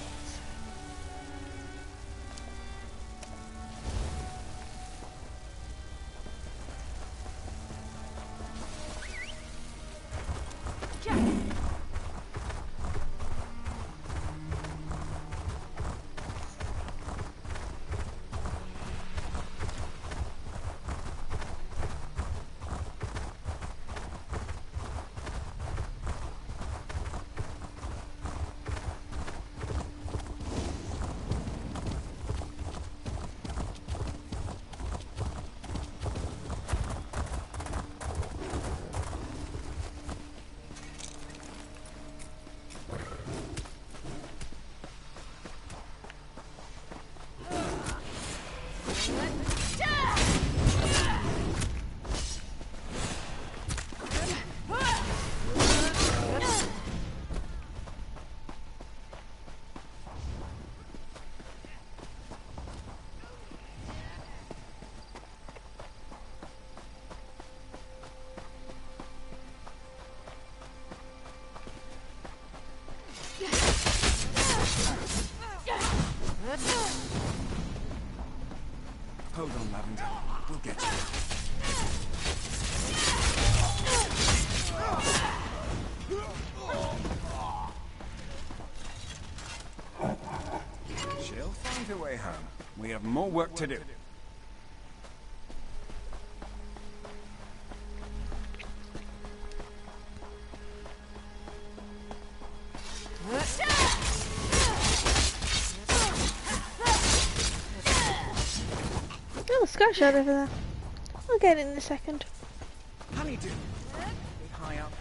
Hold on, Lavender. We'll get you. She'll find her way home. We have more work to do. Oh, Scotch over there. I'll get it in a second. Honeydew! Be high up.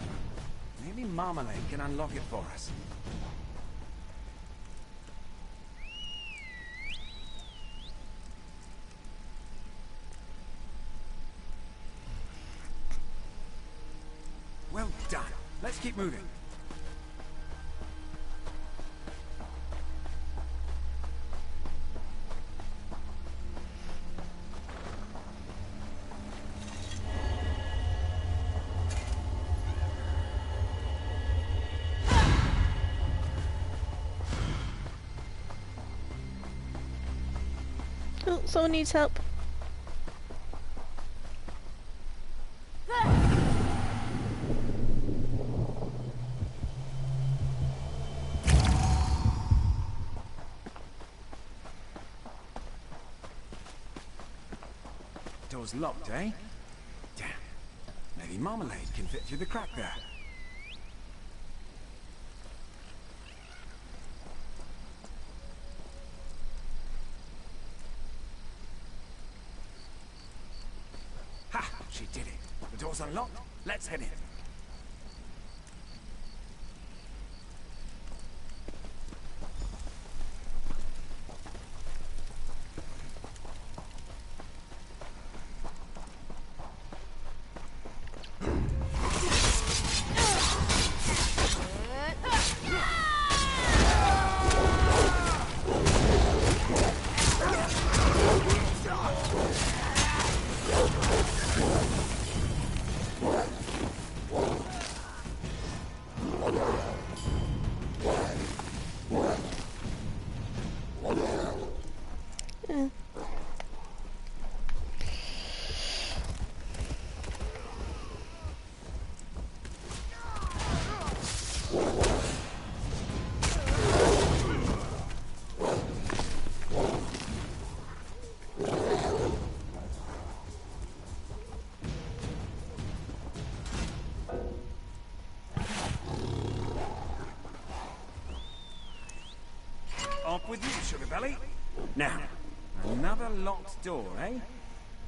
Maybe Marmalade can unlock it for us. Well done. Let's keep moving. Oh, someone needs help. Door's locked, eh? Damn. Maybe Marmalade can fit through the crack there. Ha! She did it. The door's unlocked. Let's head in. off with you, Sugar Belly. Now, another locked door, eh?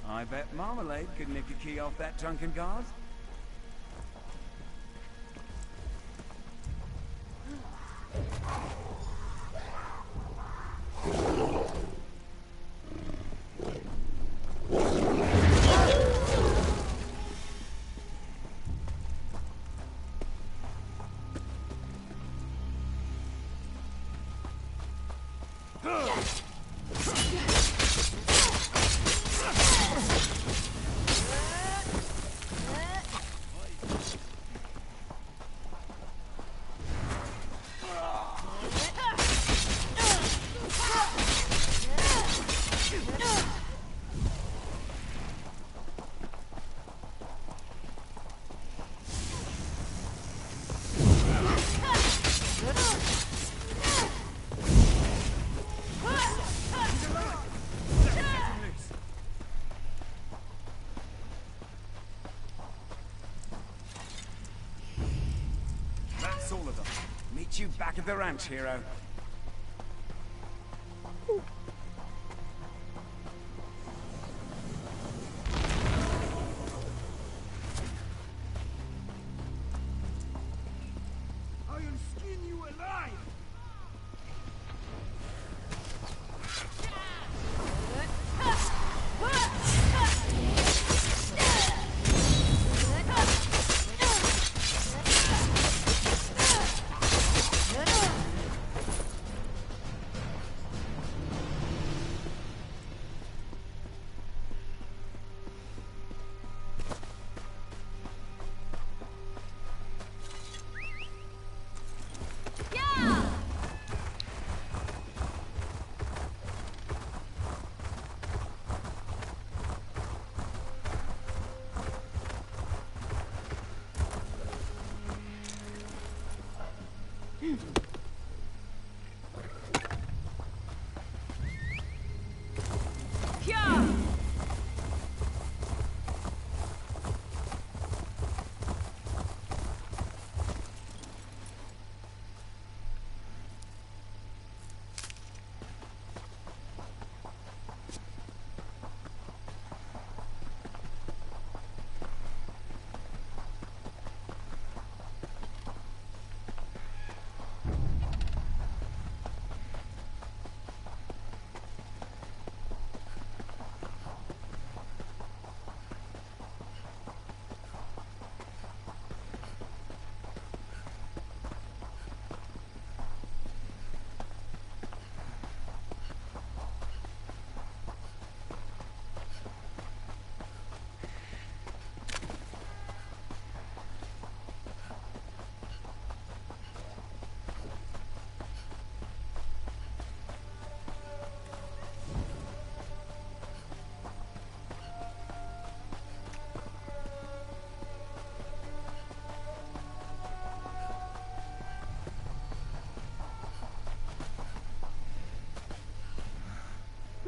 I bet Marmalade could nick a key off that drunken guard. That's all of them. Meet you back at the ranch, hero. I'll skin you alive!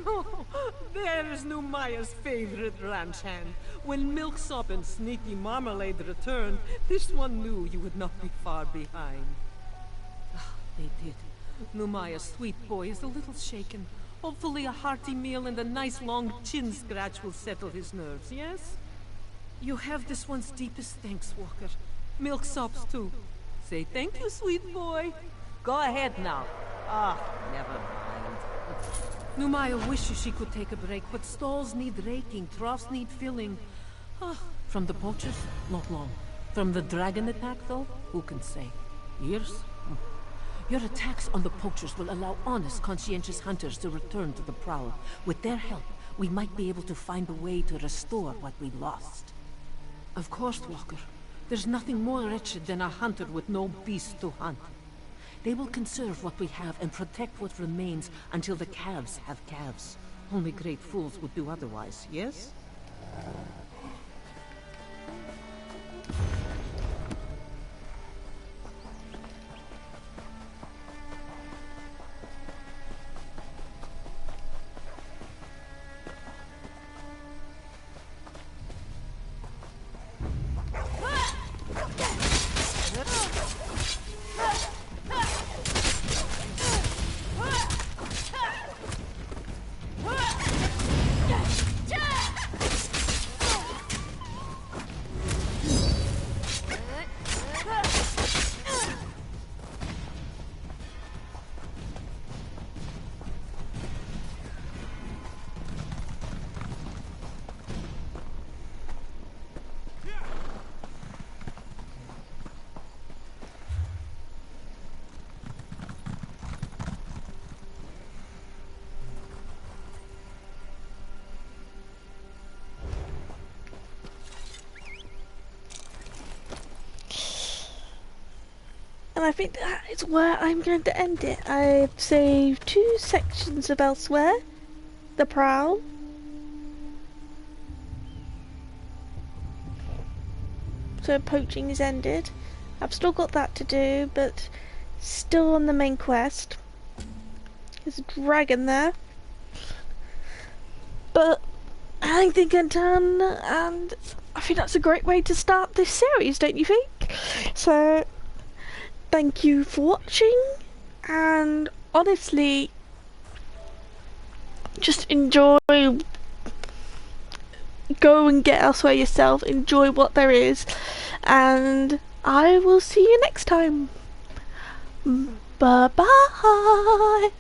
Oh, there's Numaya's favorite ranch hand. When Milksop and Sneaky Marmalade returned, this one knew you would not be far behind. Ah, they did. Numaya's sweet boy is a little shaken. Hopefully a hearty meal and a nice long chin scratch will settle his nerves, yes? You have this one's deepest thanks, Walker. Milksop's too. Say thank you, sweet boy. Go ahead now. Ah, never mind. Numaya wishes she could take a break, but stalls need raking, troughs need filling. Ah, from the poachers, not long. From the dragon attack, though, who can say? Years? Your attacks on the poachers will allow honest, conscientious hunters to return to the prowl. With their help, we might be able to find a way to restore what we lost. Of course, Walker. There's nothing more wretched than a hunter with no beast to hunt. They will conserve what we have and protect what remains until the calves have calves. Only great fools would do otherwise, yes? And I think that is where I'm going to end it. I've saved 2 sections of Elsweyr. The Prowl. So poaching is ended. I've still got that to do, but still on the main quest. There's a dragon there. But I think I'm done, and I think that's a great way to start this series, don't you think? So, thank you for watching, and honestly, just enjoy, go and get Elsweyr yourself, enjoy what there is, and I will see you next time. Bye bye.